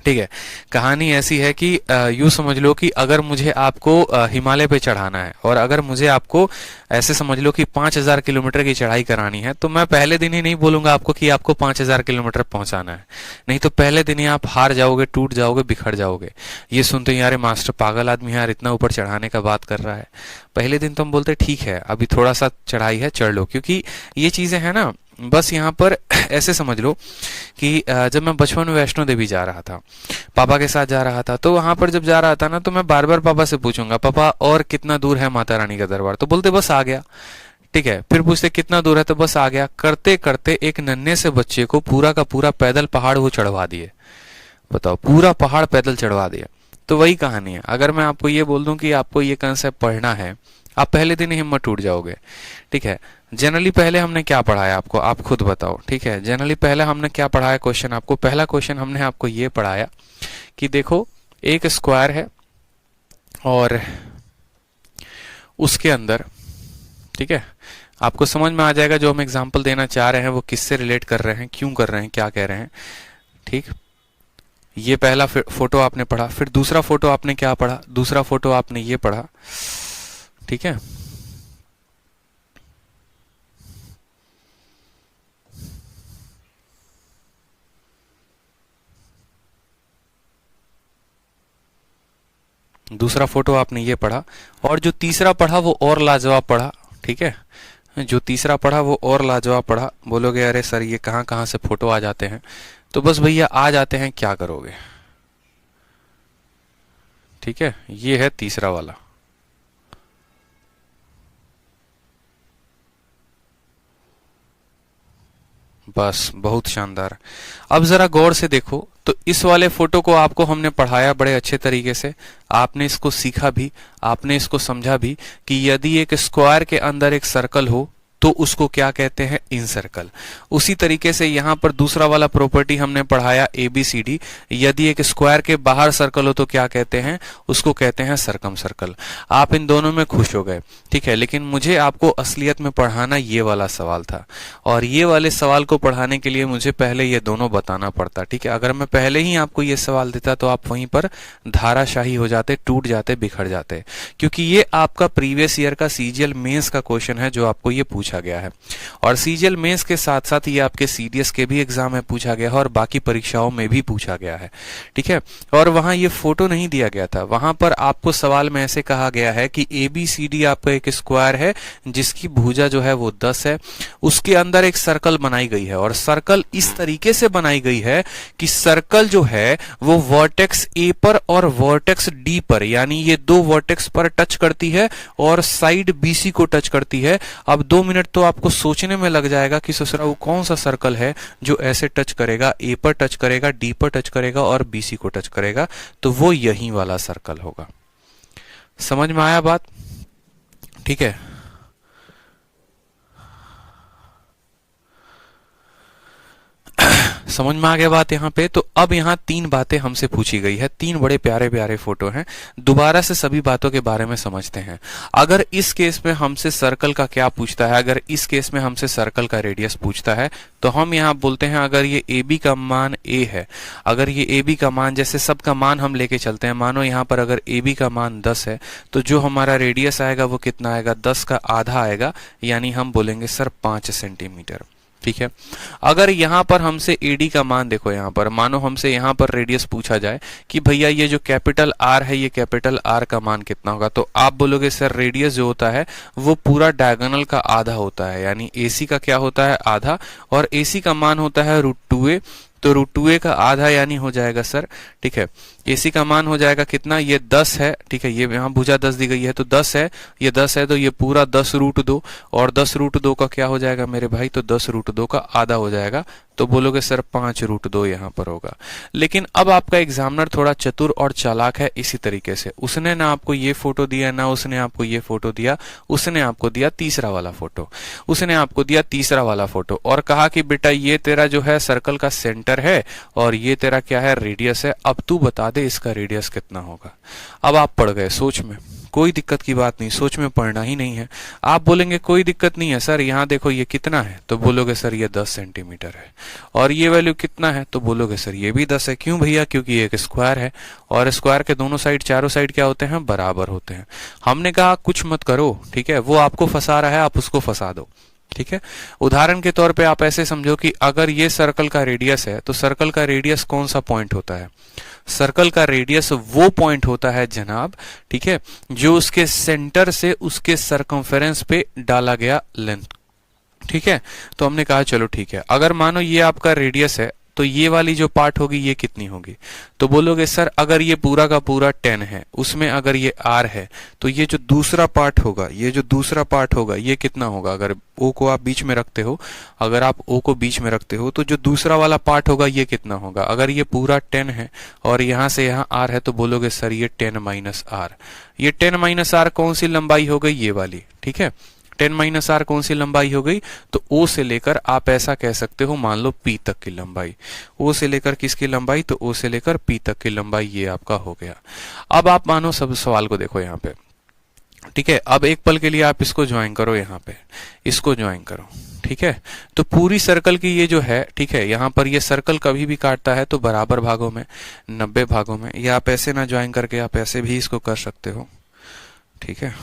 Speaker 1: ठीक है। कहानी ऐसी है कि यूं समझ लो कि अगर मुझे आपको हिमालय पे चढ़ाना है और अगर मुझे आपको ऐसे समझ लो कि 5000 किलोमीटर की चढ़ाई करानी है, तो मैं पहले दिन ही नहीं बोलूंगा आपको कि आपको 5000 किलोमीटर पहुंचाना है, नहीं तो पहले दिन ही आप हार जाओगे, टूट जाओगे, बिखर जाओगे। ये सुनते ही यार मास्टर पागल आदमी है यार, इतना ऊपर चढ़ाने का बात कर रहा है। पहले दिन तो हम बोलते ठीक है अभी थोड़ा सा चढ़ाई है, चढ़ लो, क्योंकि ये चीजें है ना। बस यहाँ पर ऐसे समझ लो कि जब मैं बचपन में वैष्णो देवी जा रहा था, पापा के साथ जा रहा था, तो वहां पर जब जा रहा था ना, तो मैं बार बार पापा से पूछूंगा, पापा और कितना दूर है माता रानी का दरबार, तो बोलते बस आ गया, ठीक है। फिर पूछते कितना दूर है, तो बस आ गया। करते करते एक नन्हे से बच्चे को पूरा का पूरा पैदल पहाड़ वो चढ़वा दिए, बताओ, पूरा पहाड़ पैदल चढ़वा दिया। तो वही कहानी है। अगर मैं आपको ये बोल दूं कि आपको ये कंसेप्ट पढ़ना है, आप पहले दिन ही हिम्मत टूट जाओगे, ठीक है। जनरली पहले हमने क्या पढ़ाया आपको, आप खुद बताओ, ठीक है। जनरली पहले हमने क्या पढ़ाया, क्वेश्चन आपको, पहला क्वेश्चन हमने आपको ये पढ़ाया कि देखो एक स्क्वायर है और उसके अंदर, ठीक है, आपको समझ में आ जाएगा जो हम एग्जांपल देना चाह रहे हैं वो किससे रिलेट कर रहे हैं, क्यों कर रहे हैं, क्या कह रहे हैं, ठीक। ये पहला फोटो आपने पढ़ा, फिर दूसरा फोटो आपने क्या पढ़ा, दूसरा फोटो आपने ये पढ़ा, ठीक है। दूसरा फोटो आपने ये पढ़ा, और जो तीसरा पढ़ा वो और लाजवाब पढ़ा, ठीक है। जो तीसरा पढ़ा वो और लाजवाब पढ़ा। बोलोगे अरे सर ये कहां कहां से फोटो आ जाते हैं, तो बस भैया आ जाते हैं, क्या करोगे, ठीक है। ये है तीसरा वाला, बस बहुत शानदार। अब जरा गौर से देखो, तो इस वाले फोटो को आपको हमने पढ़ाया बड़े अच्छे तरीके से, आपने इसको सीखा भी, आपने इसको समझा भी कि यदि एक स्क्वायर के अंदर एक सर्कल हो तो उसको क्या कहते हैं, इन सर्कल। उसी तरीके से यहां पर दूसरा वाला प्रॉपर्टी हमने पढ़ाया ABCD, यदि एक स्क्वायर के बाहर सर्कल हो तो क्या कहते हैं, उसको कहते हैं सर्कम सर्कल। आप इन दोनों में खुश हो गए, ठीक है। लेकिन मुझे आपको असलियत में पढ़ाना ये वाला सवाल था, और ये वाले सवाल को पढ़ाने के लिए मुझे पहले ये दोनों बताना पड़ता, ठीक है। अगर मैं पहले ही आपको ये सवाल देता तो आप वहीं पर धाराशाही हो जाते, टूट जाते, बिखर जाते, क्योंकि ये आपका प्रीवियस ईयर का सीजीएल मेंस का क्वेश्चन है जो आपको ये पूछा गया है। और सीजीएल मेंस के साथ साथ ये आपके सीडीएस के भी एग्जाम में पूछा गया है और बाकी परीक्षाओं में भी पूछा गया है, ठीक है। और वहां ये फोटो नहीं दिया गया था, वहां पर आपको सवाल में ऐसे कहा गया है कि ABCD आपका एक स्क्वायर है जिसकी भुजा जो है वो 10 है, उसके अंदर एक सर्कल बनाई गई है, और सर्कल इस तरीके से बनाई गई है कि सर्कल जो है वो वर्टेक्स A पर और वर्टेक्स D पर, यानी ये दो वर्टेक्स पर टच करती है और साइड BC को टच करती है। अब 2 मिनट तो आपको सोचने में लग जाएगा कि ससुरा वो कौन सा सर्कल है जो ऐसे टच करेगा, A पर टच करेगा, D पर टच करेगा और BC को टच करेगा, तो वो यही वाला सर्कल होगा। समझ में आया बात, ठीक है। समझ में आ गया बात यहाँ पे। तो अब यहाँ 3 बातें हमसे पूछी गई है, 3 बड़े प्यारे प्यारे फोटो हैं। दोबारा से सभी बातों के बारे में समझते हैं। अगर इस केस में हमसे सर्कल का क्या पूछता है, अगर इस केस में हमसे सर्कल का रेडियस पूछता है, तो हम यहाँ बोलते हैं अगर ये AB का मान A है, अगर ये AB का मान, जैसे सबका मान हम लेके चलते हैं, मानो यहाँ पर अगर AB का मान 10 है, तो जो हमारा रेडियस आएगा वो कितना आएगा, 10 का आधा आएगा, यानी हम बोलेंगे सर 5 सेंटीमीटर, ठीक है। अगर यहां पर हमसे AD का मान, देखो यहां पर मानो हमसे यहां पर रेडियस पूछा जाए कि भैया ये जो कैपिटल R है, ये कैपिटल R का मान कितना होगा, तो आप बोलोगे सर रेडियस जो होता है वो पूरा डायगोनल का आधा होता है, यानी AC का क्या होता है, आधा, और AC का मान होता है √2a, तो √2a का आधा यानी हो जाएगा सर, ठीक है। AC का मान हो जाएगा कितना, ये 10 है, ठीक है, ये यहाँ भुजा 10 दी गई है तो 10 है, ये 10 है तो ये पूरा 10√2, और 10√2 का क्या हो जाएगा मेरे भाई, तो 10√2 का आधा हो जाएगा, तो बोलोगे सर 5√2 यहाँ पर होगा। लेकिन अब आपका एग्जामिनर थोड़ा चतुर और चालाक है, इसी तरीके से उसने ना आपको ये फोटो दिया, ना उसने आपको ये फोटो दिया, उसने आपको दिया तीसरा वाला फोटो, उसने आपको दिया तीसरा वाला फोटो और कहा कि बेटा ये तेरा जो है सर्कल का सेंटर है और ये तेरा क्या है, रेडियस है, अब तू बता दे इसका रेडियस कितना होगा। अब आप पढ़ गए सोच में, कोई दिक्कत की बात नहीं, सोच में पढ़ना ही नहीं है। आप बोलेंगे कोई दिक्कत नहीं है सर, यहाँ देखो ये कितना है, तो बोलोगे सर ये 10 सेंटीमीटर है, और ये वैल्यू कितना है, तो बोलोगे सर ये भी 10 है। क्यों भैया, क्योंकि ये एक स्क्वायर है और स्क्वायर के दोनों साइड, चारों साइड क्या होते हैं, बराबर होते हैं। हमने कहा कुछ मत करो, ठीक है, वो आपको फंसा रहा है, आप उसको फंसा दो, ठीक है। उदाहरण के तौर पे आप ऐसे समझो कि अगर ये सर्कल का रेडियस है, तो सर्कल का रेडियस कौन सा पॉइंट होता है, सर्कल का रेडियस वो पॉइंट होता है जनाब, ठीक है, जो उसके सेंटर से उसके सरकमफेरेंस पे डाला गया लेंथ, ठीक है। तो हमने कहा चलो ठीक है, अगर मानो ये आपका रेडियस है तो ये वाली जो पार्ट होगी ये कितनी होगी, तो बोलोगे सर अगर ये पूरा का पूरा 10 है, उसमें अगर ये R है, तो ये जो दूसरा पार्ट होगा, ये जो दूसरा पार्ट होगा ये कितना होगा, अगर O को आप बीच में रखते हो, अगर आप O को बीच में रखते हो तो जो दूसरा वाला पार्ट होगा ये कितना होगा, अगर ये पूरा 10 है और यहां से यहां R है, तो बोलोगे सर ये 10 - R। ये 10 - R कौन सी लंबाई हो गई, ये वाली, ठीक है। 10 - R कौन सी लंबाई हो गई, तो O से लेकर आप ऐसा कह सकते हो, मान लो P तक की लंबाई, O से लेकर किसकी लंबाई, तो O से लेकर P तक की लंबाई, ये आपका हो गया। अब आप मानो सब सवाल को देखो यहाँ पे, ठीक है। अब एक पल के लिए आप इसको ज्वाइन करो, यहाँ पे इसको ज्वाइन करो, ठीक है। तो पूरी सर्कल की ये जो है, ठीक है, यहाँ पर ये सर्कल कभी भी काटता है तो बराबर भागों में, 90 भागों में, या आप ऐसे ना ज्वाइन करके आप ऐसे भी इसको कर सकते हो, ठीक है।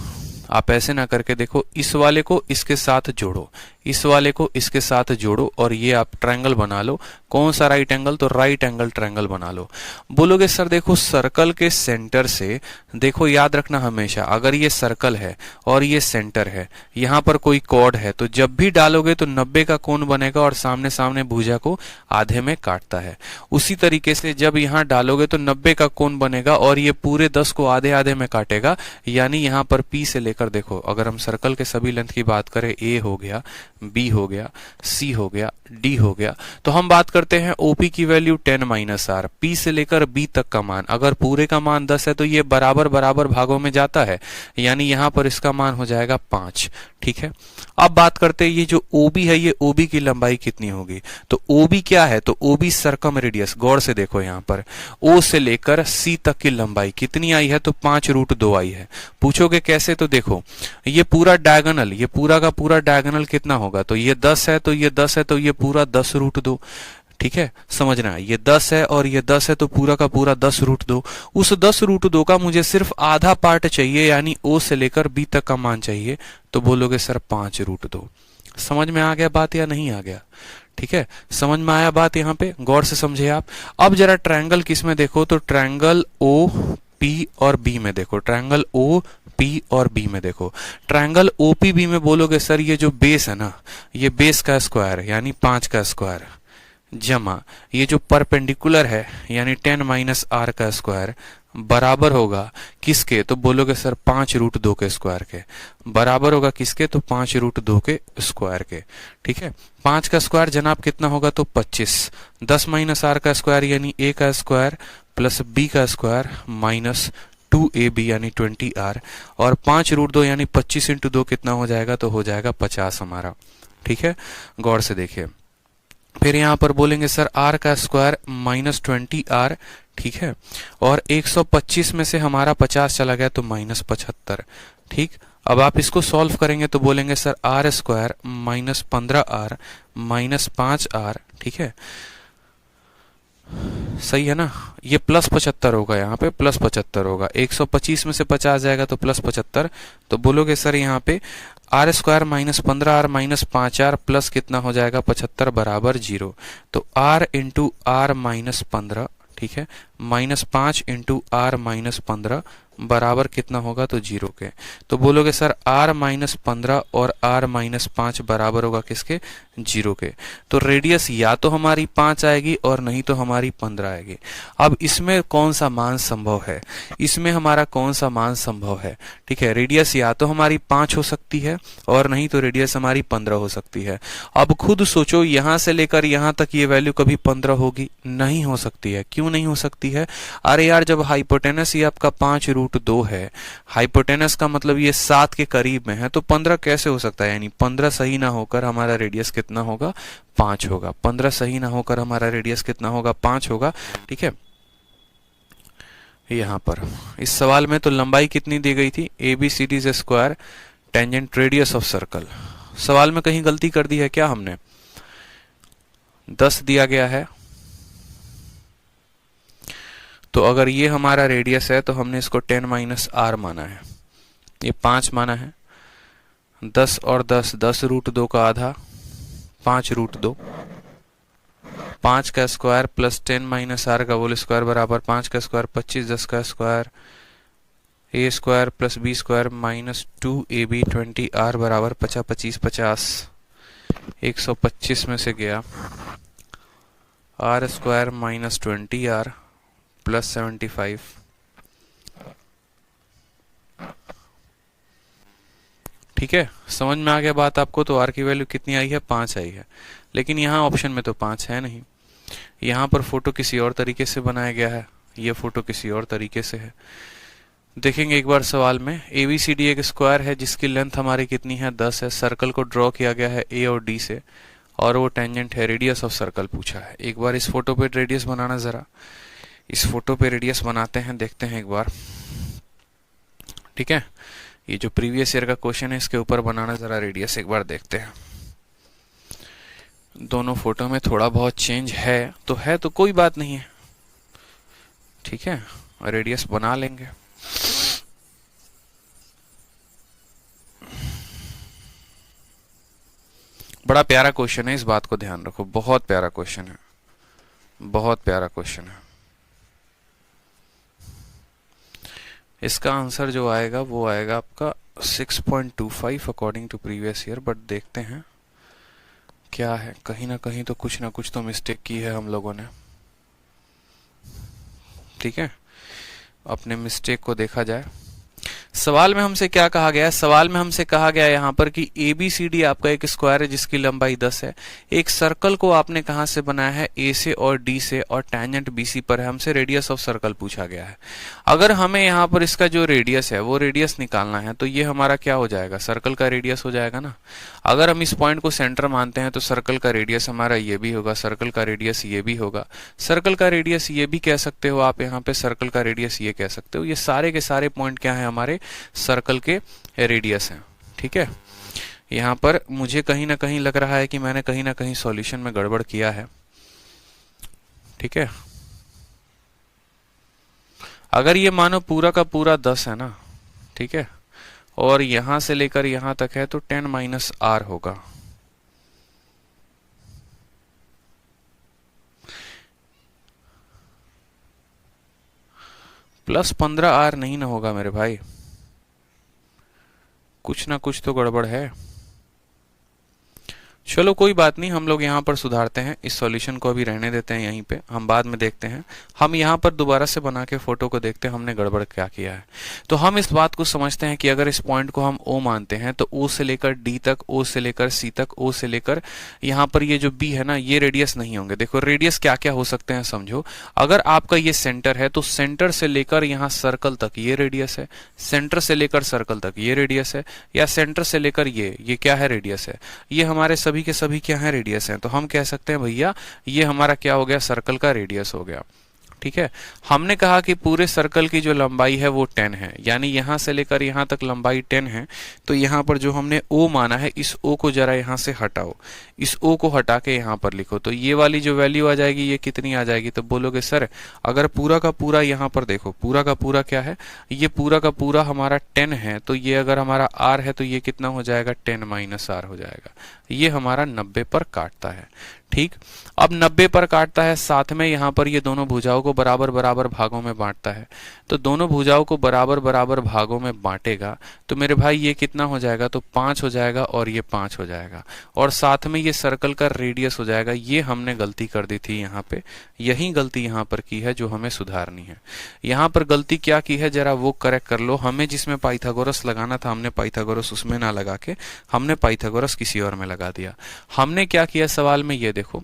Speaker 1: आप ऐसे ना करके देखो, इस वाले को इसके साथ जोड़ो, इस वाले को इसके साथ जोड़ो और ये आप ट्रायंगल बना लो। कौन सा, राइट एंगल, तो राइट एंगल ट्रायंगल बना लो। बोलोगे सर देखो सर्कल के सेंटर से, देखो याद रखना हमेशा, अगर ये सर्कल है और ये सेंटर है, यहाँ पर कोई कॉर्ड है, तो जब भी डालोगे तो 90 का कोण बनेगा और सामने सामने भुजा को आधे में काटता है। उसी तरीके से जब यहाँ डालोगे तो 90 का कोण बनेगा और ये पूरे 10 को आधे आधे में काटेगा, यानी यहाँ पर P से लेकर, देखो अगर हम सर्कल के सभी लेंथ की बात करें, A हो गया, बी हो गया, सी हो गया, डी हो गया। तो हम बात करते हैं ओपी की वैल्यू 10 माइनस आर, पी से लेकर बी तक का मान। अगर पूरे का मान 10 है तो ये बराबर बराबर भागों में जाता है, यानी यहां पर इसका मान हो जाएगा 5। ठीक है, अब बात करते हैं ये जो ओबी है, ये ओबी की लंबाई कितनी होगी। तो ओबी क्या है, तो ओबी सर्कम रेडियस, गौर से देखो यहां पर ओ से लेकर सी तक की लंबाई कितनी आई है, तो 5√2 आई है। पूछोगे कैसे, तो देखो ये पूरा डायगोनल, ये पूरा का पूरा डायगोनल कितना होगा, तो ये 10 है, तो ये 10 है, तो ये पूरा 10√2। ठीक है, समझना, ये 10 है और ये 10 है, तो पूरा का पूरा 10√2। उस 10√2 का मुझे सिर्फ आधा पार्ट चाहिए, यानी ओ से लेकर बी तक का मान चाहिए। तो बोलोगे सर 5√2। समझ में आ गया बात या नहीं आ गया? ठीक है, समझ में आया बात? यहां पे गौर से समझे आप। अब जरा ट्रायंगल किस में देखो, तो ट्रायंगल ओ पी और बी में देखो, ट्रायंगल ओ पी और बी में देखो। ट्रायंगल ओपीबी में बोलोगे सर ये जो बेस है ना, ये बेस का स्क्वायर यानी 5 का स्क्वायर, जमा ये जो परपेंडिकुलर है यानी 10 माइनस आर का स्क्वायर, बराबर होगा किसके, तो बोलोगे सर 5√2 के स्क्वायर के। बराबर होगा किसके, तो 5√2 के स्क्वायर के। ठीक है, 5 का स्क्वायर जनाब कितना होगा, तो 25। 10 माइनस आर का स्क्वायर यानी ए का स्क्वायर प्लस बी का स्क्वायर माइनस 2ab यानी 20r, और 5√2 यानी 25 इंटू 2 कितना हो जाएगा, तो हो जाएगा 50 हमारा। ठीक है, गौर से देखिए। फिर यहां पर बोलेंगे सर r का स्क्वायर माइनस 20r। ठीक है, और 125 में से हमारा 50 चला गया तो माइनस 75। ठीक, अब आप इसको सॉल्व करेंगे तो बोलेंगे sir r square minus 15r minus 5r। ठीक है, सही है ना, ये प्लस 75 होगा, यहाँ पे प्लस 75 होगा। 125 में से 50 जाएगा तो प्लस 75। तो बोलोगे सर यहाँ पे R square minus 15r minus 5r plus कितना हो जाएगा 75 बराबर 0। तो r इंटू आर माइनस 15, ठीक है, माइनस 5 इंटू आर माइनस 15 बराबर कितना होगा, तो 0 के। तो बोलोगे सर r माइनस 15 और r माइनस 5 बराबर होगा किसके, 0 के। तो रेडियस या तो हमारी 5 आएगी और नहीं तो हमारी 15 आएगी। अब इसमें कौन सा मान संभव है, इसमें हमारा कौन सा मान संभव है? ठीक है, रेडियस या तो हमारी 5 हो सकती है और नहीं तो रेडियस हमारी 15 हो सकती है। अब खुद सोचो, यहां से लेकर यहां तक ये वैल्यू कभी 15 होगी? नहीं हो सकती है। क्यों नहीं हो सकती है? अरे यार, जब हाइपोटेनस ये आपका 5√2 है, हाइपोटेनस का मतलब ये 7 के करीब में है, तो 15 कैसे हो सकता है? यानी 15 सही ना होकर हमारा रेडियस कितना होगा, 5 होगा। 15 सही ना होकर हमारा रेडियस कितना होगा, 5 होगा। ठीक है, यहां पर इस सवाल में तो लंबाई कितनी दी गई थी, ABCD square tangent radius of circle. सवाल में कहीं गलती कर दी है क्या हमने? 10 दिया गया है, तो अगर ये हमारा रेडियस है तो हमने इसको 10 माइनस आर माना है, ये 5 माना है। 10 और 10, 10√2 का आधा 5√2, 5 का स्क्वायर प्लस 10 माइनस आर का होल स्क्वायर बराबर 5 का स्क्वायर 25, 10 का स्क्वायर a square plus b square minus 2ab 20r बराबर 50, 25, 50। 125 में से गया r square minus 20r plus 75। ठीक है, समझ में आ गया बात आपको? तो r की वैल्यू कितनी आई है, 5 आई है। लेकिन यहाँ ऑप्शन में तो 5 है नहीं। यहाँ पर फोटो किसी और तरीके से बनाया गया है, ये फोटो किसी और तरीके से है। देखेंगे एक बार सवाल में, ABCD एक स्क्वायर है जिसकी लेंथ हमारी कितनी है, 10 है। सर्कल को ड्रॉ किया गया है A और D से, और वो टेंजेंट है। रेडियस ऑफ सर्कल पूछा है। एक बार इस फोटो पे रेडियस बनाना, जरा इस फोटो पे रेडियस बनाते हैं, देखते हैं एक बार। ठीक है, ये जो प्रीवियस ईयर का क्वेश्चन है इसके ऊपर बनाना जरा रेडियस, एक बार देखते हैं। दोनों फोटो में थोड़ा बहुत चेंज है तो कोई बात नहीं है। ठीक है, रेडियस बना लेंगे। बड़ा प्यारा क्वेश्चन है, इस बात को ध्यान रखो, बहुत प्यारा क्वेश्चन है, बहुत प्यारा क्वेश्चन है। इसका आंसर जो आएगा वो आएगा आपका 6.25 according to previous year. But देखते हैं क्या है, कहीं ना कहीं तो कुछ ना कुछ तो मिस्टेक की है हम लोगों ने। ठीक है, अपने मिस्टेक को देखा जाए। सवाल में हमसे क्या कहा गया है? सवाल में हमसे कहा गया है यहाँ पर कि ABCD आपका एक स्क्वायर है जिसकी लंबाई 10 है। एक सर्कल को आपने कहाँ से बनाया है? A से और D से, और टेंजेंट BC पर है। हमसे रेडियस ऑफ सर्कल पूछा गया है। अगर हमें यहाँ पर इसका जो रेडियस है वो रेडियस निकालना है तो ये हमारा क्या हो जाएगा? सर्कल का रेडियस हो जाएगा ना। अगर हम इस पॉइंट को सेंटर मानते हैं तो सर्कल का रेडियस हमारा ये भी होगा, सर्कल का रेडियस ये भी होगा, सर्कल का रेडियस ये भी कह सकते हो आप, यहाँ पे सर्कल का रेडियस ये कह सकते हो। ये सारे के सारे पॉइंट क्या है? हमारे सर्कल के रेडियस हैं। ठीक है, यहाँ पर मुझे कहीं ना कहीं लग रहा है कि मैंने कहीं ना कहीं सॉल्यूशन में गड़बड़ किया है। ठीक है, अगर ये मानो पूरा का पूरा 10 है ना, ठीक है, और यहां से लेकर यहां तक है तो 10 माइनस आर होगा। प्लस 15R नहीं ना होगा मेरे भाई, कुछ ना कुछ तो गड़बड़ है। चलो कोई बात नहीं, हम लोग यहाँ पर सुधारते हैं। इस सॉल्यूशन को अभी रहने देते हैं यहीं पे, हम बाद में देखते हैं। हम यहाँ पर दोबारा से बना के फोटो को देखते हैं हमने गड़बड़ क्या किया है। तो हम इस बात को समझते हैं कि अगर इस पॉइंट को हम O मानते हैं तो O से लेकर D तक, O से लेकर C तक, O से लेकर यहाँ पर ये जो B है ना, ये रेडियस नहीं होंगे। देखो रेडियस क्या क्या हो सकते हैं समझो। अगर आपका ये सेंटर है तो सेंटर से लेकर यहाँ सर्कल तक ये रेडियस है, सेंटर से लेकर सर्कल तक ये रेडियस है, या सेंटर से लेकर ये क्या है? रेडियस है। ये हमारे सभी के सभी क्या है? रेडियस हैं। तो हम कह सकते हैं भैया ये हमारा क्या हो गया? सर्कल का रेडियस हो गया। ठीक है, हमने कहा कि पूरे सर्कल की जो लंबाई है वो 10 है, यानी यहां से लेकर यहां तक लंबाई 10 है। तो यहां पर जो हमने O माना है, इस O को जरा यहां से हटाओ, इस O को हटा के यहां पर लिखो, तो ये वाली जो वैल्यू आ जाएगी ये कितनी आ जाएगी? तो बोलोगे सर अगर पूरा का पूरा यहां पर देखो, पूरा का पूरा क्या है? ये पूरा का पूरा हमारा 10 है, तो ये अगर हमारा R है तो ये कितना हो जाएगा? 10 माइनस R हो जाएगा। ये हमारा 90 पर काटता है। ठीक, अब 90 पर काटता है, साथ में यहाँ पर ये दोनों भुजाओं को बराबर बराबर भागों में बांटता है। तो दोनों भुजाओं को बराबर बराबर भागों में बांटेगा तो मेरे भाई ये कितना हो जाएगा? तो 5 हो जाएगा और ये 5 हो जाएगा, और साथ में ये सर्कल का रेडियस हो जाएगा। ये हमने गलती कर दी थी यहाँ पे, यही गलती यहाँ पर की है जो हमें सुधारनी है। यहाँ पर गलती क्या की है जरा वो करेक्ट कर लो। हमें जिसमें पाइथागोरस लगाना था हमने पाइथागोरस उसमें ना लगा के हमने पाइथागोरस किसी और में लगा दिया। हमने क्या किया सवाल में, ये देखो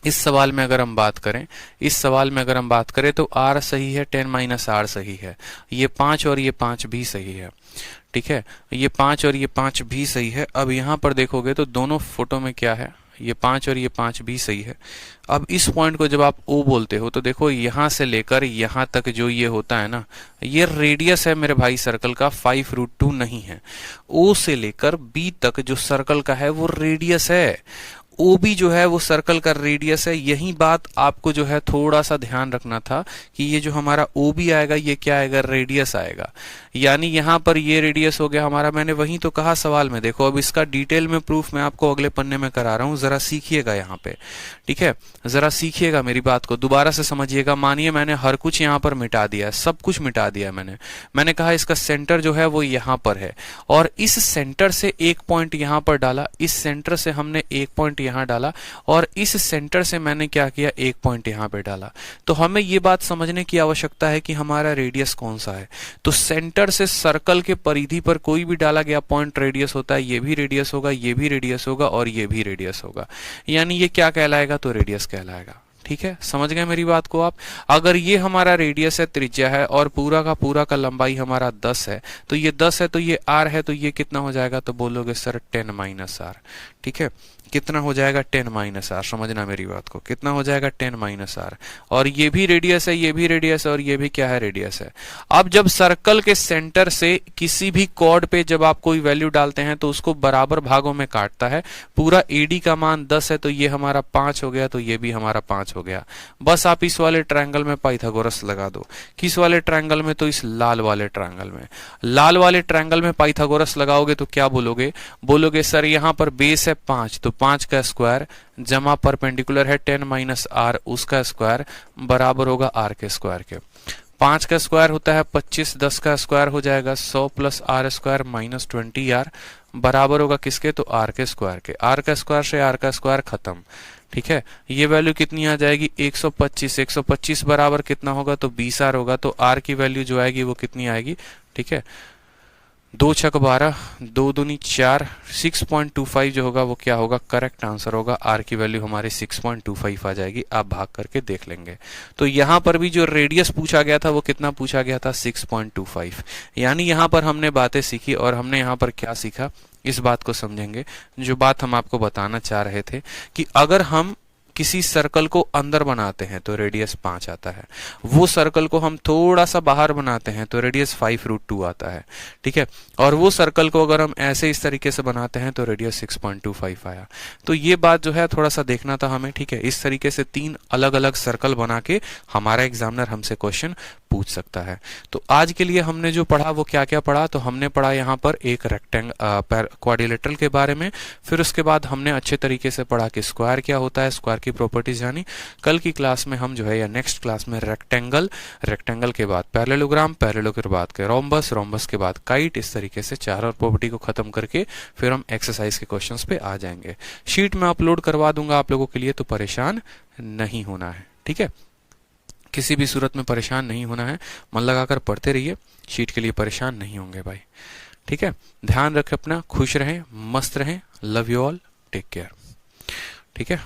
Speaker 1: इस सवाल में अगर हम बात करें, इस सवाल में अगर हम बात करें तो R सही है, 10 माइनस R सही है, ये 5 और ये 5 भी सही है। ठीक है, ये 5 और ये 5 भी सही है। अब यहाँ पर देखोगे तो दोनों फोटो में क्या है? ये 5 और ये 5 भी सही है। अब इस पॉइंट को जब आप O बोलते हो तो देखो यहाँ से लेकर यहाँ तक जो ये होता है ना, ये रेडियस है मेरे भाई सर्कल का, 5√2 नहीं है। O से लेकर B तक जो सर्कल का है वो रेडियस है, OB जो है वो सर्कल का रेडियस है। यही बात आपको जो है थोड़ा सा ध्यान रखना था कि ये जो हमारा OB आएगा ये क्या आएगा? रेडियस आएगा। यानी यहाँ पर ये रेडियस हो गया हमारा, मैंने वही तो कहा सवाल में। देखो अब इसका डिटेल में प्रूफ मैं आपको अगले पन्ने में करा रहा हूँ, जरा सीखिएगा यहाँ पे। ठीक है, जरा सीखिएगा मेरी बात को, दोबारा से समझिएगा। मानिए मैंने हर कुछ यहाँ पर मिटा दिया है, सब कुछ मिटा दिया मैंने कहा इसका सेंटर जो है वो यहाँ पर है, और इस सेंटर से एक पॉइंट यहाँ पर डाला, इस सेंटर से हमने एक पॉइंट यहाँ डाला, और इस सेंटर से मैंने क्या किया? एक पॉइंट यहाँ पे डाला। तो हमें ये बात समझने की आवश्यकता है कि हमारा रेडियस कौन सा है। तो सेंटर से सर्कल के परिधि पर कोई भी डाला गया पॉइंट रेडियस होता है। ये भी रेडियस होगा, ये भी रेडियस होगा, और ये भी रेडियस होगा। यानी ये क्या कहलाएगा? तो रेडियस कहलाएगा। ठीक है, समझ गए मेरी बात को आप? अगर ये हमारा रेडियस है, त्रिज्या है, और पूरा का लंबाई हमारा 10 है, तो ये 10 है तो ये R है, तो ये कितना हो जाएगा? तो बोलोगे सर 10 माइनस R। ठीक है, कितना हो जाएगा? 10 माइनस R। समझना मेरी बात को, कितना हो जाएगा? 10 माइनस R। और ये भी रेडियस है, ये भी रेडियस है, और ये भी क्या है? रेडियस है। अब जब सर्कल के सेंटर से किसी भी कॉर्ड पे जब आप कोई वैल्यू डालते हैं तो उसको बराबर भागों में काटता है। पूरा AD का मान 10 है तो ये हमारा 5 हो गया, तो ये भी हमारा 5 हो गया। बस आप इस वाले ट्रायंगल में पाइथागोरस लगा दो। किस वाले ट्रायंगल में? तो इस लाल वाले ट्रायंगल में। लाल वाले ट्रायंगल में पाइथागोरस लगाओगे तो क्या बोलोगे? बोलोगे सर यहाँ पर बेस है 5, तो 5 का स्क्वायर जमा परपेंडिकुलर है 10 माइनस R उसका स्क्वायर बराबर होगा R के स्क्वायर के। 5 का स्क्वायर होता है 25, 10 का स्क्वायर हो जाएगा 100 plus R square minus 20R बराबर होगा किसके? तो R के स्क्वायर के। R का स्क्वायर से R का स्क्वायर खत्म। ठीक है, ये वैल्यू कितनी आ जाएगी? 125। 125 बराबर कितना होगा? तो 20R होगा। तो R की वैल्यू जो आएगी वो कितनी आएगी? ठीक है, 2 छक 12, 2 दूनी 4, 6.25 जो होगा वो क्या होगा, करेक्ट आंसर होगा। आर की वैल्यू हमारी 6.25 आ जाएगी। आप भाग करके देख लेंगे। तो यहां पर भी जो रेडियस पूछा गया था वो कितना पूछा गया था, 6.25। यानी यहां पर हमने बातें सीखी, और हमने यहां पर क्या सीखा, इस बात को समझेंगे। जो बात हम आपको बताना चाह रहे थे कि अगर हम किसी सर्कल को अंदर बनाते हैं तो रेडियस 5 आता है, वो सर्कल को हम थोड़ा सा बाहर बनाते हैं तो रेडियस 5√2 आता है, ठीक है। और वो सर्कल को अगर हम ऐसे इस तरीके से बनाते हैं तो रेडियस 6.25 आया। तो ये बात जो है थोड़ा सा देखना था हमें, ठीक है। इस तरीके से 3 अलग अलग सर्कल बना के हमारा एग्जामिनर हमसे क्वेश्चन पूछ सकता है। तो आज के लिए हमने जो पढ़ा वो क्या क्या पढ़ा, तो हमने पढ़ा यहाँ पर एक क्वाड्रिलेटरल के बारे में। फिर उसके बाद हमने अच्छे तरीके से पढ़ा कि स्क्वायर क्या होता है, स्क्वायर की प्रॉपर्टीज जानी। कल की क्लास में हम जो है, या नेक्स्ट क्लास में रेक्टेंगल, रेक्टेंगल के बाद पैरेललोग्राम, पैरेललो के बाद के रोम्बस, रोम्बस के बाद काइट, इस तरीके से 4 और प्रॉपर्टी को खत्म करके फिर हम एक्सरसाइज के क्वेश्चंस पे आ जाएंगे। शीट में अपलोड करवा दूंगा आप लोगों के लिए, तो परेशान नहीं होना है, ठीक है। किसी भी सूरत में परेशान नहीं होना है, मन लगाकर पढ़ते रहिए, शीट के लिए परेशान नहीं होंगे भाई, ठीक है। ध्यान रखें अपना, खुश रहें, मस्त रहें। Love you all, take care, ठीक है।